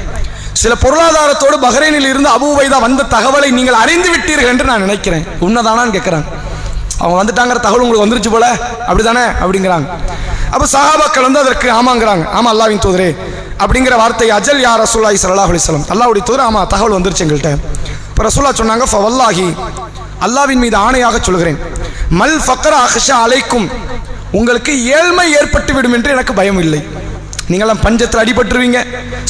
சில பொருளாதாரத்தோடு பஹ்ரைனில் இருந்து அபூ உபைதா வந்த தகவலை நீங்கள் அறிந்து விட்டீர்கள் என்று நான் நினைக்கிறேன். உண்மைதானான்னு கேட்கிறாங்க. அவங்க வந்துட்டாங்கிற தகவல் உங்களுக்கு வந்துருச்சு போல அப்படிதானே அப்படிங்கிறாங்க. அப்ப சஹாபாக்கள் அதற்கு ஆமாங்கிறாங்க. ஆமா அல்லாஹ்வின் தூதரே அப்படிங்கிற வார்த்தை, அஜல் யா ரசூலுல்லாஹி ஸல்லல்லாஹு அலைஹி வஸல்லம், அல்லாஹ்வுடைய தூதர், ஆமா தகவல் வந்துருச்சு எங்கள்கிட்ட. இப்போ ரசூலுல்லாஹ் சொன்னாங்க, ஃபவல்லாஹி, அல்லாஹ்வின் மீது ஆணையாக சொல்கிறேன், மல் ஃபக்ர அக்ஷா அலைக்கும், உங்களுக்கு ஏழ்மை ஏற்பட்டு விடும் என்று எனக்கு பயம் இல்லை. நீங்களாம் பஞ்சத்தில் அடிபட்டுருவீங்க,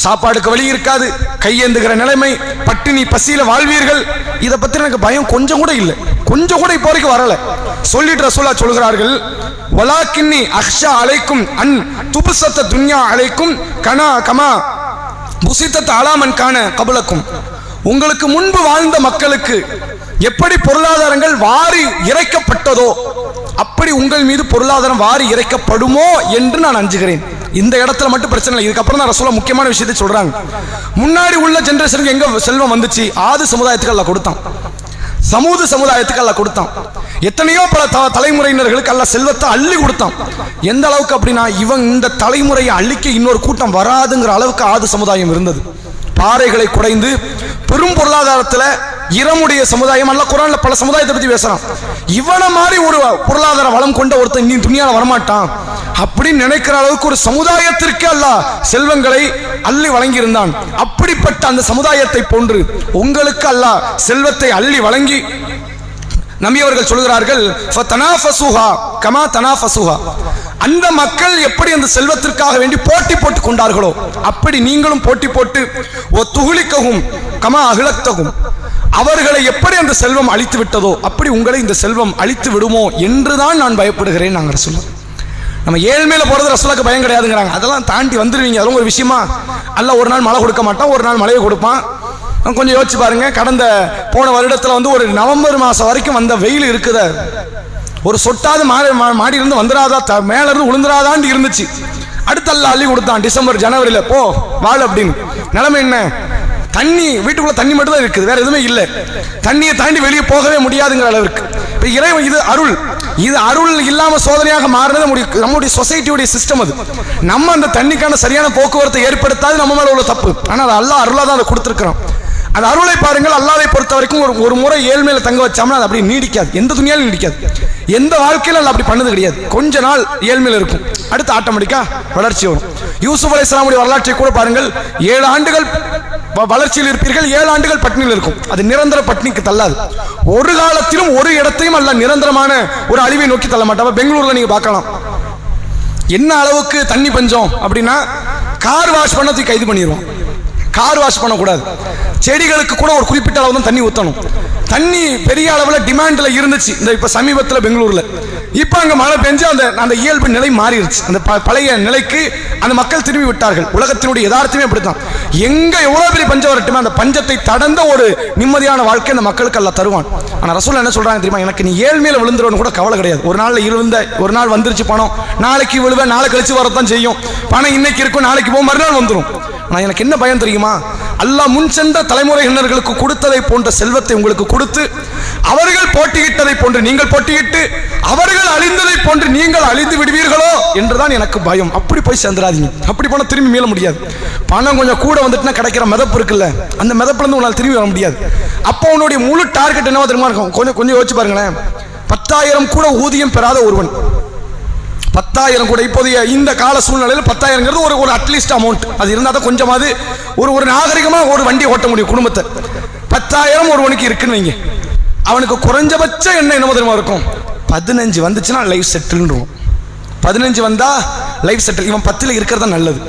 சாப்பாடுக்கு வழி இருக்காது, கையேந்துகிற நிலைமை, பட்டினி பசியில வாழ்வீர்கள், இதை பத்தி எனக்கு பயம் கொஞ்சம் கூட இல்லை, கொஞ்சம் கூட இப்போ வரைக்கும் வரல. சொல்லிட்டு ரசூலுல்லாஹ் சொல்கிறார்கள், வலாக்கின்னி அக்ஷா அலைக்கும் அன் துபுசத்த துன்யா அலைக்கும் கனா கமா புசித்தத் அலாமன் கான கபலக்கும், உங்களுக்கு முன்பு வாழ்ந்த மக்களுக்கு எப்படி பொருளாதாரங்கள் வாரி இறைக்கப்பட்டதோ அப்படி உங்கள் மீது பொருளாதாரம் வாரி இறைக்கப்படுமோ என்று நான் அஞ்சுகிறேன். இந்த இடத்துல மட்டும் பிரச்சனை இல்லை. இதுக்கப்புறம் தான் ரசூலுல்லாஹ் முக்கியமான விஷயத்தை சொல்றாங்க. முன்னாடி உள்ள ஜெனரேஷனுக்கு எங்க செல்வம் வந்துச்சு, ஆது சமுதாயத்துக்கு அல்லாஹ் கொடுத்தான், சமூக சமுதாயத்துக்கு அல்லாஹ் கொடுத்தான், எத்தனையோ பல தலைமுறையினர்களுக்கு அல்லாஹ் செல்வத்தை அள்ளி கொடுத்தான். எந்த அளவுக்கு அப்படின்னா, இவன் இந்த தலைமுறையை அள்ளிக்க இன்னொரு கூட்டம் வராதுங்கிற அளவுக்கு ஆது சமுதாயம் இருந்தது. பாறைகளை குடைந்து பெரும் பொருளாதாரத்தில் இரமுடைய சமுதாயம், அல்ல குர்ஆன்ல பல சமுதாயத்தை பத்தி பேசுறான். இவன மாதிரி ஒரு பொருளாதார வளம் கொண்ட ஒருத்தன் நீ துணியால வரமாட்டான் அப்படின்னு நினைக்கிற அளவுக்கு ஒரு சமுதாயத்திற்கு அல்லாஹ் செல்வங்களை அள்ளி வழங்கி இருந்தான். அப்படிப்பட்ட அந்த சமுதாயத்தை போன்று உங்களுக்கு அல்லாஹ் செல்வத்தை அள்ளி வழங்கி நபி அவர்கள் சொல்கிறார்கள், ஃபதனாஃபஸுஹா கமா தனாஃபஸுஹா, அந்த மக்கள் எப்படி அந்த செல்வத்திற்காக வேண்டி போட்டி போட்டு கொண்டார்களோ அப்படி நீங்களும் போட்டி போட்டு துஹ்லிகஹும் கமா அஹ்லக்தஹும், அவர்களை எப்படி அந்த செல்வம் அழித்து விட்டதோ அப்படி உங்களை இந்த செல்வம் அழித்து விடுமோ என்றுதான் நான் பயப்படுகிறேன். நாங்கள் ரசூலுல்லாஹ் நம்ம ஏழ்மையில போறது ரசூலுக்கு பயம் கிடையாதுங்கிறாங்க. அதெல்லாம் தாண்டி வந்துருவீங்க. அதெல்லாம் ஒரு விஷயமா? அல்லாஹ் ஒரு நாள் மழை கொடுக்க மாட்டான், ஒரு நாள் மழையை கொடுப்பான். கொஞ்சம் யோசிச்சு பாருங்க. போன வருடத்துல ஒரு நவம்பர் மாசம் வரைக்கும் வந்த வெயில் இருக்குத, ஒரு சொட்டாவது மாடி இருந்து வந்துடாதா, மேல இருந்து விழுந்துடாதான்னு இருந்துச்சு. அடுத்த அல்லாஹ் அள்ளி கொடுத்தான் டிசம்பர் ஜனவரியில, போ வாழ் அப்படின்னு. நிலைமை என்ன? தண்ணி வீட்டுக்குள்ள தண்ணி மட்டும் தான் இருக்குது, வேற எதுவுமே இல்லை. தண்ணியை தாண்டி வெளியே போகவே முடியாதுங்கிற அளவுக்கு இறைவன் இது அருள். இது அருள் இல்லாம சோதனையாக மாறினது நம்முடைய சொசைட்டியுடைய சிஸ்டம். அது நம்ம அந்த தண்ணிக்கான சரியான போக்குவரத்தை ஏற்படுத்தாது நம்ம மேல உள்ள தப்பு. ஆனா அது அல்லாஹ் அருளா தான் அதை கொடுத்துருக்கிறோம். அந்த அருளை பாருங்கள். அல்லாஹ்வை பொறுத்த வரைக்கும் ஒரு முறை ஏழ்மையில தங்க வச்சோம்னா அது அப்படி நீடிக்காது, எந்த துணியாலும் நீடிக்காது, எந்த வாழ்க்கையில அல்ல அப்படி பண்ணது கிடையாது. கொஞ்ச நாள் ஏழ்மையில இருக்கும், அடுத்து ஆட்டோமேட்டிக்கா வளர்ச்சி வரும். யூசுப் அலைஹிஸ்ஸலாமுடைய வரலாற்றை கூட பாருங்கள். 7 ஆண்டுகள் வளர்ச்சியில் இருப்பீர்கள், 7 ஆண்டுகள் பட்டினியில் இருக்கும். அது நிரந்தர பட்டினிக்கு தள்ளாது. ஒரு காலத்திலும் ஒரு இடத்தையும் அல்ல நிரந்தரமான ஒரு அழிவை நோக்கி தள்ள மாட்டாங்க. பெங்களூர்ல நீங்க பார்க்கலாம் என்ன அளவுக்கு தண்ணி பஞ்சம் அப்படின்னா, கார் வாஷ் பண்ணதுக்கு கைது பண்ணிடுவோம். கார் வாஷ் பண்ணக்கூடாது. செடிகளுக்கு கூட ஒரு குறிப்பிட்ட அளவு தான் தண்ணி ஊற்றணும். தண்ணி பெரிய அளவில் டிமாண்ட்ல இருந்துச்சு இந்த இப்ப சமீபத்தில் பெங்களூர்ல. இப்ப அங்க மழை பெஞ்சு அந்த இயல்பு நிலை மாறிடுச்சு. அந்த பழைய நிலைக்கு அந்த மக்கள் திரும்பி விட்டார்கள். உலகத்தினுடைய யதார்த்தமே அப்படித்தான். எங்க எவ்வளவு பெரிய பஞ்சம் வரட்டுமே அந்த பஞ்சத்தை தடந்த ஒரு நிம்மதியான வாழ்க்கை அந்த மக்களுக்கு அல்லாஹ் தருவான். ஆனா ரசூல் என்ன சொல்றாங்க தெரியுமா? எனக்கு நீ ஏழ்மையில விழுந்துருவன்னு கூட கவலை கிடையாது. ஒரு நாள்ல விழுந்த, ஒரு நாள் வந்துருச்சு பணம், நாளைக்கு விழுவேன், நாளை கழிச்சு வரத்தான் செய்யும். பணம் இன்னைக்கு இருக்கும், நாளைக்கு போகும், மறுநாள் வந்துடும். நான் எனக்கு என்ன பயம் தெரியுமா? அல்லாஹ் முன் சென்ற தலைமுறையினர்களுக்கு கொடுத்ததை போன்ற செல்வத்தை உங்களுக்கு கொடுத்து, அவர்கள் போட்டியிட்டதை போன்று நீங்கள் போட்டியிட்டு, அவர்கள் அழிந்ததை போன்று நீங்கள் அழிந்து விடுவீர்களோ என்றுதான் எனக்கு பயம். அப்படி போய் சேர்ந்துடாதீங்க. அப்படி போனா திரும்பி மீள முடியாது. பணம் கொஞ்சம் கூட வந்துட்டுனா கிடைக்கிற மிதப்பு இருக்குல்ல, அந்த மிதப்புல இருந்து உன்னால் திரும்பி வர முடியாது. அப்போ உன்னுடைய முழு டார்கெட் என்னவா தெரியுமா இருக்கும்? கொஞ்சம் யோசிச்சு பாருங்களேன். 10,000 கூட ஊதியம் பெறாத ஒருவன், 10,000 கூட இப்போதைய இந்த கால சூழ்நிலையில் 10,000 ஒரு அட்லீஸ்ட் அமௌண்ட். அது இருந்தால் தான் கொஞ்சமாவது ஒரு நாகரிகமாக ஒரு வண்டி ஓட்ட முடியும் குடும்பத்தை. 10,000 ஒருவனுக்கு இருக்குன்னு வைங்க. அவனுக்கு குறைஞ்சபட்ச என்ன தெரியுமா இருக்கும்? 15 வந்துச்சுன்னா லைஃப் செட்டில்ன்றோம். 15 வந்தா லைஃப் செட்டில். இவன் 10ல் இருக்கிறதா நல்லது.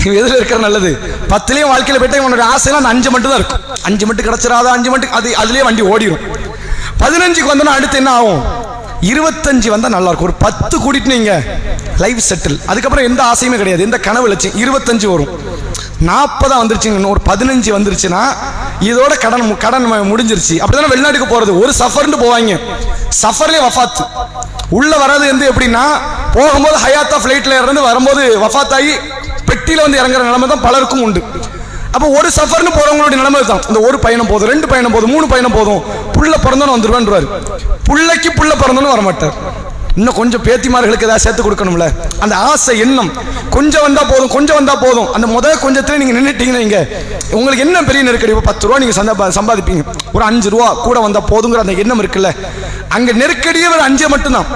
இவன் எதில் இருக்கிற நல்லது? 10லேயும் வாழ்க்கையில் போயிட்டா இவனோட ஆசைலாம் அந்த 5 மட்டும் தான் இருக்கும். 5 மட்டும் கிடைச்சிடாத, 5 மட்டும் அதுலேயே வண்டி ஓடிடும். 15க்கு வந்தோன்னா அடுத்து என்ன ஆகும்? 25 வந்தா நல்லா இருக்கும். ஒரு 10 கூட்டிட்டு நீங்க லைஃப் செட்டில். அதுக்கப்புறம் எந்த ஆசையுமே கிடையாது, எந்த கனவு லட்சியம். 25 வரும், 40 வந்துருச்சுங்க. ஒரு 15 வந்துருச்சுன்னா இதோட கடன் முடிஞ்சிருச்சு. அப்படிதான் வெளிநாட்டுக்கு போறது. ஒரு சஃபர்னு போவாங்க, சஃபர்லேயே வஃபாத். உள்ள வராது எப்படின்னா, போகும்போது ஹயாத்தா ஃபிளைட்ல இருந்து வரும்போது வஃபாத் ஆகி பெட்டியில வந்து இறங்குற நிலைமை தான் பலருக்கும் உண்டு. அப்போ ஒரு சஃபர்னு போறவங்களுடைய நிலைமை தான். இந்த ஒரு பயணம் போதும், 2 பயணம் போதும், 3 பயணம் போதும், புள்ள பிறந்தோன்னு வந்துருவான்றாரு. புள்ளைக்கு புள்ள பிறந்தோன்னு வரமாட்டார். இன்னும் கொஞ்சம் பேத்திமார்களுக்கு ஏதாவது சேர்த்து கொடுக்கணும்ல. அந்த ஆசை எண்ணம் கொஞ்சம் வந்தா போதும், கொஞ்சம் வந்தா போதும். அந்த கொஞ்சத்துல நீங்க நின்றுட்டீங்கன்னா உங்களுக்கு என்ன பெரிய நெருக்கடி? 10 ரூபா நீங்க சம்பாதிப்பீங்க, ஒரு 5 ரூபா கூட வந்தா போதுங்கிற அந்த எண்ணம் இருக்குல்ல. அங்க நெருக்கடியே ஒரு 5 மட்டும்தான்.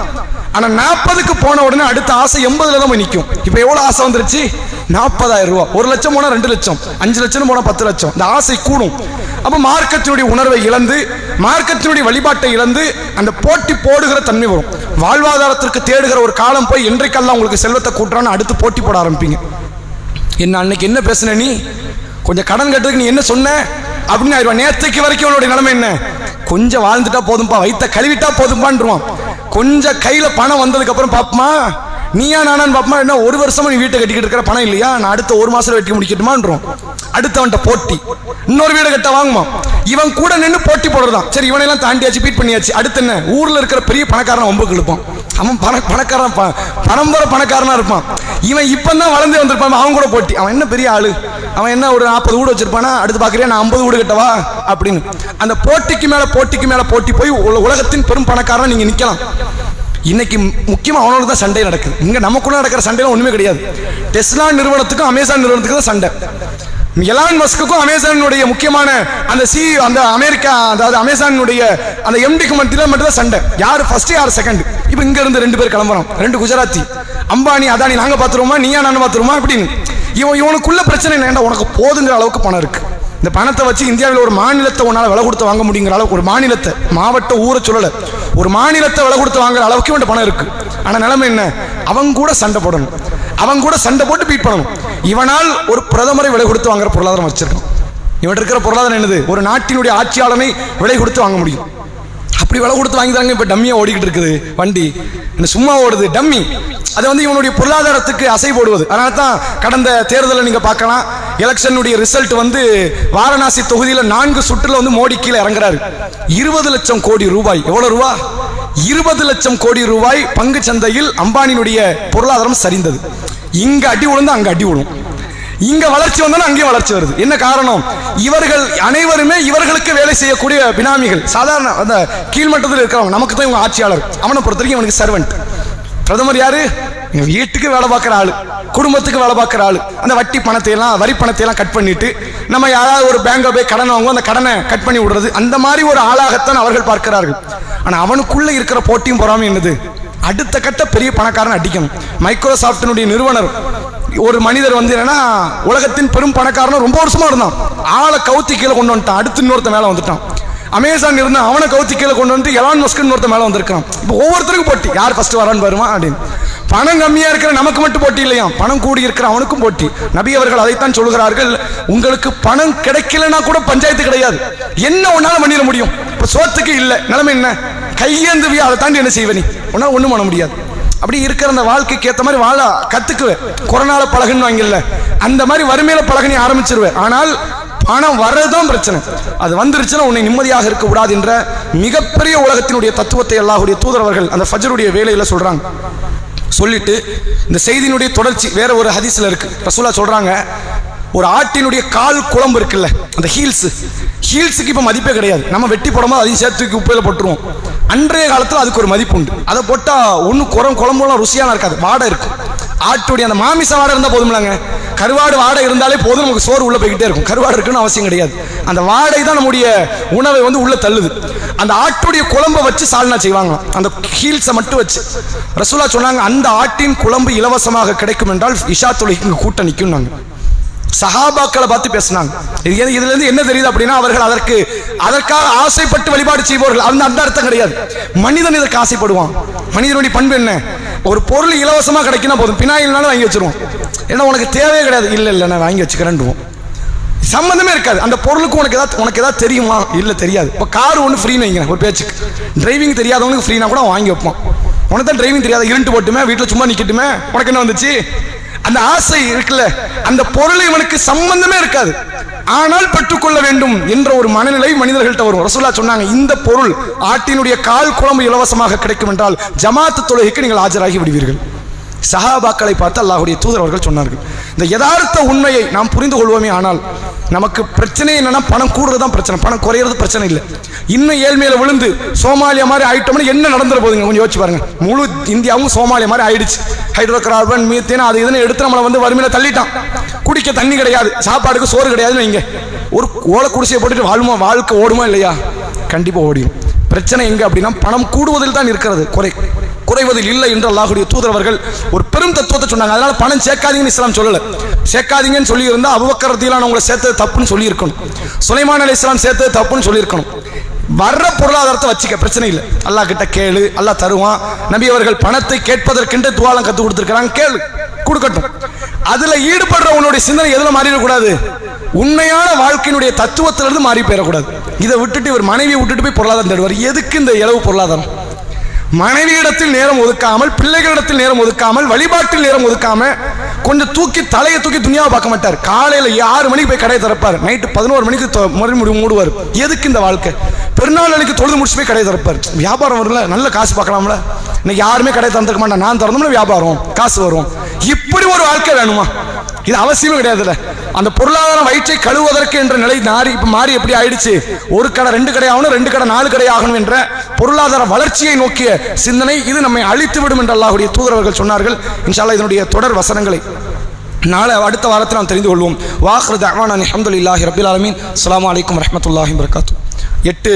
ஆனா 40க்கு போன உடனே அடுத்த ஆசை 80ல தான் போய் நிற்கும். இப்ப எவ்வளவு ஆசை வந்துருச்சு? 40,000 ரூபா. 1 லட்சம் போனா 2 லட்சம், 5 லட்சம் போனா 10 லட்சம். இந்த ஆசை கூடும். அப்ப மார்க்கத்தினுடைய உணர்வை இழந்து, மார்க்கத்தினுடைய வழிபாட்டை இழந்து அந்த போட்டி போடுகிற தன்மை வரும். வாழ்வாதாரத்திற்கு தேடுகிற ஒரு காலம் போய் என்றைக்கெல்லாம் உங்களுக்கு செல்வத்தை கூட்டுறான்னு அடுத்து போட்டி போட ஆரம்பிப்பீங்க. என்ன அன்னைக்கு என்ன பேசுன, நீ கொஞ்சம் கடன் கட்டுறதுக்கு நீ என்ன சொன்ன அப்படின்னு ஆயிடுவான். நேற்றுக்கு வரைக்கும் அவனுடைய நிலைமை என்ன? கொஞ்சம் வாழ்ந்துட்டா போதும்பா, வயிற்ற கழுவிட்டா போதும்பான்ருவான். கொஞ்சம் கையில பணம் வந்ததுக்கு அப்புறம் பாப்பமா, நீயா நானான்னு பாப்பமா, என்ன 1 வருஷமா நீ வீட்டை கட்டிக்கிட்டு இருக்கிற, பணம் இல்லையா, நான் அடுத்த 1 மாசம் வெட்டி முடிக்கட்டுமான்றோம். அடுத்தவன்ட்ட போட்டி, இன்னொரு வீடு கட்ட வாங்குமா, இவன் கூட நின்று போட்டி போடுறதான். சரி, இவனையெல்லாம் தாண்டியாச்சு, பீட் பண்ணியாச்சு. அடுத்து என்ன? ஊர்ல இருக்கிற பெரிய பணக்காரன் வம்புக்கு இழுப்பான். அவன் பணக்காரன், பரம்பரை பணக்காரனா இருப்பான். இவன் இப்பதான் வளர்ந்து வந்திருப்பான், அவன் கூட போட்டி. அவன் என்ன பெரிய ஆளு, அவன் என்ன ஒரு 40 வீடு வச்சிருப்பானா, அடுத்து பாக்குறியா நான் 50 வீடு கட்டவா அப்படின்னு. அந்த போட்டிக்கு மேல போட்டி போய் உலகத்தின் பெரும் பணக்காரன் நீங்க நிக்கலாம். இன்னைக்கு முக்கியமா அவனோட தான் சண்டை நடக்குது. இங்க நமக்குள்ள நடக்கிற சண்டைலாம் ஒண்ணுமே கிடையாது. டெஸ்லா நிறுவனத்துக்கும் அமேசான் நிறுவனத்துக்கும் தான் சண்டை. எலான் மஸ்குக்கும் அமேசானுடைய முக்கியமான அந்த அந்த அமெரிக்கா, அதாவது அமேசானுடைய அந்த எம்டிக்கு மட்டும் தான் சண்டை, யார் ஃபர்ஸ்ட் யார் செகண்ட். இப்போ இங்க இருந்து 2 பேர் கிளம்புறோம், 2 குஜராத்தி, அம்பானி அதானி, நாங்க பாத்துருவோமா நீயா நான் பாத்துருவோமா அப்படின்னு. இவனுக்குள்ள பிரச்சனை என்ன, உனக்கு போதுங்கிற அளவுக்கு பணம் இருக்கு. இந்த பணத்தை வச்சு இந்தியாவில் ஒரு மாநிலத்தை உன்னால விலை கொடுத்து வாங்க முடியுங்கிற அளவுக்கு, ஒரு மாநிலத்தை, மாவட்ட ஊரை சொல்லல, ஒரு மாநிலத்தை விலை கொடுத்து வாங்குற அளவுக்கு இவன் பணம் இருக்கு. ஆனா நிலைமை என்ன, அவங்க கூட சண்டை போடணும், அவங்க கூட சண்டை போட்டு பீட் பண்ணணும். இவனால் ஒரு பிரதமரை விலை கொடுத்து வாங்குற பொருளாதாரம் வச்சிருக்கான். இவன் இருக்கிற பொருளாதாரம் என்னது, ஒரு நாட்டினுடைய ஆட்சியாளனை விலை கொடுத்து வாங்க முடியும். அப்படி விலை கொடுத்து வாங்கி தாங்க இப்ப டம்மியா ஓடிக்கிட்டு இருக்குது வண்டி, சும்மா ஓடுது டம்மி. அது வந்து இவனுடைய பொருளாதாரத்துக்கு அசை போடுவது. அதனால தான் கடந்த தேர்தலில் நீங்க பார்க்கலாம், எலெக்ஷனுடைய ரிசல்ட் வந்து வாரணாசி தொகுதியில் 4 சுற்றுல வந்து மோடி கீழே இறங்குறாரு. 20 லட்சம் கோடி ரூபாய், எவ்வளவு ரூபா, 20 லட்சம் கோடி ரூபாய் பங்கு சந்தையில் அம்பானியுடைய பொருளாதாரம் சரிந்தது. இங்க அடி விழுந்து அங்க அடி விழும், இங்க வளர்ச்சி வந்தாலும் அங்கேயும் வளர்ச்சி வருது. என்ன காரணம், இவர்கள் அனைவருமே இவர்களுக்கு வேலை செய்யக்கூடிய பினாமிகள், சாதாரண அந்த கீழ்மட்டத்தில் இருக்கிறவங்க. நமக்கு தான் இவங்க ஆட்சியாளர், அவனை பொறுத்த வரைக்கும் இவனுக்கு சர்வெண்ட். பிரதமர் யாரு, வீட்டுக்கு வேலை பார்க்குற ஆளு, குடும்பத்துக்கு வேலை பார்க்குற ஆளு. அந்த வட்டி பணத்தை எல்லாம், வரி பணத்தை எல்லாம் கட் பண்ணிட்டு நம்ம யாராவது ஒரு பேங்கை போய் கடன் வாங்குவோம், அந்த கடனை கட் பண்ணி விடுறது, அந்த மாதிரி ஒரு ஆளாகத்தான் அவர்கள் பார்க்கிறார்கள். ஆனா அவனுக்குள்ள இருக்கிற போட்டியும் பொறாமை என்னது, அடுத்த கட்ட பெரிய பணக்காரன் அடிக்கணும். மைக்ரோசாப்டினுடைய நிறுவனர் ஒரு மனிதர் வந்து என்னன்னா உலகத்தின் பெரும் பணக்காரன் ரொம்ப வருஷமா இருந்தான், ஆளை கவுத்தி கீழே கொண்டு வந்துட்டான், அடுத்து இன்னொருத்த மேல வந்துட்டான். அமேசான் இருந்தா அவனை கவுத்தி கீழே கொண்டு வந்து எலான் மஸ்க் இன்னொருத்த மேல வந்திருக்கான். இப்போ ஒவ்வொருத்தருக்கும் போட்டி, யார் ஃபர்ஸ்ட் வரான்னு வருமா அப்படின்னு. பணம் கம்மியா இருக்கிற நமக்கு மட்டும் போட்டி இல்லையா, பணம் கூடி இருக்கிற அவனுக்கும் போட்டி. நபி அவர்கள் அதைத்தான் சொல்கிறார்கள், உங்களுக்கு பணம் கிடைக்கலன்னா கூட பஞ்சாயத்து கிடையாது, என்ன ஒன்னாலும் பண்ணிட முடியும். இப்ப சோத்துக்கு இல்ல, நிலைமை என்ன, கையேந்துவியா, அதை தாண்டி என்ன செய்வ நீ, ஒன்னால ஒண்ணும் பண்ண முடியாது. அப்படி இருக்கிற அந்த வாழ்க்கைக்கு ஏற்ற மாதிரி வாழ கத்துக்குவேன். கொரோனால பழகுன்னு வாங்கல, அந்த மாதிரி வறுமையில பழக நீ ஆரம்பிச்சிருவேன். ஆனால் பணம் வர்றதுதான் பிரச்சனை, அது வந்துருச்சுன்னா உன்னை நிம்மதியாக இருக்க கூடாது என்ற மிகப்பெரிய உலகத்தினுடைய தத்துவத்தை அல்லாஹ்வுடைய தூதர் அவர்கள் அந்த ஃபஜ்ருடைய வேளையில சொல்றாங்க. சொல்லிட்டு இந்த செய்தியினுடைய தொடர்ச்சி வேற ஒரு ஹதீஸ்ல இருக்கு. ரசூலுல்லாஹ் சொல்றாங்க, ஒரு ஆட்டினுடைய கால் குழம்பு இருக்குல்ல, அந்த ஹீல்ஸுக்கு இப்ப மதிப்பே கிடையாது. நம்ம வெட்டி போடும்போது அதையும் சேர்த்து உப்பையில போட்டுருவோம். அன்றைய காலத்தில் அதுக்கு ஒரு மதிப்பு உண்டு. அதை போட்டா ஒன்னும் குழம்புலாம் ருசியான இருக்காது, வாடை இருக்கும். ஆட்டுடைய அந்த மாமிச வாடை இருந்தா போதும்லாங்க, கருவாடு வாடை இருந்தாலே போதும், நமக்கு சோறு உள்ள போய்கிட்டே இருக்கும். கருவாடு இருக்குன்னு அவசியம் கிடையாது, அந்த வாடை தான் நம்முடைய உணவை வந்து உள்ள தள்ளுது. அந்த ஆட்டுடைய குழம்பை வச்சு சால்னா செய்வாங்க, அந்த ஹீல்ஸை மட்டும் வச்சு. ரசூலுல்லாஹ் சொன்னாங்க, அந்த ஆட்டின் குழம்பு இலவசமாக கிடைக்கும் என்றால் இஷா தொழுகைக்கு கூட்டம் நிற்கும். சஹாபாக்களை பார்த்து பேசினாங்க. இதுல இருந்து என்ன தெரியுது அப்படின்னா, அவர்கள் அதற்காக ஆசைப்பட்டு வழிபாடு செய்வார்கள், அந்த அர்த்தம் கிடையாது. மனிதன் இதற்கு ஆசைப்படுவான். மனிதனுடைய பண்பு என்ன, ஒரு பொருள் இலவசமா கிடைக்கினா போதும், பினாயில்னாலும் வாங்கி வச்சிருவோம். ஏன்னா உனக்கு தேவையே கிடையாது, இல்ல நான் வாங்கி வச்சுக்கிறேன், சம்பந்தமே இருக்காது. அந்த பொருளுக்கு உனக்கு ஏதாவது தெரியுமா, இல்ல தெரியாது. இப்போ கார் ஒன்று ஃப்ரீன்னு வைங்க, ஒரு பேச்சுக்கு டிரைவிங் தெரியாதவனுக்கு ஃப்ரீனா கூட வாங்கி வைப்போம். உனக்கு தான் டிரைவிங் தெரியாத, இருண்டு போட்டுமே, வீட்டில் சும்மா நிக்கட்டுமே, உனக்கு என்ன வந்துச்சு, அந்த ஆசை இருக்குல்ல, அந்த பொருள் இவனுக்கு சம்பந்தமே இருக்காது, ஆனால் பெற்றுக்கொள்ள வேண்டும் என்ற ஒரு மனநிலை மனிதர்கள்ட்ட வரும். ரசூலுல்லாஹ் சொன்னாங்க, இந்த பொருள் ஆட்டினுடைய கால் குழம்பு இலவசமாக கிடைக்கும் என்றால் ஜமாத்து தொழுகைக்கு நீங்கள் ஆஜராகி விடுவீர்கள். சஹாபாக்களை பார்த்து அல்லாஹ்வுடைய தூதர் அவர்கள் சொன்னார்கள். இந்த யதார்த்த உண்மையை நாம் புரிந்து கொள்வோமே, ஆனால் நமக்கு பிரச்சனை என்னன்னா, பணம் கூடுறது தான் பிரச்சனை, பணம் குறையிறது பிரச்சனை இல்லை. இன்னும் ஏழ்மையில விழுந்து சோமாலியா மாதிரி ஆயிட்டோம்னா என்ன நடந்துட போகுதுங்க, கொஞ்சம் யோசிச்சு பாருங்க. முழு இந்தியாவும் சோமாலியா மாதிரி ஆயிடுச்சு. ஹைட்ரோ கார்பன், மீத்தேன், அது இதுன்னு எடுத்து நம்மளை வந்து வறுமையில தள்ளிட்டான். குடிக்க தண்ணி கிடையாது, சாப்பாடுக்கு சோறு கிடையாதுன்னு வைங்க. ஒரு ஓலை குடிசையை போட்டுட்டு வாழ்க்கை ஓடுமா இல்லையா, கண்டிப்பா ஓடிடும். பிரச்சனை எங்க அப்படின்னா, பணம் கூடுவதில் தான் இருக்கிறது, குறைவதில் இல்லை என்று அல்லாஹ்வுடைய தூதர் அவர்கள் ஒரு பெரும் தத்துவத்தை சொன்னாங்க. அதனால பணம் சேர்க்காதீங்கன்னு இஸ்லாம் சொல்லல. சேர்க்காதீங்கன்னு சொல்லி இருந்தா அபூபக்கர் ரலியல்லாஹு அன்ஹு உங்களை சேர்த்தது தப்புன்னு சொல்லி இருக்கணும், சுலைமான் அலைஹிஸ்ஸலாம் சேர்த்தது தப்புன்னு சொல்லி இருக்கணும். வர்ற பொருளாதாரத்தை வச்சுக்க, பிரச்சனை இல்லை, அல்லாஹ் கிட்ட கேளு, அல்லாஹ் தருவான். நபி அவர்கள் பணத்தை கேட்பதற்கென்று துஆலாம் கத்து கொடுத்திருக்காங்க, கேளு, கொடுக்கட்டும். அதுல ஈடுபடுற உன்னுடைய சிந்தனை எதுல மாறிடக்கூடாது, உண்மையான வாழ்க்கையினுடைய தத்துவத்திலிருந்து மாறி போயிடக்கூடாது. இதை விட்டுட்டு இவர் மனைவியை விட்டுட்டு போய் பொருளாதாரம் தேடுவார். எதுக்கு இந்த இலவு பொருளாதாரம்? மனைவியிடத்தில் நேரம் ஒதுக்காமல், பிள்ளைகளிடத்தில் நேரம் ஒதுக்காமல், வழிபாட்டில் நேரம் ஒதுக்காம, கொஞ்சம் தலையை தூக்கி துணியாவை பார்க்க மாட்டார். காலையில 6 மணிக்கு போய் கடையை திறப்பார், நைட்டு 11 மணிக்கு மூடுவார். எதுக்கு இந்த வாழ்க்கை? பெருநாள் அன்னைக்கு தொழுது முடிச்சு போய் கடையை திறப்பார். வியாபாரம் வரல, நல்ல காசு பார்க்கலாம்ல. இன்னைக்கு யாருமே கடையை திறந்துக்க மாட்டான், நான் திறந்தோம்னா வியாபாரம், காசு வரும். இப்படி ஒரு வாழ்க்கை வேணுமா? இது அவசியமே கிடையாதுல்ல. அந்த பொருளாதாரம் வயிற்றை கழுவுவதற்கு என்ற நிலை மாறி எப்படி ஆயிடுச்சு, ஒரு கடை 2 கடை ஆகணும், 2 கடை 4 கடை ஆகணும் என்ற பொருளாதார வளர்ச்சியை நோக்கிய சிந்தனை, இது நம்மை அழித்து விடும் என்று அல்லாஹ்வுடைய தூதர் அவர்கள் சொன்னார்கள். இன்ஷா அல்லாஹ் இதனுடைய தொடர் வசனங்களை நாளை அடுத்த வாரத்தில் நாம் தெரிந்து கொள்வோம். வாஹ்ரு தஅவானா அல்ஹம்துலில்லாஹி ரப்பில் ஆலமீன். அஸ்ஸலாமு அலைக்கும் வரஹ்மத்துல்லாஹி வபரகாத்துஹு. 8